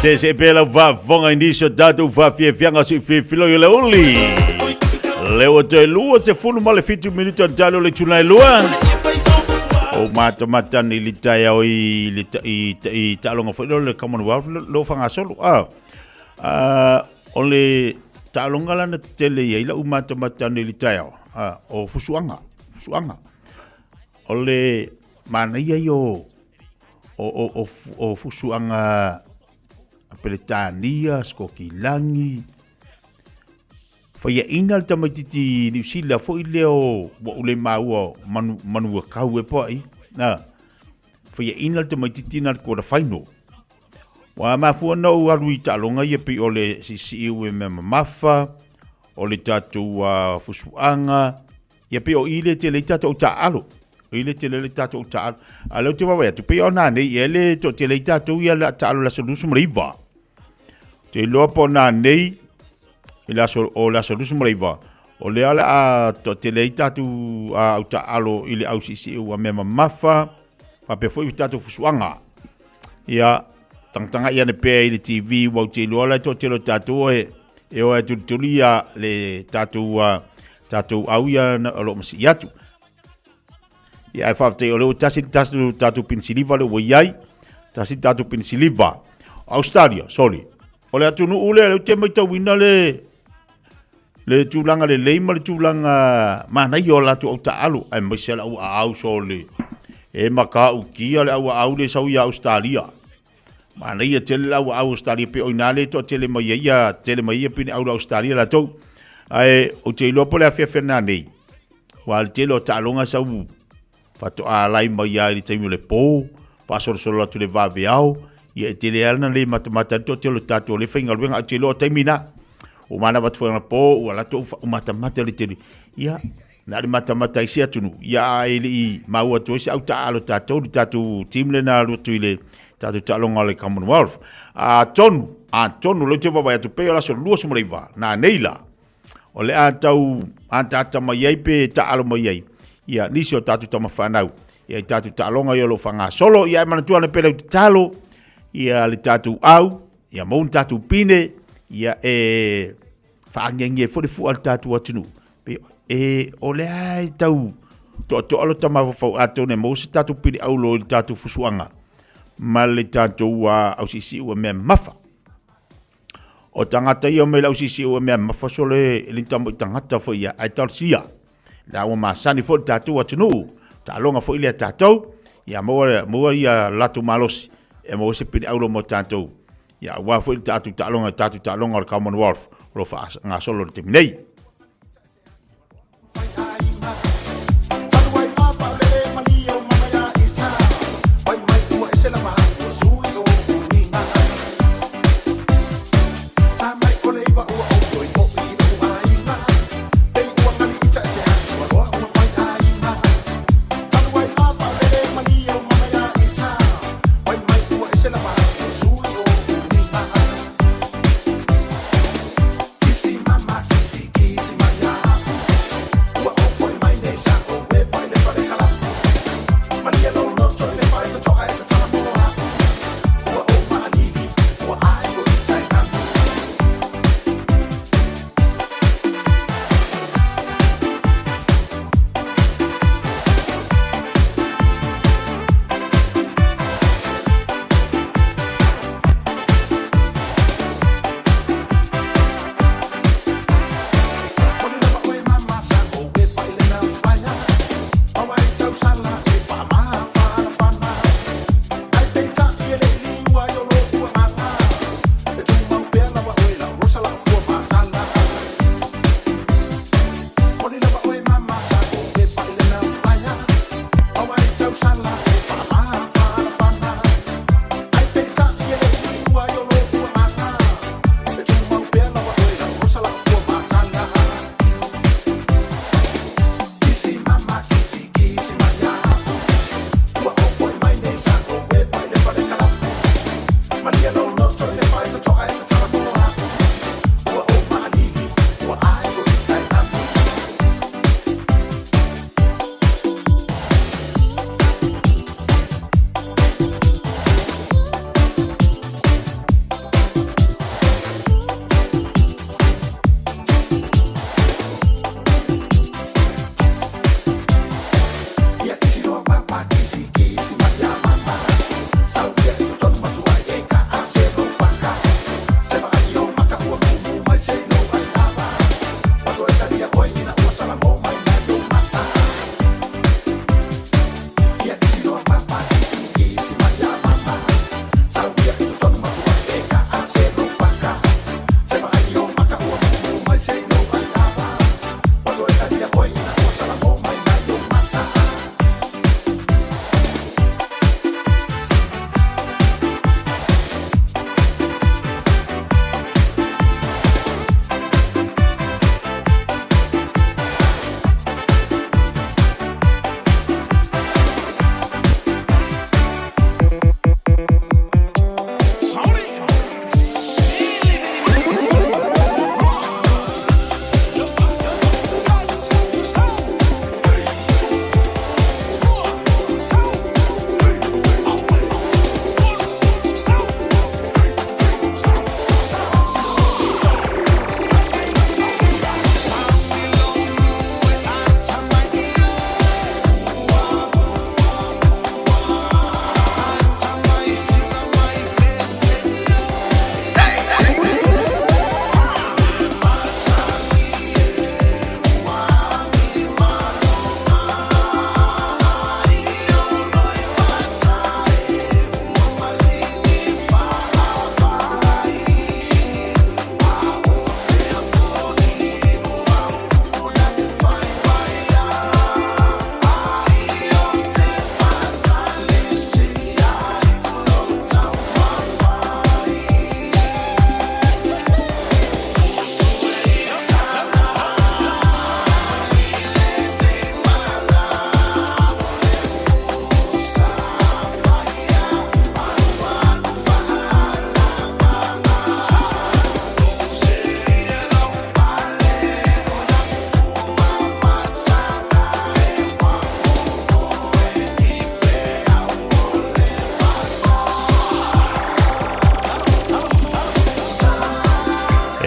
Se pela va fonga inisio datu va fianga su filo le uli. Leo te lua se fulu male fitu minuto antalo le tunai lua. O mata ni litaya o i talonga filo le Commonwealth lo fanga solo. Ole talonga lana tele ia ila mata ni litaya o fusuanga. Ole mana ia yo o fusuanga Peletania, Skokilangi. Faya ina le tamaititi New Zealand fo ileo wa ule maua manu kau e pai. Na. Faya ina le tamaititi na ko da final. Wa ma fu no arui talonga ye pe ole si we me mafa. Ole tatu fusuanga. Ye pe o ile te le tatu taalo. Ile te le tatu taalo. Alo te wa tu pe ona ne ele to te le tatu ya la taalo la solution riva. Te lopo na nei la solution riva. O le ala a to te le tatu a taalo ile au si wa me mafa. Pa pe foi tatu fusuanga. Ya tanga ia ne pe ile TV wa te lola to te lo tatu e o tu tulia le tatu au ia na lo msi yatu. Ya fa te o le tatu pinsiliva le wai tasi tatu pinsiliva Australia sorry. Ole atu nu ule le te mai tau ina le tulanga le leima le tulanga mana yo la tu ta alu ai mai sela au sole e maka u kia le au le sau ia Australia mana ia tele au Australia pe oinale to tele mai ia pe au Australia la to ai o te lopo le Fiafia Mai wal te lo talonga sau fato alai mai ia le temu le po pasor solo tu le va viao ia te le ana le matamata to te lo tato le finga luenga te lo temina o mana bat fo na po o la to matamata le te ia na le matamata isia tunu ia ele mau to sia auta alo tato team le na lo tu ile tato talonga le Commonwealth a tonu le te va tu pe la so luo so mreiva na neila o le ata mai ai pe ta alo mai ai ia nisi o tato tama whanau ia tato talonga i lo whanga solo ia mana tuana pele te talo ia le tatu au, ia moun tatu pine, ia whaangengi e fore al tatu atunu. Pe o le ai tau, to alo tamawhau ato ne mou se tatu pine au lo le tatu fusuanga. Ma le tatu au sisi ua mea mafa. O tangata ia me lau sisi ua mea mafa so le tamo i tangata fo ia ai tarsia. La ua masani fo le tatu atunu, ta longa fo ile tatou, ia moa ia latu malosi. E mo se pini aulo mo tanto ya wa fo tatu talonga le Commonwealth lo fa nga solo te minei Kisi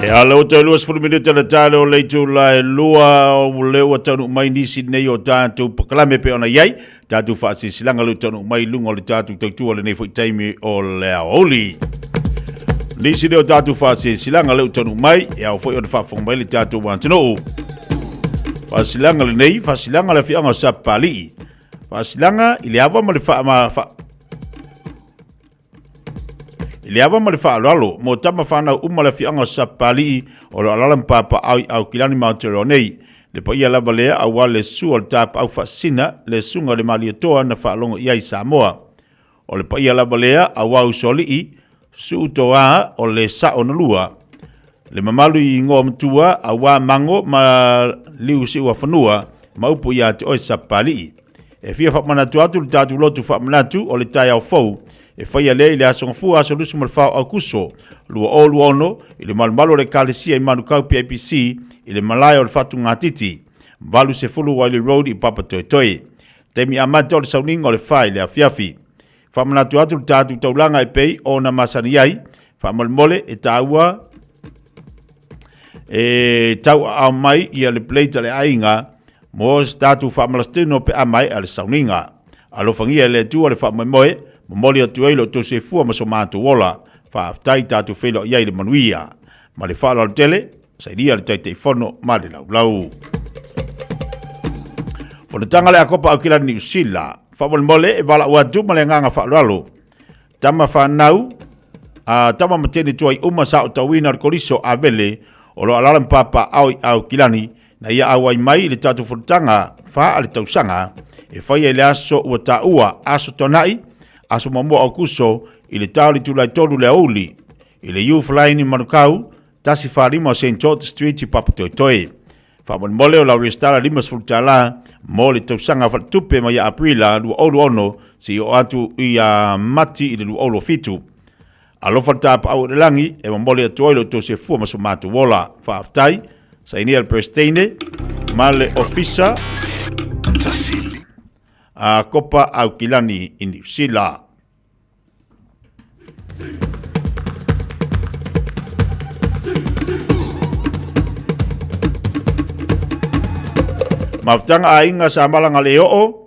E ala o te lua sifuru minuta na tale o leitu lai lua o leo tanu mai nisi nei o tātou pakalame pe ona iai. Tātou whaasi silanga leo tanu mai lunga o le tātou tautua le nei fwoi taimi o lea oli. Nisi leo tātou whaasi silanga leo tanu mai e au fwoi o le whaafonga mai le tātou wantano. Whaasilanga le nei, whaasilanga le whianga sa pali. Whaasilanga i le awa ma le Ile ava ma le whaalalo, mo tama whanau uma le whianga sa pali o le alalam papa au kilani mautero nei. Le pa ia lava lea awa le sua le tapa au whaasina le sunga le mali atoa na whaalonga iai Samoa. O le pa ia lava lea awa usoli i su utoa o le sao na lua. Le mamalu i ngō mtua awa mango ma liu si ua whanua ma upo ia te oi sa pali. E fia whakmanatu atu le tatu lotu whakmanatu o le tai au fau. E whaia lea i le asonga fua aso lusu malwhao au kuso, lua o lua ono, i le malumalo le kalesia i manukau PIPC, i le malaya o le whatu ngatiti, mbalu se fulu Wiley Road i Papa Toi Toi. Temi amante o le sauninga o le whai le a fiafi. Whamanatu atu le tātu taulanga e pei o na masani ai, whamalimole e tāua, e tau au mai i a le pleita le ainga, mo se tātu whamalastino pe amai a le sauninga. Alofangia le tua le whamaimoe, Mamoli atu eilo to se fua maso mātu wola, whaaftai tātu whelo iai le manuia. Ma le whaala al tele, sa iria le taitei whono, ma le lau. Whanatanga le akopa au kila New Zealand, whawal mole e wala uatu ma le nganga whaalalo. Tama whanau, tama matene tuai umasa o tawina koriso a vele, o lo alalam papa au kilani, na ia awai mai le tātu whanatanga, wha ale tausanga, e whaia le aso ua ta ua aso tonai, aso mamua au kuso i le tauli tulai tolu le auli, i le youth line i manukau, tasi wharima o St. George Street i Papa Toi Toi. Whamon mole o lau restara limas fultala, mo le tausanga whatupe mai a aprila lua olu ono, si o atu i a mati i le lua olu fitu. Alofa tapa au langi, e mamole atu oilo to se fua maso matu wola, whaaftai, sa ini al presteine, male ofisa, tasili. A kopa au kilani i New Zealand. Maftanga a inga sa malanga le o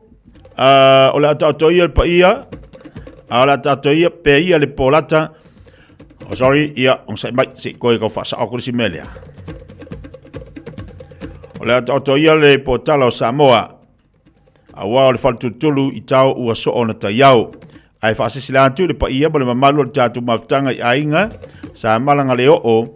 le atatoia le paia, o le atatoia pe ia le polata, ia, on sa mai se koe kau whasa o kurisi melea. O le atatoia le potala o Samoa, awa o le whalututulu i tau ua so o na taiau. Ai whaasisila atu le paia ma le mamalu le tātu maftanga i ainga sa malanga le o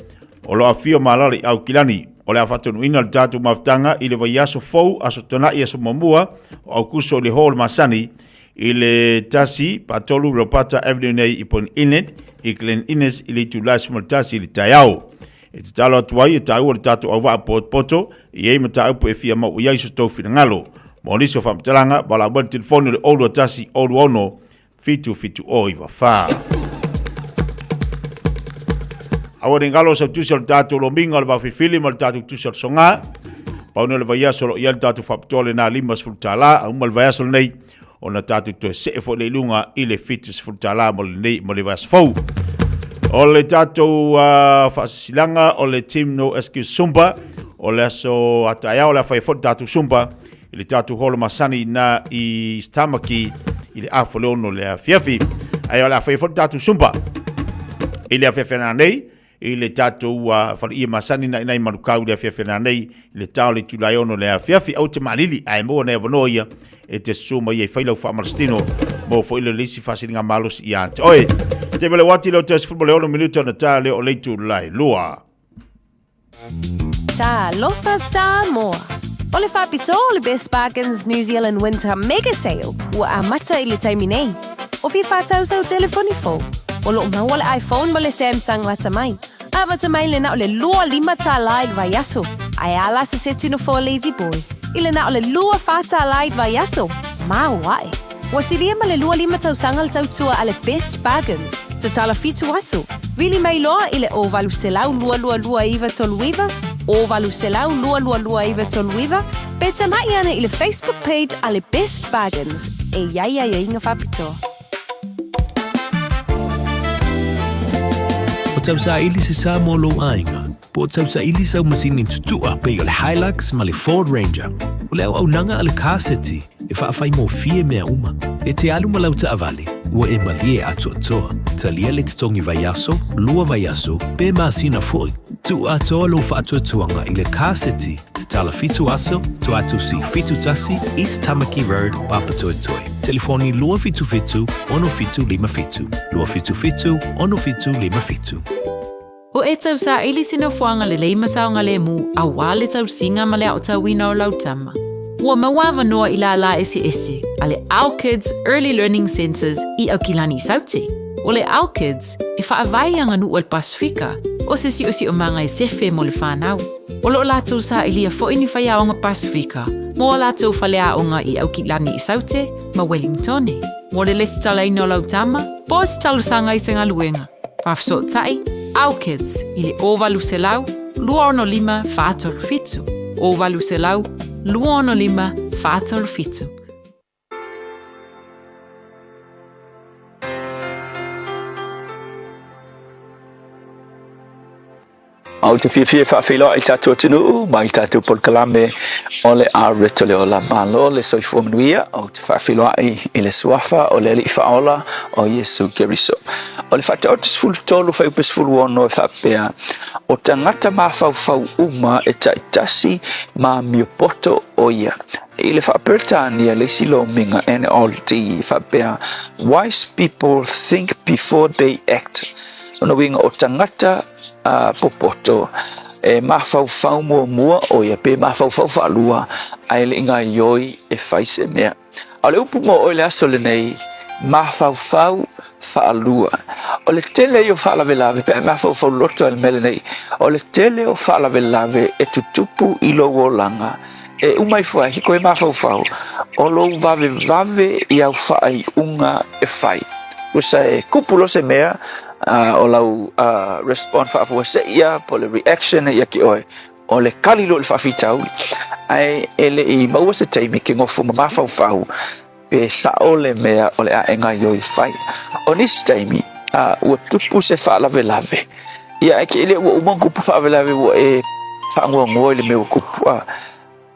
lo a fio malala i au kilani. O le awhatonu ina le tātu maftanga i le vaiaso fau aso tona i aso mamua o au kuso le hall masani i le tasi patolu Ropata Avenue nei i Pon Inlet i Glen Innes i le tulai sumaltasi i le taiau. E te talo atuai e tāua le tātu au waa poto i eima tā upo e fia mau i aiso tau fina ngalo. Moniso whamtalanga, bala wale telefoni le olu atasi, olu ono, fitu o i wawha. Awa ni ngalo sa tusi al tatu lo minga le wawhifili ma le tatu tusi al songa. Pauna le vaiaso lo ia le tatu whaptole na limas fultala, a umal vaiaso le nei, o na tatu to se e fo le ilunga i le fitus fultala mo le nei, mo le vaiaso fau. O le tatu whasilanga, o le team no excuse sumpa, o le aso ataya o le whaifot tatu sumpa, i le tatu holo masani na i stamaki i le afoleono le fiafi. Ai o le whaifot tatu sumpa, i le fiafena nei, i le tatu whali ia masani na inai manukau le fiafena nei, i le tau le tulaiono le fiafi au te malili, ai moa ne avanoia, e te suma i e whailau whaamarastino, mo fo ilo lisi whasiringa malos i ante. Oe, te mele wati leo te sifurma leono minuto na tā leo leitu lai lua. Tā lofa Samoa. O le whapito o le Best Bargains New Zealand Winter Mega Sale ua amata i le taimi nei. O fi whātau sau telefoni fo. O lo maua le iPhone mo le Samsung lata mai. Awata mai le na o le lua lima tā laig vai aso. Ai ala se se tino fo lazy boy. I le na o le lua whātā laig vai aso. Maa wae. Wa siria ma le lua lima tau sanga le tau tua a le Best Bargains. Ta tala fitu aso. Wili mai loa i le o valu selau lua iwa tolu iwa. O valu selau lua iwa tolu iwa. Beta mai ana i le Facebook page a le Best Bargains. E ia inga whapito. O tau sa ili se sa mo lo ainga. po tau sa ili sau masini tutua pe ole Hilux ma le Ford Ranger. O le au nanga ale car city e whaafai mo fie mea uma. E te alu malau ta avale, ua e malie atu atoa. Talia le titongi vaiaso, lua vaiaso, pe maasina foi. Tu atoa lo whaatu atuanga i le car city, te tala fitu aso, tu atu si fitu tasi, East Tamaki Road, Papatoetoe. Telefoni lua fitu fitu, ono fitu lima fitu. Lua fitu fitu, ono fitu lima fitu. O e tau sa ili sino fuanga le leima saonga le mu, a wale tau singa ma le au tau wina o lautama. Ua mawawa noa i la esi, a le Our Kids Early Learning Centers i au kilani sauti. O le Our Kids, e whaavai anga nu o le Pasifika, o se si o manga e sefe mo le whanau. O lo lātou sa ilia fo ini whai aonga Pasifika, mo o lātou whale aonga i au kilani i saute, ma Wellingtone. Mo le lesi tala ino lautama, po si talu sanga i senga luenga. Pafso tai, Our Kids, i le ovalu se lau, luono lima whātoru fitu. Ovalu se lau, luono lima whātoru fitu. Au te fiafia whaawhiloa i tātua tinu, mai tātua polkalame o le areto le o la malo le soifua manuia, au te whaawhiloa i le suafa o le li whaola o Yesu Keriso. O le whata o te sifulu tolu whaupe sifulu ono e whapea, o tangata mawhauwhau uma e taitasi ma miopoto o ia. I le whaperetania le silo minga ene o le ti whapea, wise people think before they act. Ono winga o tangata popoto e mawhauwhau mua o ia pe mawhauwhau whaalua ai le inga ioi e whaise mea. O le upu mo o le aso le nei mawhauwhau whaalua. O le tele o whaalavelave pe mawhauwhau loto al mele nei. O le tele o whaalavelave e tutupu i logo langa. E umai fua hiko e mawhauwhau o lo vave i au whaai unga e whai. Usa e kupulo se mea o lau respond whaafua se ia po le reaction ia ki oe o le kalilo le whaafitau ai ele i maua se teimi ki ngofu mawhauwhau pe sa o le mea o le a enga ioi whai o nisi teimi ua tupu se whaalavelave ia e ki ele ua umang kupu whaalavelave ua e whaangua ngoi le mea kupu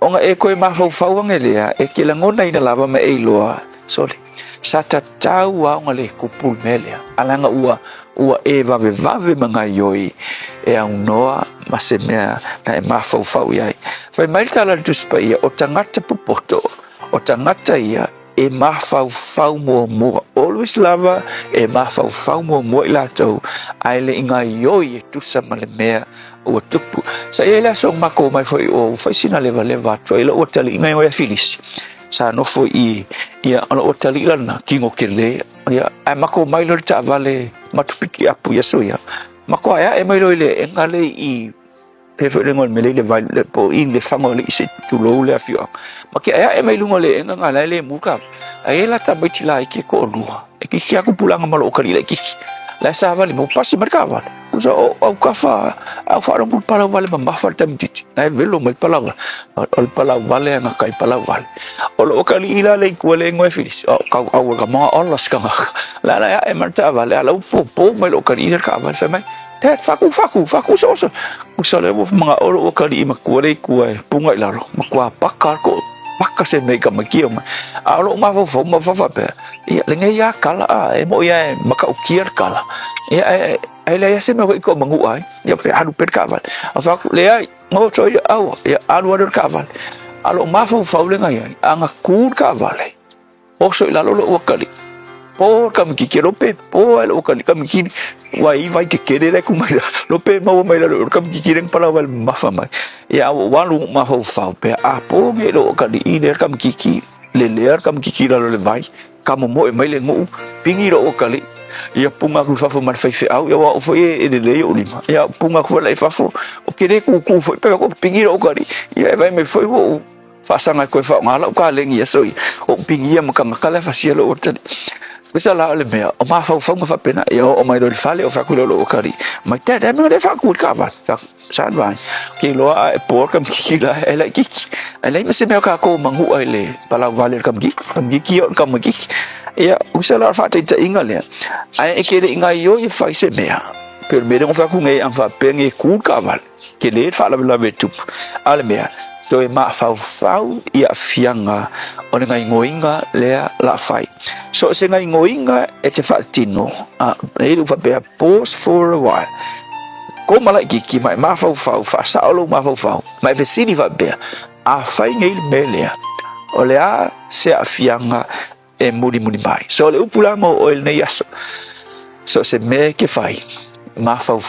onga e koe mawhauwhau angelea e ki la ngona ina lava me e iloa sorry sa tatau aonga le kupul melea alanga ua e vave mga ioi e au noa mase mea na e mawhauwhau iai. Whai maritala tuspa ia o tangata pupoto, o tangata ia e mawhauwhau mua. Always lava e mawhauwhau mua i lātou ai le inga ioi e tusa ma le mea ua tupu. Sa ia le asong mako mai whai o whaisina leva atua ila ua tali inga ioi a filisi. Sa nofo i ia ana o tali lana kingo kele ia ai mako mai lo ta vale matupiki apu ya soya mako ia e mai lo le engale i pefo ngol mele le vai le po in le fango le se tu lo le afio maki ia e mai lo le ngala le muka ai la ta mai tila ki ko lua e ki aku pulang malo kali le ki la sa vale mo pasi merkava usa au kafa au fa ron pala vale ma fa tamtiti ai velo mai pala o pala vale nga kai pala vale o lo kali ila le ko le ngoi filis o ka au ga ma on las ka la e marta vale ala po mai lo kali ila ka vale fa mai te faku so usa le mo mga o kali ma ko le ku punga ila ro ma kwa pakar ko paka se me ka makio ma alo ma fa pe ia le ngai ya kala e mo ia maka ukiar kala ia ai le se me ko mangu ai ia pe adu per kaval afa le ai mo so ia au ia adu kaval alo ma fa le ngai anga kur kaval o so ila lo wakali po kam ki kero pe po lo wakali kam ki wa i vai ke kere le kumai lo pe mo mai lo kam ki kireng pala wal mafa mai ya walu ma fa pe a po ge lo wakali i le kam ki le kam ki lo le vai kam mo mai le ngu pingi lo wakali ia punga ku fa mar fa au ia wa fo e le o lima ia punga ku la fa fo o kere ku fo pe ko pingi lo wakali ia vai me fo o fa sanga ko fa ngala ka le ngi so o pingi ia maka le fa sia lo tadi bisa la le mea o ma fa fa pena ia o mai do fale o fa ku lo wakali mai te me le fa ku ka va sa vai ki lo a por kam ki la ela ki ela me se me ka ko mangu ai le pala vale kam ki o kam ki ia usala fa te inga le ai e ke inga yo i fa se mea per me ngo fa ku ngai ang fa penge ku ka val ke le fa la ve tup ale mea to e ma fau ia fianga o ngai ngoinga le la fai so se ngai ngoinga e te fa tino e lu fa pe pause for a while ko malai ki mai ma fau fa sa lo ma fau mai ve sini va be a fai ngai melea o le a se a fianga e muri mai so le upula mo o el nei aso so se me ke fai ma fau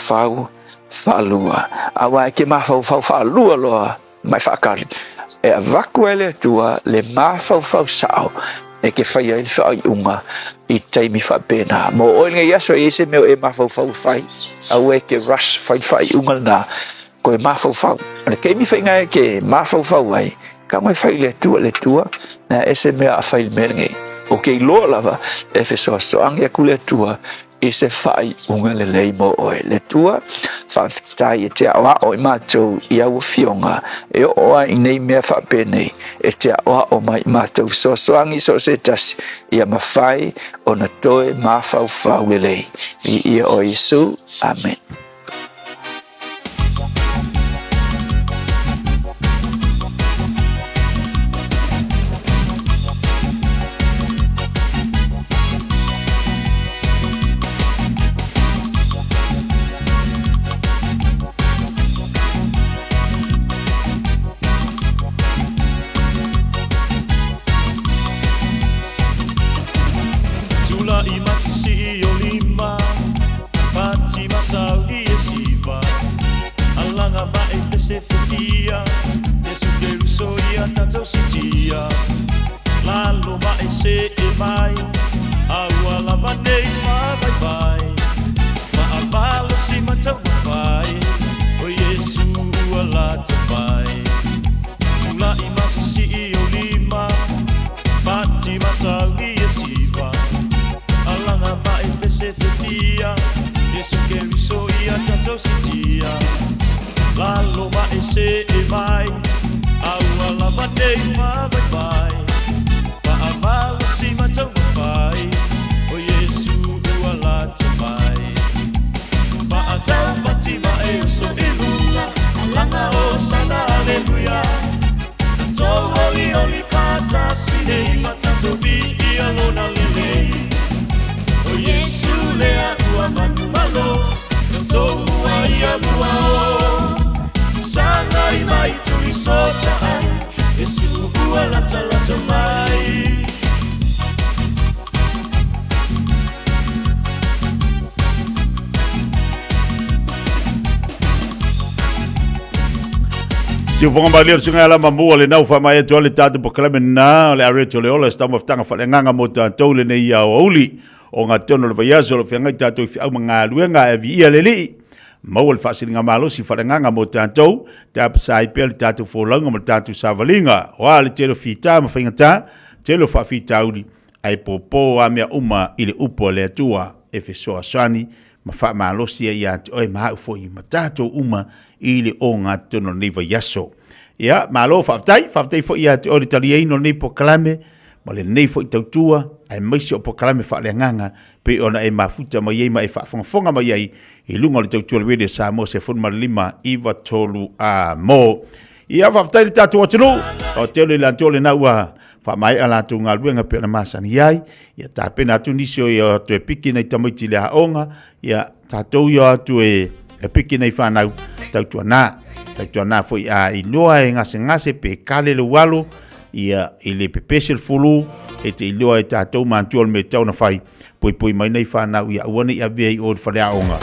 falua awa ke ma fau falua lo mai fa kari e vaku ele tua le ma fau sao e ke fai ele fa unga i taimi fa pena mo o el nei aso e se me e ma fau fai awa ke rush fai unga na ko e ma fau le ke mi fai ngai ke ma fau ai ka mai fai le tua na ese me a fai mengi okay lo lava e fe so angia kule tua e se fai unga le leimo o le tua fa tai te awa o mato ia o fionga e o ai nei me fa pene e te awa o mai mato so angi so se tas ia mafai ona toe mafau le i o Yesu amen. Fiafia Yesu ke uso ia tatou sitia Lalo mai se e mai Aua lava nei ma vai vai Ma avalo si matau vai O Yesu ua la te vai Tula i masi si i o lima Pati masau i e siva Alanga mai pese Fiafia Yesu ke uso ia tatou sitia Lalo mai se e mai Aua lava nei ma vai vai Ma avalo si matau vai O Yesu ua la te vai Ma atau pati ma e uso i lula Alanga o sana aleluia Tau holi fata sinei Matato vi i alona lelei O Yesu lea ua manu malo Tau ua i alua o Sangai mai tui sota ai Yesu ua lata mai Si o fonga malia sunga ala mamua le nau fa mai to le tatu po klame na le are to le ola sta maftanga fa le nganga mo tatou le nei ia o uli o nga tono le vaiaso le fenga tatou fi au nga luenga e vi ia le li mau le fasilinga malo si fa le nganga mo tatou tap sai pel tatou fo langa mo tatou savalinga wa le telo fita ma finga ta telo fa fita uli ai popo a mea uma ile upo le tua e fe soa sani ma fa malo si ia o ma fo i matatou uma ile o nga tono nei vaiaso ia malo fa tai fo ia o italiano nei po klame ma le nei fo tautua ai mai se po klame fa le nganga pe ona e mafuta mai mai fa fonga mai ai i lunga le tautua le de Samoa se fon malima iva tolu a mo ia fa tai tatu tunu o tele la tole na wa fa mai ala tu nga luenga pe na masani ai ia ta pena tu nisio ia to piki nei tamaiti le aonga ia tatu ia tu e piki nei fa na tautua na foi a i loa e ngase pe kale le walo ia ile pepesel fulu e te loa e tatou mantuol me tau na fai poi mai nei whanau ia uane ia vei o le whaleaonga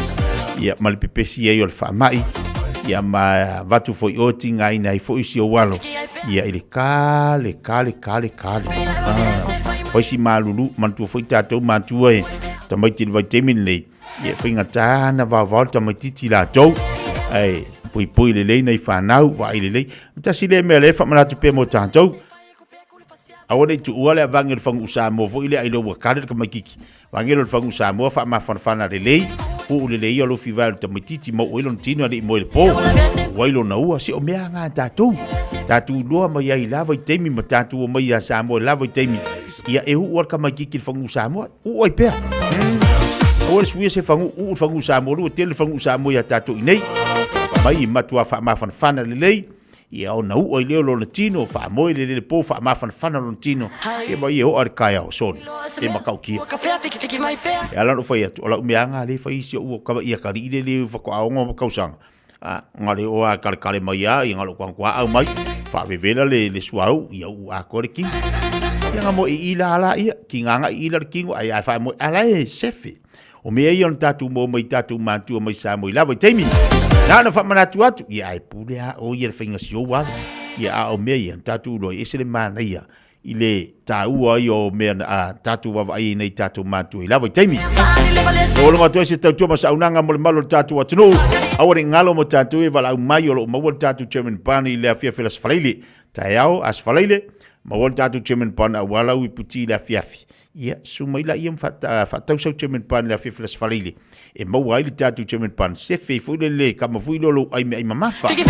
ia mali pepesi e o le whamai ia ma vatu foi o tinga ina i foi si o walo ia ile kale foi si malulu mantua foi tatou mantua e tamaiti le vai temin lei ia whinga tāna vavau tamaititi la tau ai poi le lei nei whanau wa ile lei tasi le mea le whamanatu pe mo tātou awane tu uale avange le fangu Samoa vo ile ai lo wakare ka makiki wange le fangu Samoa fa ma fana le lei o le lei lo fi val to mititi mo o lo tino ali mo le po wailo na ua si o mea nga tatu lo ma ia lava i temi ma tatu o mai Samoa lava i temi ia e hu ka makiki le fangu Samoa o ai pe O le suia se fangu sa mo lu tele fangu sa mo ya tatu nei. Mai matua fa ma fana lelei. Ia o nau o leo lo tino fa mo le po fa ma fana lo tino. E mai o ar kaya o son. E makau kia. E ala no foi atu ola umeanga le foi si o ka ia ka ri le fa ko aongo kausanga. Ngale o a kale mai ia i ngalo kwa au mai fa vevela le suau ia u a koreki. Ia mo i la ia ki nganga i la kingo ai fa mo ala e sefe. O me ia on tatu mo mai tatu mantu mai sa mo lava taimi. Na na fa manatu atu ia ai pulea o ia finga sio wa. Ia a o me ia tatu lo isele mana ia. Ile taua yo me a tatu wa ai nei tatu mantu lava taimi. O lo matu se tatu ma sa unanga mo malo tatu atu no. Awari ngalo mo tatu e vala mai o lo mo tatu chairman pani le Fiafia Mai. Taiao as falaile ma wol tatu chairman pan wala wi puti la fiafi ia sumaila ia fatau sau chairman pan la Fiafia Mai e mo wai le tatu chairman pan se fe fu le kama fu lo ai mamafa e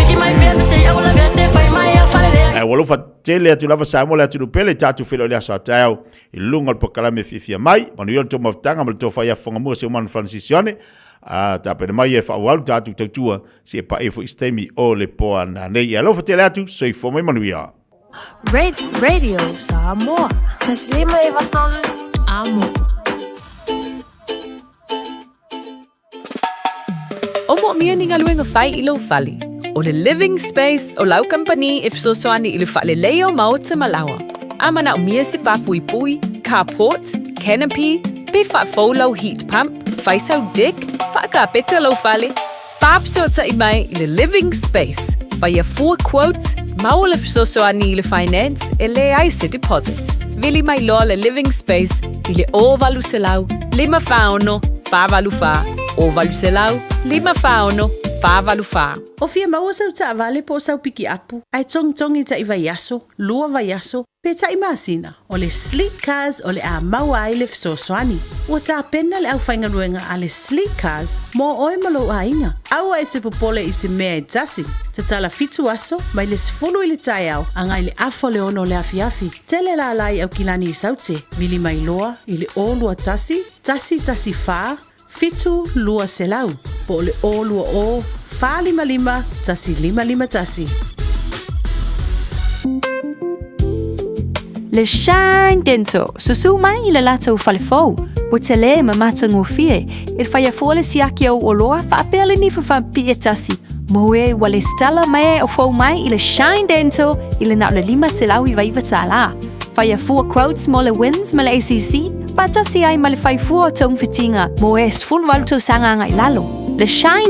wolo fatele atu lava sa mo le atu pele tatu felo le sa taiao i lunga po kala me Fiafia Mai ma no to maftanga mo to fa ia fonga mo se man francisione ta pena mai e fa wal tatu tatua se pa e fo istemi o le poa na nei alo fatele atu so i fo mai manuia Radio Samoa. Taslima e vatolu amo. O mo mia ni ngaluenga fai ilo fali. O le living space o lau company if so soani ilu fale leo maota malawa. Amana o mia se papui pui, carport, canopy, be fa folo heat pump, fai sau dick, fa ka peta lo fale. Fab so ta imai ile living space. Fai 4 quotes, maula so soani ile finance ele ai se deposit. Vili mai lo le living space ile o valu selau, lima faono, fa valu fa, o valu selau, lima faono, fa valu fa. O fia maua sau ta vale po sau piki apu, ai tong i ta iwa yaso, lua va yaso, pe ta imasina, o le sleek cars o le a maua ai le fsoswani. O ta pena le au whainga ruenga a le sleek cars, mo oi malo a inga. Aua e te popole i se mea e tasi, te tala fitu aso, mai le sfulu i le tai au, anga i le afo le ono le afiafi. Tele la lai au kilani i saute, vili mai loa, i le o lua tasi, tasi faa, fitu lua selau, po le o lua o, fa lima, tasi lima tasi. Le Shine Dental, susu mai i le lata u falefou. O te le ma matango fie, il faya fole siaki au oloa, fa apele ni fa pi e tasi. Moe wale stella mai o fou mai i le Shine Dental, i le nau le lima selau i vaiva tala. Faya 4 quotes mo le wins ma le ACC, pa tasi ai ma le fai 4 tong fitinga, moe sful walu tau sanga ngai lalo. Le Shine